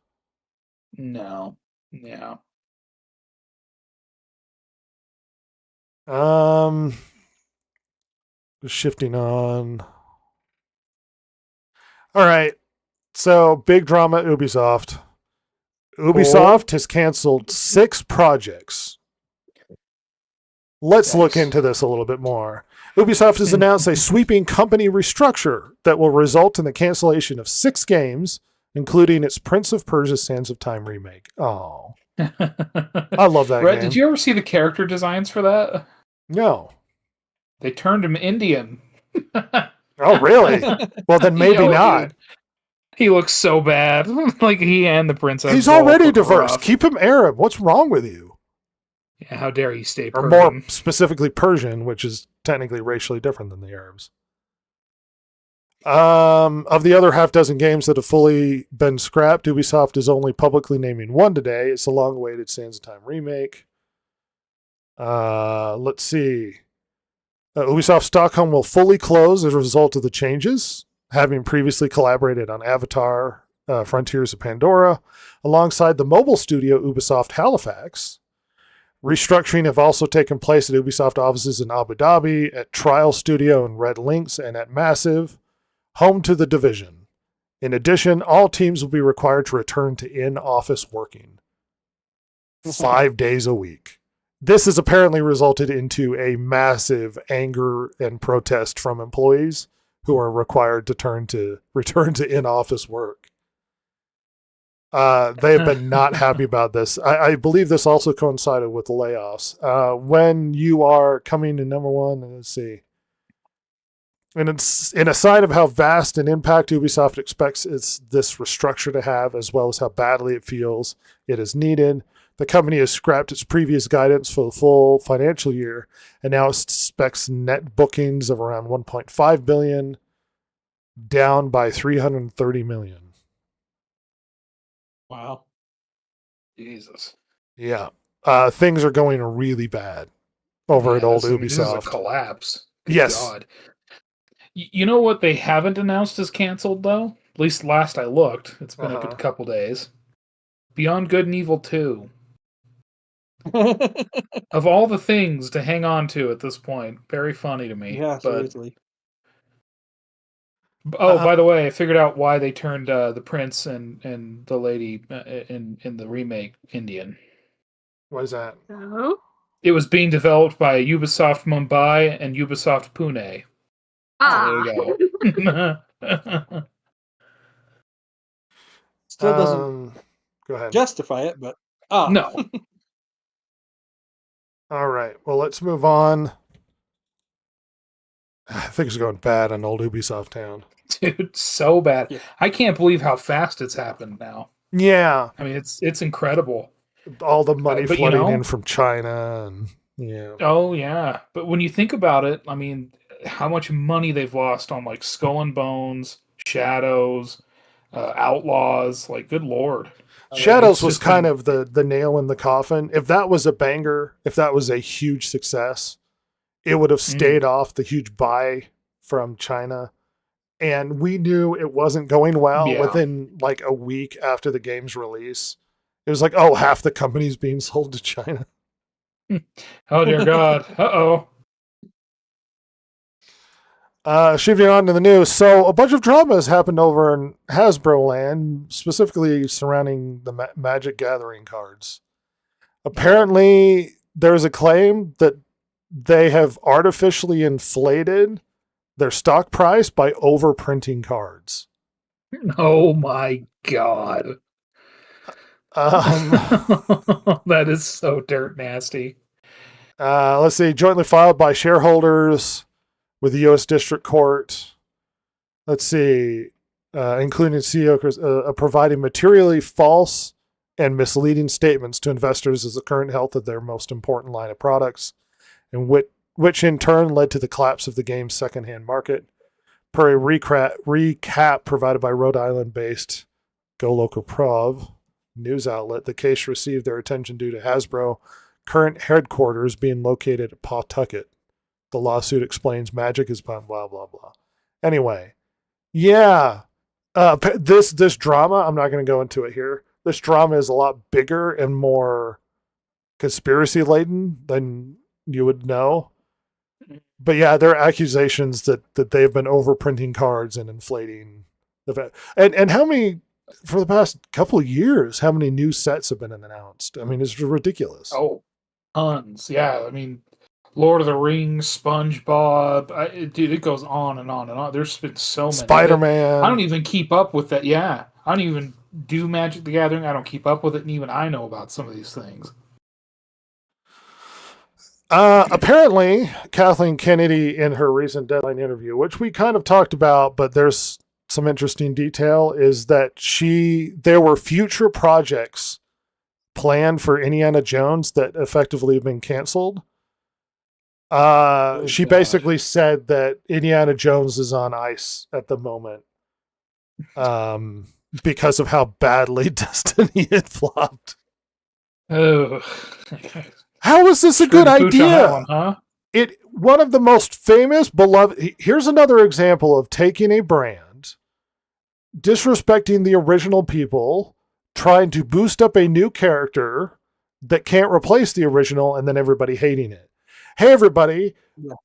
no. Yeah. Shifting on. All right. So big drama at Ubisoft. Ubisoft has canceled 6 projects. Let's look Nice. into this a little bit more. Ubisoft has announced a sweeping company restructure that will result in the cancellation of 6 games, including its Prince of Persia: Sands of Time remake. Oh, I love that Brett, game. did you ever see the character designs for that? No. They turned him Indian. Oh, really? Well, then maybe Yo, not. dude. He looks so bad. Like he and the princess. He's both already look diverse. rough. Keep him Arab. What's wrong with you? Yeah, how dare you stay Or Persian? more specifically Persian, which is technically racially different than the Arabs. Of the other half dozen games that have fully been scrapped, Ubisoft is only publicly naming one today. It's the long-awaited Sands of Time remake. Let's see. Ubisoft Stockholm will fully close as a result of the changes, having previously collaborated on Avatar, Frontiers of Pandora, alongside the mobile studio Ubisoft Halifax. Restructuring have also taken place at Ubisoft offices in Abu Dhabi, at Trial Studio and Red Links, and at Massive, home to the division. In addition, all teams will be required to return to in-office working 5 days a week. This has apparently resulted into a massive anger and protest from employees who are required to return to in-office work. They have been not happy about this. I believe this also coincided with the layoffs. When you are coming to number one, let's see. And it's in a sign of how vast an impact Ubisoft expects this restructure to have, as well as how badly it feels it is needed. The company has scrapped its previous guidance for the full financial year and now expects net bookings of around 1.5 billion, down by 330 million. Wow. Jesus. Yeah. Things are going really bad over at old This is a Ubisoft. collapse. Good Yes. God. You know what they haven't announced is canceled, though? At least last I looked. It's been a Uh-huh. good couple days. Beyond Good and Evil 2. Of all the things to hang on to at this point, very funny to me. Yeah, but seriously. by the way, I figured out why they turned the prince and the lady in the remake Indian. What is that? Oh. It was being developed by Ubisoft Mumbai and Ubisoft Pune. Ah. There you go. Still doesn't Go ahead. justify it, but No. All right. Well, let's move on. Things are going bad in old Ubisoft town. Dude, so bad. Yeah. I can't believe how fast it's happened now. Yeah. I mean, it's incredible. All the money But, you flooding know- in from China and yeah. Oh yeah, but when you think about it, I mean, how much money they've lost on like Skull and Bones, Shadows, Outlaws. Like, good lord. Shadows it's was just kind been- of the nail in the coffin. If that was a banger, if that was a huge success, it would have stayed off the huge buy from China. And we knew it wasn't going well Yeah. within like a week after the game's release. It was like, oh, half the company's being sold to China. Oh dear God. Uh-oh. Shifting on to the news. So, a bunch of drama has happened over in Hasbro land, specifically surrounding the Magic Gathering cards. Apparently, there's a claim that they have artificially inflated their stock price by overprinting cards. Oh my God. Um, That is so dirt nasty. let's see, jointly filed by shareholders with the U.S. District Court. Let's see, including CEO providing materially false and misleading statements to investors as the current health of their most important line of products, and which in turn led to the collapse of the game's secondhand market. Per a recap provided by Rhode Island-based Go Local Prov news outlet, the case received their attention due to Hasbro current headquarters being located at Pawtucket. The lawsuit explains Magic is blah, blah, blah, blah. Anyway, yeah. This drama, I'm not going to go into it here. This drama is a lot bigger and more conspiracy laden than you would know. But yeah, there are accusations that they've been overprinting cards and inflating the value. And how many, for the past couple of years, how many new sets have been announced? I mean, it's ridiculous. Oh, tons. Yeah, I mean, Lord of the Rings, SpongeBob. Dude, it goes on and on and on. There's been so many. Spider-Man. I don't even keep up with that. Yeah, I don't even do Magic the Gathering. I don't keep up with it, and even I know about some of these things. Apparently, Kathleen Kennedy, in her recent Deadline interview, which we kind of talked about, but there's some interesting detail, is that there were future projects planned for Indiana Jones that effectively have been canceled. She basically said that Indiana Jones is on ice at the moment because of how badly Destiny had flopped. Oh. How is this a good idea? One, huh? One of the most famous, beloved. Here's another example of taking a brand, disrespecting the original people, trying to boost up a new character that can't replace the original, and then everybody hating it. Hey, everybody,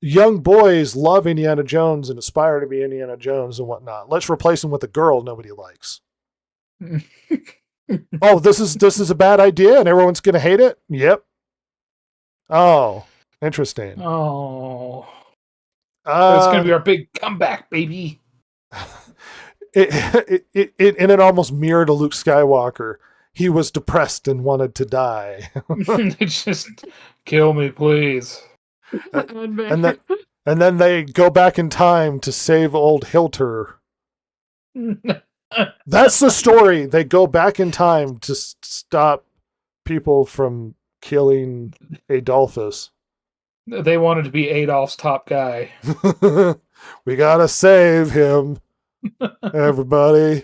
young boys love Indiana Jones and aspire to be Indiana Jones and whatnot. Let's replace him with a girl nobody likes. Oh, this is a bad idea, and everyone's going to hate it? Yep. Oh, interesting. Oh. It's going to be our big comeback, baby. It almost mirrored a Luke Skywalker. He was depressed and wanted to die. Just kill me, please. And then they go back in time to save old Hilter. That's the story. They go back in time to stop people from killing Adolphus. They wanted to be Adolf's top guy. We gotta save him, everybody.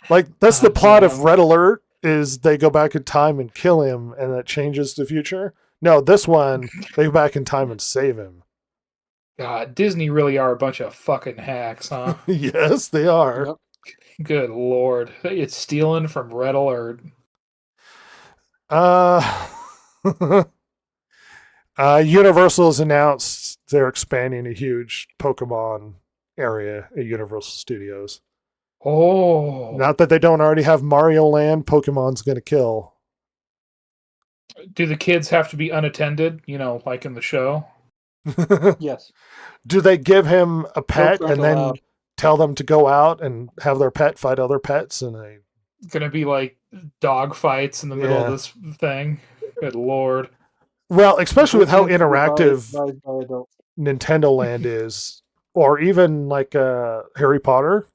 Like, that's the plot of Red Alert, is they go back in time and kill him, and that changes the future. No, this one, they go back in time and save him. God, Disney really are a bunch of fucking hacks, huh? Yes, they are. Yep. Good Lord. It's stealing from Red Alert. Universal has announced they're expanding a huge Pokemon area at Universal Studios. Oh. Not that they don't already have Mario Land, Pokemon's going to kill. Do the kids have to be unattended, like in the show? Yes. Do they give him a pet aren't and then allowed. tell them to go out and have their pet fight other pets? And they... It's going to be like dog fights in the middle of this thing. Good Lord. Well, especially with how interactive By adults. Nintendo Land is, or even like Harry Potter,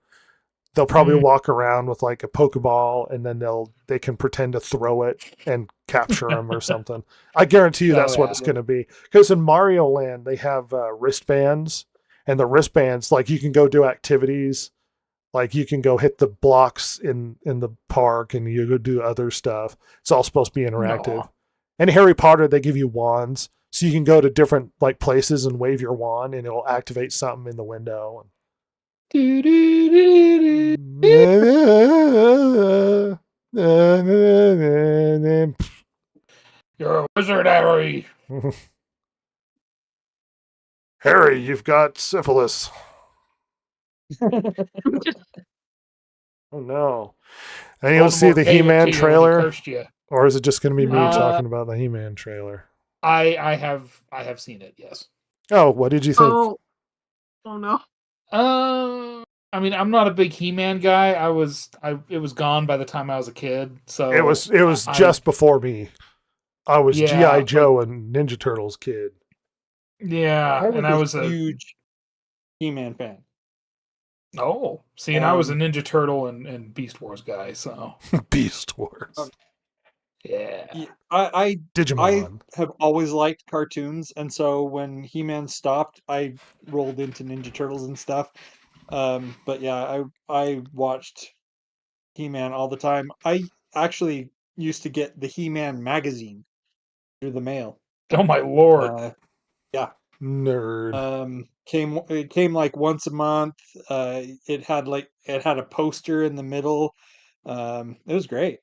they'll probably walk around with like a Pokeball, and then they can pretend to throw it and capture them or something. I guarantee you that's what it's going to be. Because in Mario Land, they have wristbands, and the wristbands, like, you can go do activities, like you can go hit the blocks in the park, and you go do other stuff. It's all supposed to be interactive. No. And Harry Potter, they give you wands, so you can go to different like places and wave your wand, and it'll activate something in the window. You're a wizard, Harry. Harry, you've got syphilis. Oh no. Anyone see the Voldemort gave it He-Man to you when he trailer? cursed you. Or is it just going to be me Uh, talking about the He-Man trailer? I have seen it. Yes. Oh, what did you think? Oh no. I mean, I'm not a big He-Man guy. It was gone by the time I was a kid. So It was just before me. I was Yeah, G.I. like- Joe and Ninja Turtles kid. yeah, and I was a huge He-Man fan. see, and I was a Ninja Turtle and Beast Wars guy. So Beast Wars. yeah, Yeah, I Digimon. have always liked cartoons, and so when He-Man stopped, I rolled into Ninja Turtles and stuff. But yeah, I watched He-Man all the time. I actually used to get the He-Man magazine through the mail. oh my lord, Nerd. It came like once a month. It had a poster in the middle. It was great.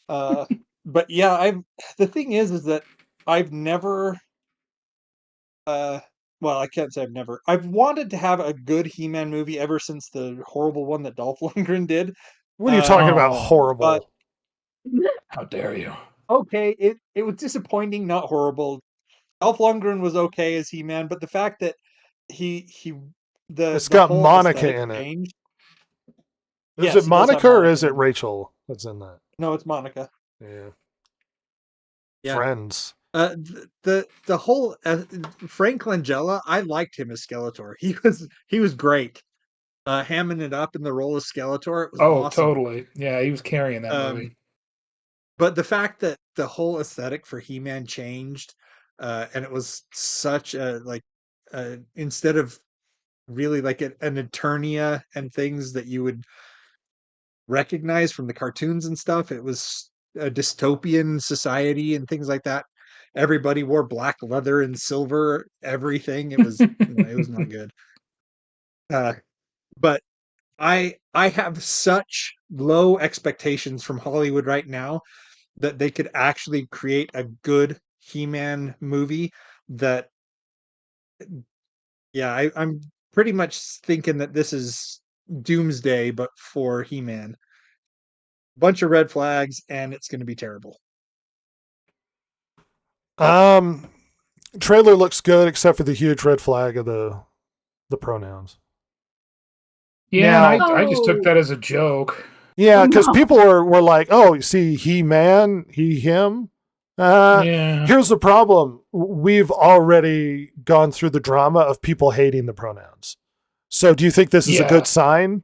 But yeah, the thing is that I've never well, I can't say I've never. I've wanted to have a good He-Man movie ever since the horrible one that Dolph Lundgren did. What are you talking about? Oh, Horrible. how dare you? Okay, it was disappointing, not horrible. Dolph Lundgren was okay as He-Man, but the fact that he It's the got whole Monica aesthetic in it. changed. Is Yes, it it does have Monica or Monica is it in it. Rachel that's in that? No, it's Monica. Yeah. Yeah. Friends. The whole Frank Langella, I liked him as Skeletor. He was great. Hamming it up in the role of Skeletor, it was Oh, awesome. totally. Yeah, he was carrying that movie. But the fact that the whole aesthetic for He-Man changed, and it was such a instead of really like an Eternia and things that you would recognize from the cartoons and stuff, it was a dystopian society and things like that. Everybody wore black leather and silver, everything. It was it was not good. But I have such low expectations from Hollywood right now that they could actually create a good He-Man movie that I'm pretty much thinking that this is Doomsday but for He-Man. Bunch of red flags and it's going to be terrible. Trailer looks good except for the huge red flag of the pronouns. Yeah, and Now- I just took that as a joke. Yeah, because No. people were like, "Oh, you see, He-Man, he, him." Yeah, Here's the problem: we've already gone through the drama of people hating the pronouns. So, do you think this is a Yeah. good sign?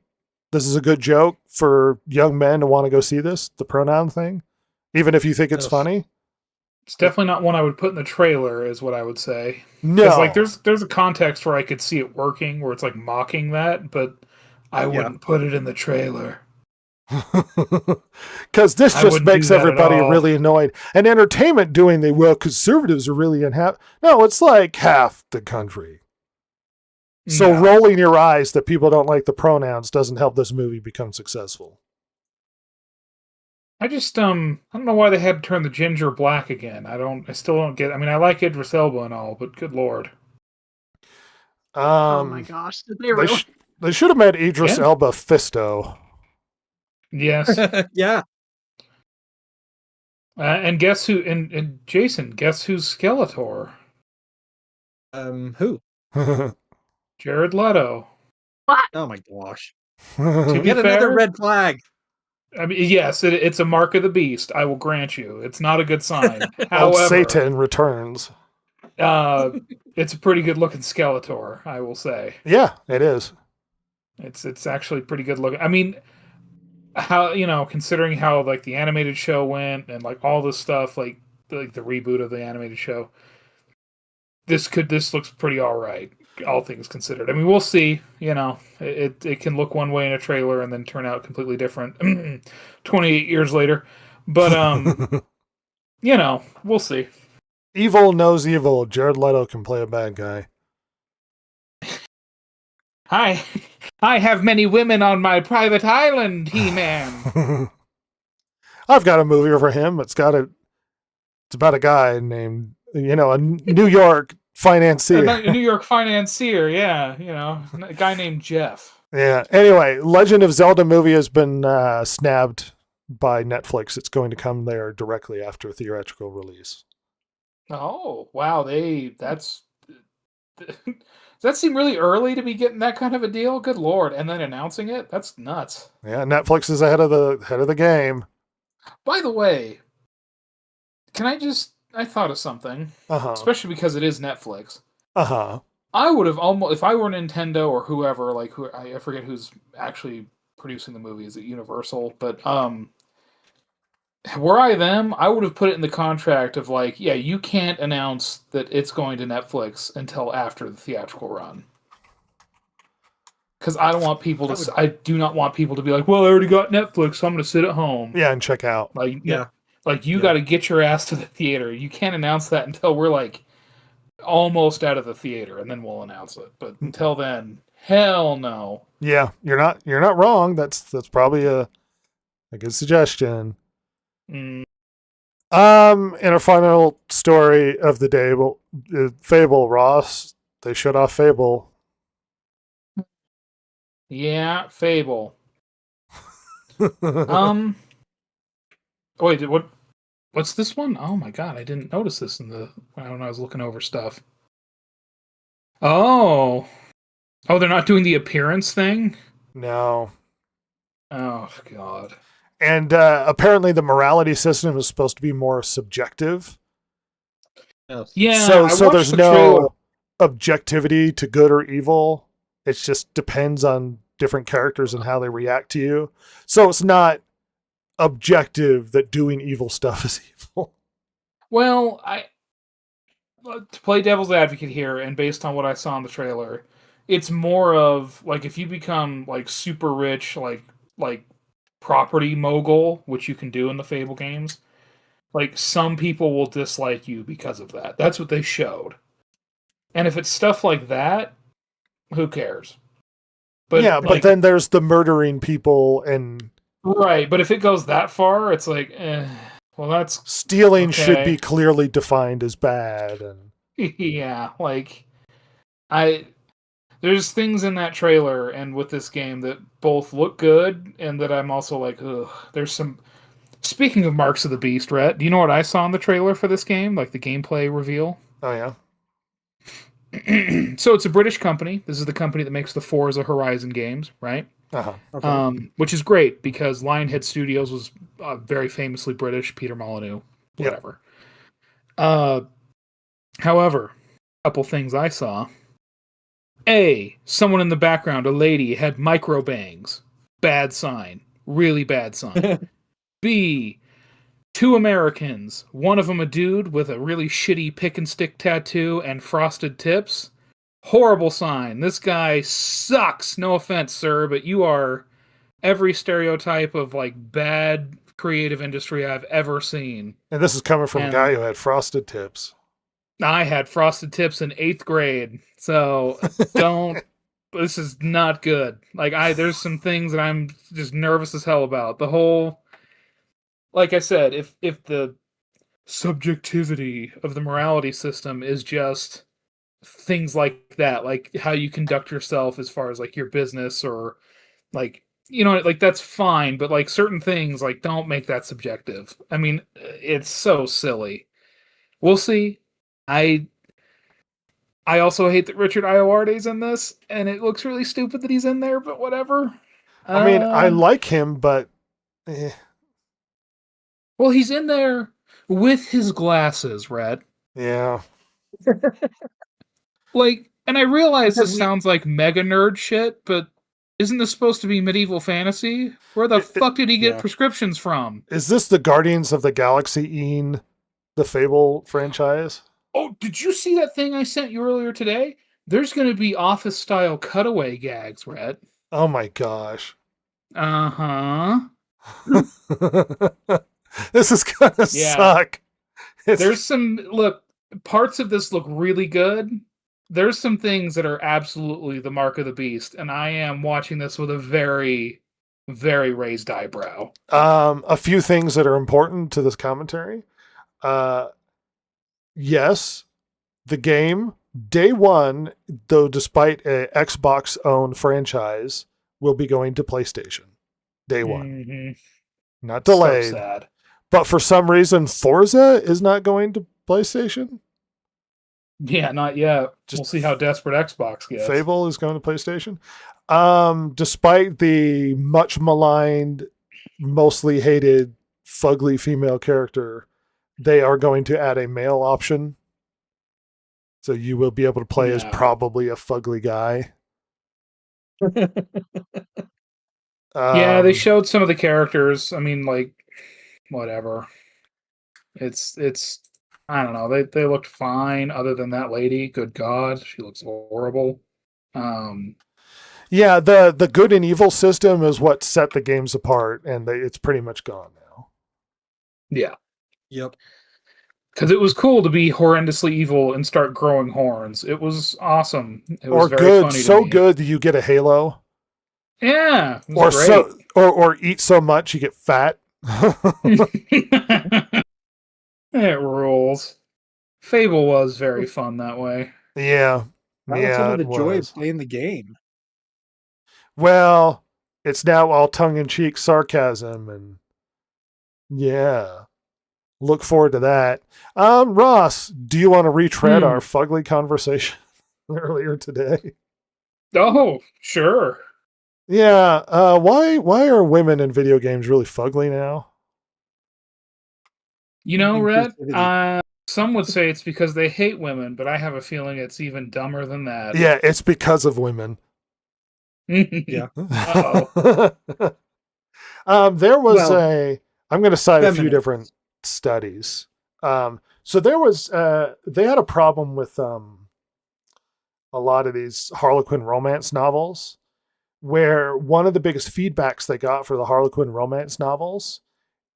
This is a good joke for young men to want to go see this, the pronoun thing, even if you think it's Ugh. funny. it's definitely not one I would put in the trailer, is what I would say. No, Because like there's a context where I could see it working, where it's like mocking that, but I wouldn't put it in the trailer. because this I just wouldn't do makes that at everybody all. really annoyed. And entertainment doing the well, conservatives are really unhappy. No, it's like half the country. So No. rolling your eyes that people don't like the pronouns doesn't help this movie become successful. I just I don't know why they had to turn the ginger black again. I still don't get. I mean, I like Idris Elba and all, but good lord. Oh my gosh. Did they They, really? they should have made Idris Yeah. Elba Fisto. Yes. Yeah. And guess who? And Jason, guess who's Skeletor? Who? Jared Leto. Oh my gosh. To be Get another fair- red flag. I mean, yes, it's a mark of the beast. I will grant you, it's not a good sign. Old However, Satan returns. it's a pretty good looking Skeletor. I will say Yeah, it is. it's actually pretty good looking. I mean, how considering how like the animated show went and like all this stuff, like the reboot of the animated show. This looks pretty all right, all things considered. I mean, we'll see. It can look one way in a trailer and then turn out completely different 28 years later. But we'll see. Evil knows evil. Jared Leto can play a bad guy. I have many women on my private island, He-Man. I've got a movie for him. It's got It's about a guy named, a New York financier. A New York financier, yeah, a guy named Jeff. Yeah. Anyway, Legend of Zelda movie has been snabbed by Netflix. It's going to come there directly after theatrical release. Oh, wow, does that seem really early to be getting that kind of a deal? Good Lord. And then announcing it? That's nuts. Yeah, Netflix is ahead of the game. By the way, I thought of something, especially because it is Netflix. I would have almost, if I were Nintendo or whoever, I forget who's actually producing the movie. Is it Universal? But were I them, I would have put it in the contract of you can't announce that it's going to Netflix until after the theatrical run. Because I don't want people to. I do not want people to be like, "Well, I already got Netflix, so I'm going to sit at home." Yeah, and check out. You got to get your ass to the theater. You can't announce that until we're almost out of the theater, and then we'll announce it. But until then, hell no. Yeah, you're not wrong. That's probably a good suggestion. Mm. In a final story of the day, Fable, Ross, they shut off Fable. Yeah, Fable. Wait, what's this one? Oh my god, I didn't notice this when I was looking over stuff. Oh, they're not doing the appearance thing? No. Oh god. And apparently the morality system is supposed to be more subjective. Yeah. So there's no objectivity to good or evil. It just depends on different characters and how they react to you. So it's not objective that doing evil stuff is evil. Well, to play devil's advocate here, and based on what I saw in the trailer, it's more of if you become super rich, like property mogul, which you can do in the Fable games, some people will dislike you because of that. That's what they showed. And if it's stuff like that, who cares? But yeah, but then there's the murdering people and right. But if it goes that far, it's well, that's stealing okay. should be clearly defined as bad. And yeah, there's things in that trailer and with this game that both look good and that I'm also ugh. There's some. Speaking of Marks of the Beast, Rhett, do you know what I saw in the trailer for this game? The gameplay reveal? Oh, yeah? So it's a British company. This is the company that makes the Forza Horizon games, right? Uh-huh. Okay. Which is great because Lionhead Studios was very famously British. Peter Molyneux, whatever. Yep. However, a couple things I saw. A, someone in the background, a lady, had micro bangs. Bad sign. Really bad sign. B, 2 Americans. One of them a dude with a really shitty pick and stick tattoo and frosted tips. Horrible sign. This guy sucks. No offense, sir, but you are every stereotype of bad creative industry I've ever seen. And this is coming from a guy who had frosted tips. I had frosted tips in 8th grade, so don't. This is not good. There's some things that I'm just nervous as hell about. The whole, like I said, if the subjectivity of the morality system is just things like that, how you conduct yourself as far as your business or that's fine, but certain things don't make that subjective. I mean, it's so silly. We'll see. I also hate that Richard Ayoade's in this, and it looks really stupid that he's in there, but whatever. I mean, I like him, but well, he's in there with his glasses, Rhett. Yeah. And I realize this sounds like mega nerd shit, but isn't this supposed to be medieval fantasy? Where the fuck did he get prescriptions from? Is this the Guardians of the Galaxy the Fable franchise? Oh, did you see that thing I sent you earlier today? There's going to be Office-style cutaway gags, Rhett. Oh my gosh. Uh-huh. This is going to suck. There's parts of this look really good. There's some things that are absolutely the mark of the beast, and I am watching this with a very, very raised eyebrow. A few things that are important to this commentary. yes, the game day one, though, despite a Xbox owned franchise, will be going to PlayStation day one, Mhm. not So delayed. sad. But for some reason, Forza is not going to PlayStation. Yeah, not yet. Just We'll see how desperate Xbox gets. Fable is going to PlayStation. Despite the much maligned, mostly hated, fugly female character, they are going to add a male option. So you will be able to play as Yeah. probably a fugly guy. Yeah, they Um, showed some of the characters. I mean, like, whatever. It's I don't know. They looked fine. Other than that lady, good God, she looks horrible. yeah, the good and evil system is what set the games apart, and it's pretty much gone now. Yeah, Yep. because it was cool to be horrendously evil and start growing horns. It was awesome. It was Or very good, funny to so me. good that you get a halo. Yeah, it Or was so or eat so much you get fat. great. It rules. Fable was very fun that way. Yeah. That was Yeah, some of it the joy was. of playing the game. Well, it's now all tongue-in-cheek sarcasm, and yeah, look forward to that. Ross, do you want to retread our fugly conversation earlier today? Oh, sure. Yeah. Why are women in video games really fugly now? You know, Rhett, Inclusivity. some would say it's because they hate women, but I have a feeling it's even dumber than that. Yeah, it's because of women. Yeah. There was Well, I'm going to cite a few feminist. different studies. So there was they had a problem with a lot of these Harlequin romance novels, where one of the biggest feedbacks they got for the Harlequin romance novels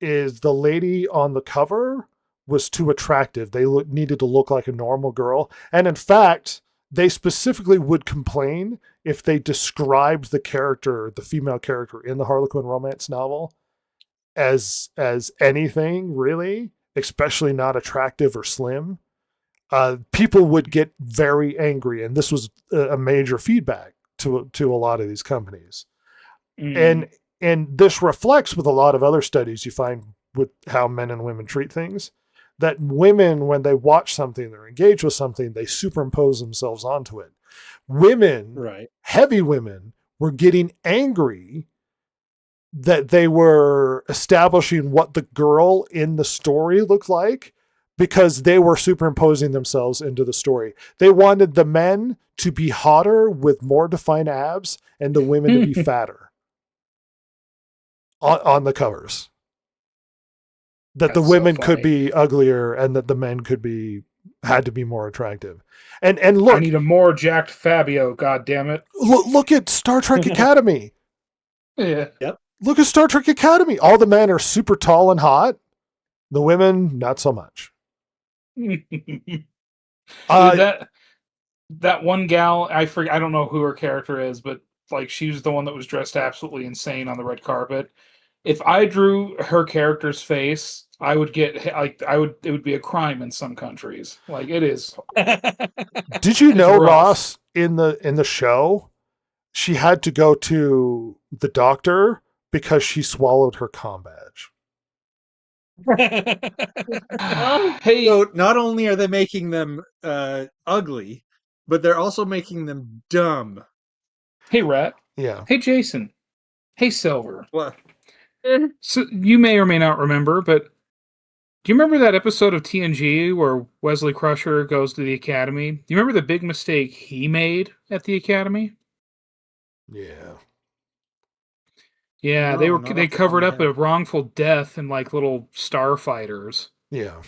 is the lady on the cover was too attractive. They needed to look like a normal girl, and in fact, they specifically would complain if they described the character, the female character in the Harlequin romance novel, as anything really, especially not attractive or slim. People would get very angry, and this was a major feedback to a lot of these companies. Mm. And this reflects with a lot of other studies you find with how men and women treat things, that women, when they watch something, they're engaged with something, they superimpose themselves onto it. Women, Right. heavy women, were getting angry that they were establishing what the girl in the story looked like because they were superimposing themselves into the story. They wanted the men to be hotter with more defined abs and the women to be fatter on the covers. That the That's so women could funny. be uglier and that the men had to be more attractive. And look, I need a more jacked Fabio, god damn it. look at Star Trek Academy. Yeah. Look at Star Trek Academy. All the men are super tall and hot. The women, not so much. Dude, Uh, that one gal, I don't know who her character is, but like she was the one that was dressed absolutely insane on the red carpet. If I drew her character's face, I would get like it would be a crime in some countries. Like it is. did you It's know, rough. Ross, in the show, she had to go to the doctor because she swallowed her comm badge. Hey, So not only are they making them ugly, but they're also making them dumb. hey, Rat. Yeah. Hey, Jason. Hey, Silver. Well, So you may or may not remember, but do you remember that episode of TNG where Wesley Crusher goes to the academy? Do you remember the big mistake he made at the academy? Yeah. Yeah, No, they not off they the top covered of up my a head. wrongful death in like little starfighters. Yeah.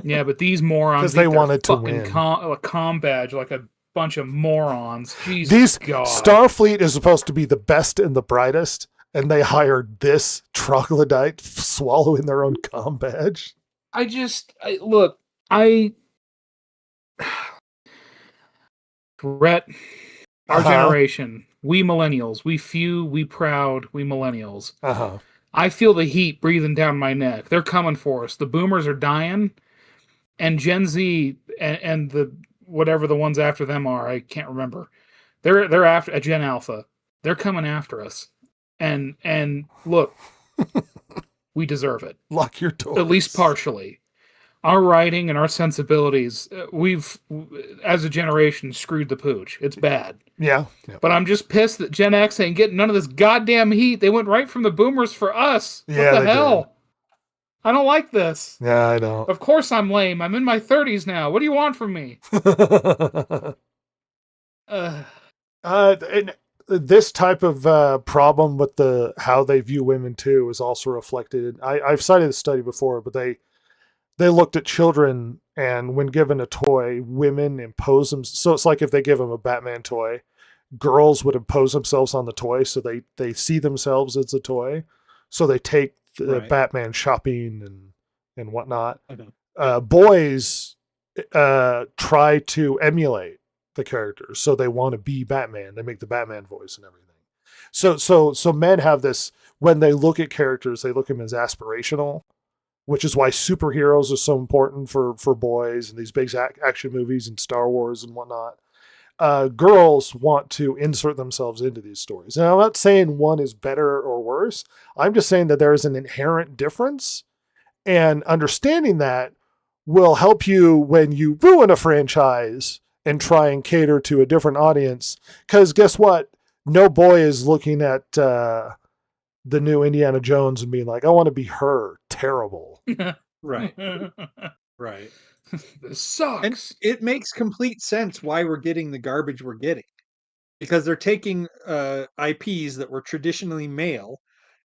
Yeah, but these morons 'Cause they eat their wanted to fucking win. comm badge like a bunch of morons. Jesus These God. Starfleet is supposed to be the best and the brightest, and they hired this troglodyte swallowing their own comm badge. Look, Rhett, our Uh-huh. generation, we millennials, we few, we proud, we millennials. Uh-huh. I feel the heat breathing down my neck. They're coming for us. The boomers are dying. and Gen Z and the whatever the ones after them are, I can't remember. They're after a Gen Alpha. They're coming after us, and look, we deserve it, Lock your doors. at least partially. Our writing and our sensibilities, we've, as a generation, screwed the pooch. It's bad. Yeah. But I'm just pissed that Gen X ain't getting none of this goddamn heat. They went right from the boomers for us. Yeah, What they the hell? I don't like this. Yeah, I know. Of course I'm lame. I'm in my 30s now. What do you want from me? And this type of problem with how they view women too is also reflected. I've cited this study before, but they looked at children, and when given a toy, women impose them. So it's like if they give them a Batman toy, girls would impose themselves on the toy, so they see themselves as a toy, so they take the Right. Batman shopping and whatnot. Okay. Boys try to emulate the characters, so they want to be Batman. They make the Batman voice and everything. So men have this, when they look at characters, they look at them as aspirational, which is why superheroes are so important for boys and these big action movies and Star Wars and whatnot. Girls want to insert themselves into these stories. And I'm not saying one is better or worse. I'm just saying that there is an inherent difference, and understanding that will help you when you ruin a franchise and try and cater to a different audience. Because guess what? No boy is looking at the new Indiana Jones and being like, I want to be her. Terrible. Right. Right. This sucks. And it makes complete sense why we're getting the garbage we're getting, because they're taking IPs that were traditionally male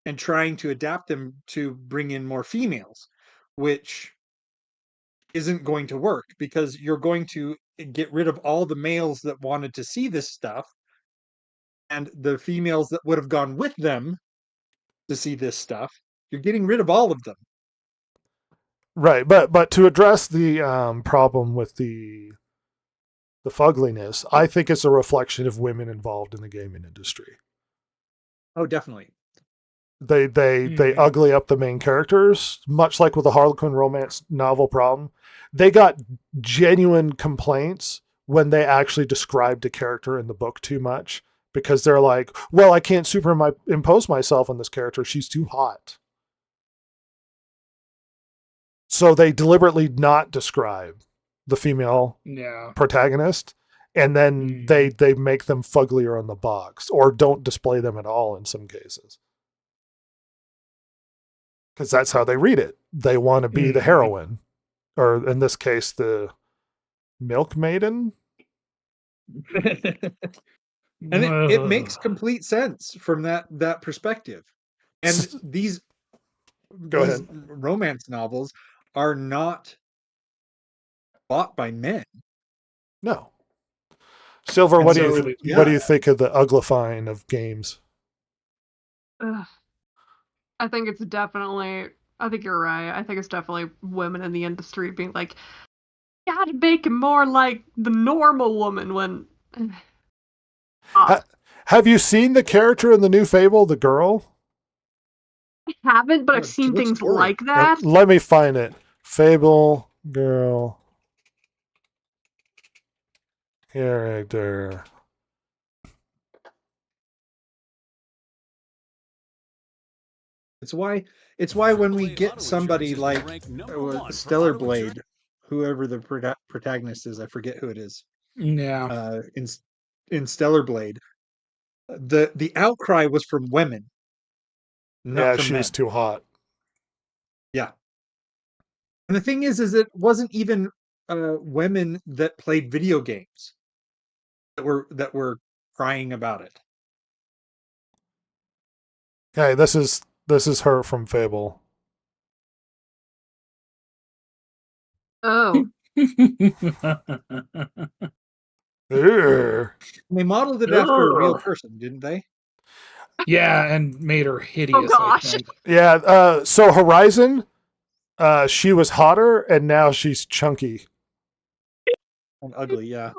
and trying to adapt them to bring in more females, which isn't going to work, because you're going to get rid of all the males that wanted to see this stuff, and the females that would have gone with them to see this stuff. You're getting rid of all of them. Right, but to address the problem with the fugliness, I think it's a reflection of women involved in the gaming industry. Oh, definitely. They ugly up the main characters, much like with the Harlequin romance novel problem. They got genuine complaints when they actually described a character in the book too much, because they're like, well, I can't impose myself on this character. She's too hot. So they deliberately not describe the female protagonist, and then they make them fugglier on the box, or don't display them at all in some cases. Because that's how they read it. They want to be the heroine, or in this case, the milk maiden. And it makes complete sense from that perspective. And these romance novels are not bought by men. No. Silver, And what so, do yeah. you think of the uglifying of games? I think it's definitely. I think you're right. I think it's definitely women in the industry being like, gotta make it more like the normal woman when. Have you seen the character in the new Fable, the girl? I haven't, but Oh, I've seen looks things gory. like that. Let me find it. Fable girl character. It's why when we get somebody like Stellar Blade, whoever the protagonist is, I forget who it is. Yeah. In Stellar Blade, the outcry was from women. Not from men. She's too hot. Yeah. And the thing is it wasn't even women that played video games that were crying about it. Hey, this is her from Fable. Oh, Urgh. They modeled it after a real person, didn't they? Yeah, and made her hideous. Oh, I gosh. think. Yeah. So Horizon, she was hotter, and now she's chunky. And ugly, yeah.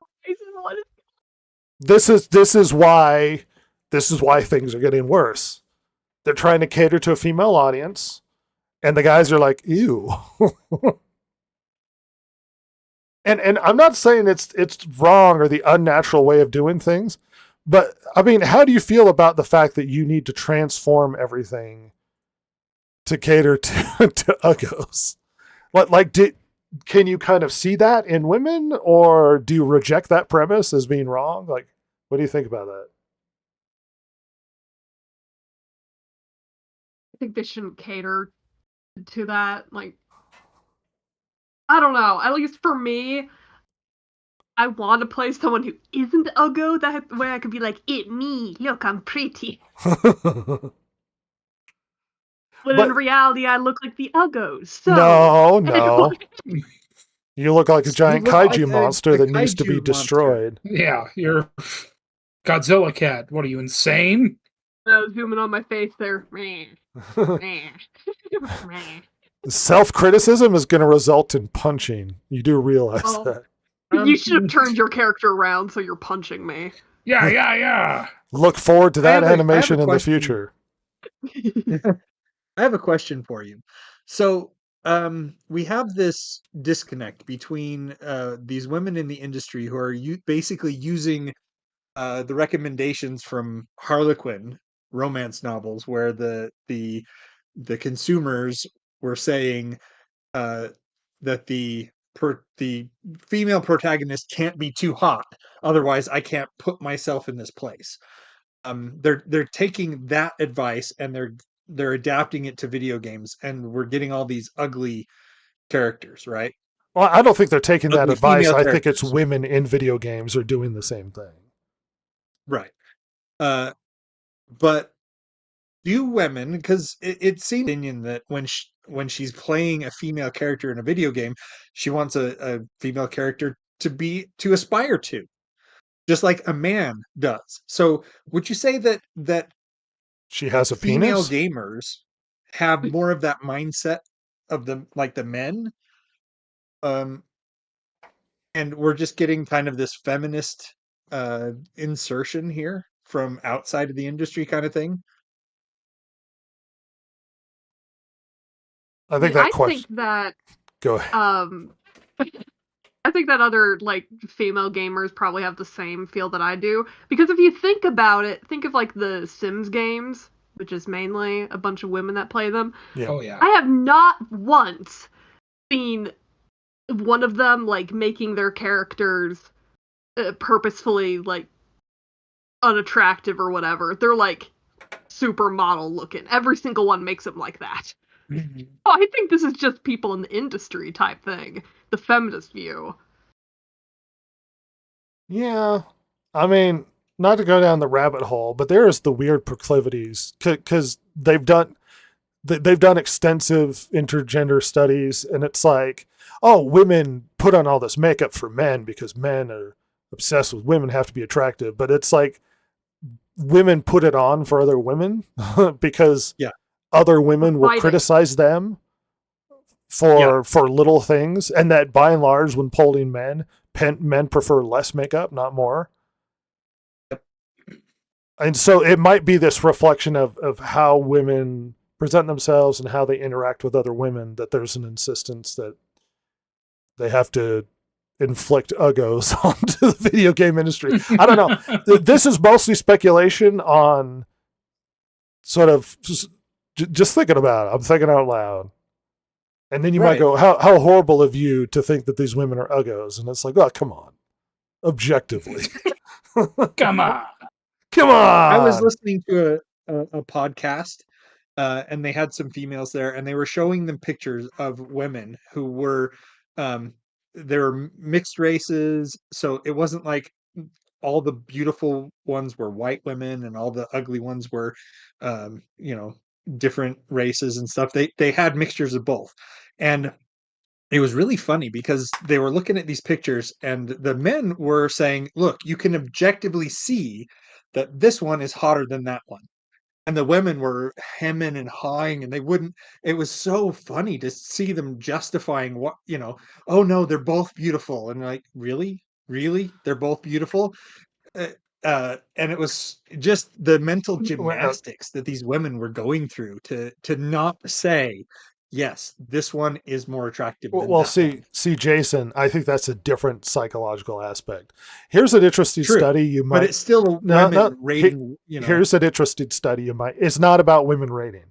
This is why things are getting worse. They're trying to cater to a female audience, and the guys are like, ew. And I'm not saying it's wrong or the unnatural way of doing things, but I mean, how do you feel about the fact that you need to transform everything to cater to uggos? Can you kind of see that in women, or do you reject that premise as being wrong? Like, what do you think about that? I think they shouldn't cater to that. Like, I don't know. At least for me, I want to play someone who isn't uggo. That way I could be like, it me. Look, I'm pretty. But in But- reality, I look like the uggos. So no. You look like a giant look kaiju like monster a that needs to kaiju be monster. destroyed. Yeah, you're Godzilla cat. What are you, insane? I was zooming on my face there. Meh. Meh. Meh. Self-criticism is going to result in punching. You do realize Oh. that. You should have turned your character around so you're punching me. Yeah. Look forward to that I have a animation in the question. future. I have a question for you. So, we have this disconnect between these women in the industry who are basically using the recommendations from Harlequin romance novels, where the consumers were saying that the female protagonist can't be too hot, otherwise I can't put myself in this place. They're taking that advice and they're adapting it to video games, and we're getting all these ugly characters, right? Well, I don't think they're taking that Ugly advice. female I think it's characters. women in video games are doing the same thing. Right. But do women, because it seems opinion that when she's playing a female character in a video game, she wants a female character to aspire to, just like a man does. So would you say that She has a female penis? gamers have more of that mindset of the men, um and we're just getting kind of this feminist insertion here from outside of the industry kind of thing? I think I that question. think that Go ahead. I think that other like female gamers probably have the same feel that I do, because if you think about it, think of like the Sims games, which is mainly a bunch of women that play them. Yeah. Oh yeah. I have not once seen one of them like making their characters purposefully like unattractive or whatever. They're like super model looking. Every single one makes them like that. Oh, I think this is just people in the industry type thing. The feminist view. Yeah. I mean, not to go down the rabbit hole, but there is the weird proclivities because they've done extensive intergender studies, and it's like, oh, women put on all this makeup for men because men are obsessed with women, have to be attractive. But it's like women put it on for other women because Yeah. other women will Fighting. criticize them for little things, and that by and large, when polling men prefer less makeup, not more. And so it might be this reflection of how women present themselves and how they interact with other women, that there's an insistence that they have to inflict uggos onto the video game industry. I don't know. This is mostly speculation on sort of just thinking about it. I'm thinking out loud. And then you might Right. go, how horrible of you to think that these women are uggos. And it's like, oh, come on. Objectively. Come on. Come on. I was listening to a podcast, and they had some females there, and they were showing them pictures of women who were, they were mixed races. So it wasn't like all the beautiful ones were white women and all the ugly ones were, different races and stuff. They had mixtures of both, and it was really funny because they were looking at these pictures, and the men were saying, "Look, you can objectively see that this one is hotter than that one." And the women were hemming and hawing, and they wouldn't. It was so funny to see them justifying oh no, they're both beautiful. And like, really? Really? They're both beautiful? Uh, and it was just the mental gymnastics that these women were going through to not say yes, this one is more attractive than Well, that see, Jason, I think that's a different psychological aspect. Here's an interesting True, study you one. But might. it's still No, women no, rating, you know. Here's an interesting study you might. It's not about women rating.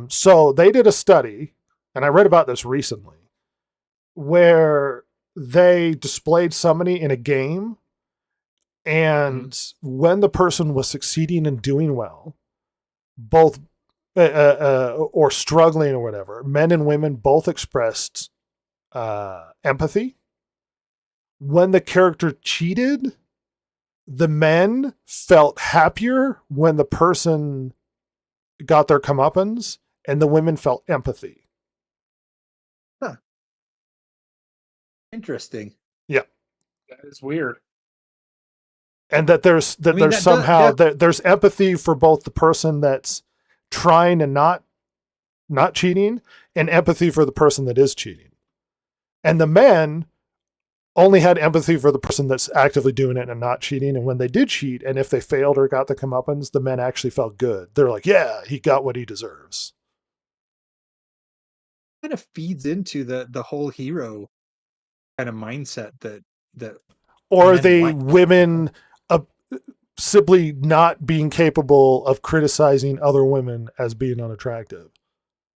So they did a study, and I read about this recently, where they displayed somebody in a game, and when the person was succeeding and doing well, both or struggling or whatever, men and women both expressed empathy. When the character cheated, the men felt happier when the person got their comeuppance, and the women felt empathy. Interesting. Yeah. That is weird. And that there's I mean, that somehow there's empathy for both the person that's trying and not cheating, and empathy for the person that is cheating. And the men only had empathy for the person that's actively doing it and not cheating. And when they did cheat, and if they failed or got the comeuppance, the men actually felt good. They're like, yeah, he got what he deserves. Kind of feeds into the whole hero kind of mindset that Or men the like. women simply not being capable of criticizing other women as being unattractive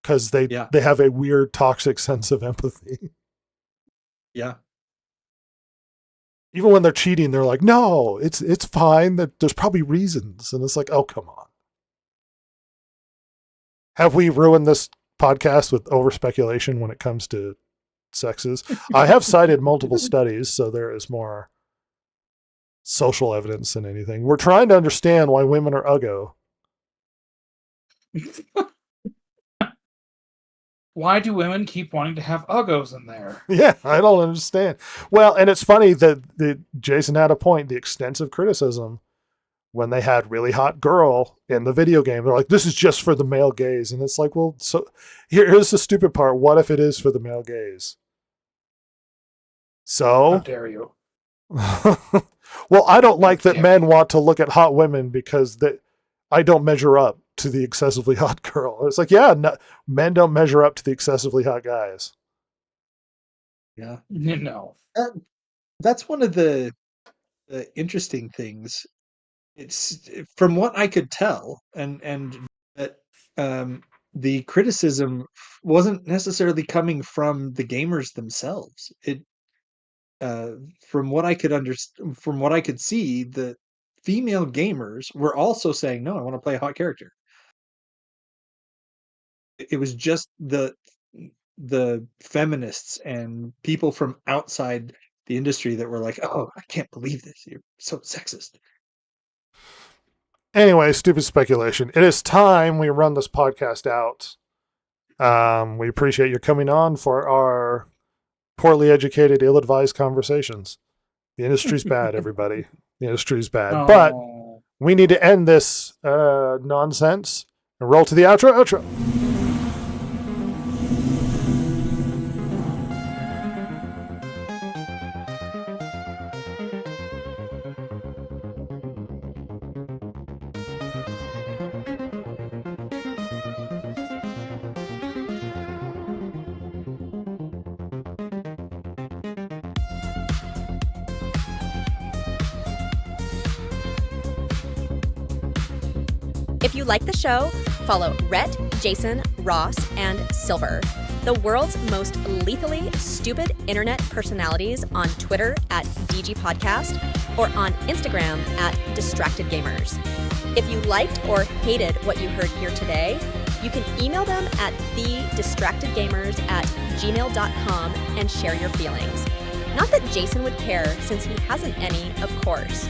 because they have a weird toxic sense of empathy. Yeah. Even when they're cheating, they're like, no, it's fine. That there's probably reasons. And it's like, oh, come on. Have we ruined this podcast with over speculation when it comes to sexes? I have cited multiple studies, so there is more social evidence than anything. We're trying to understand why women are uggo. Why do women keep wanting to have uggos in there? Yeah, I don't understand. Well, and it's funny that Jason had a point. The extensive criticism when they had really hot girl in the video game, they're like, this is just for the male gaze. And it's like, well, so here's the stupid part. What if it is for the male gaze? So How dare you? Well, I don't like that men want to look at hot women because I don't measure up to the excessively hot girl. It's like, yeah, no, men don't measure up to the excessively hot guys. Yeah. No. That's one of the interesting things. It's from what I could tell, and that the criticism wasn't necessarily coming from the gamers themselves. It from what I could understand, from what I could see, the female gamers were also saying, "No, I want to play a hot character." It was just the feminists and people from outside the industry that were like, "Oh, I can't believe this. You're so sexist." Anyway, stupid speculation. It is time we run this podcast out. We appreciate you coming on for our poorly educated, ill-advised conversations. The industry's bad, everybody. The industry's bad. Oh. But we need to end this nonsense and roll to the outro. If you like the show, follow Rhett, Jason, Ross, and Silver, the world's most lethally stupid internet personalities, on Twitter at DG Podcast or on Instagram at Distracted Gamers. If you liked or hated what you heard here today, you can email them at thedistractedgamers@gmail.com and share your feelings. Not that Jason would care, since he hasn't any, of course.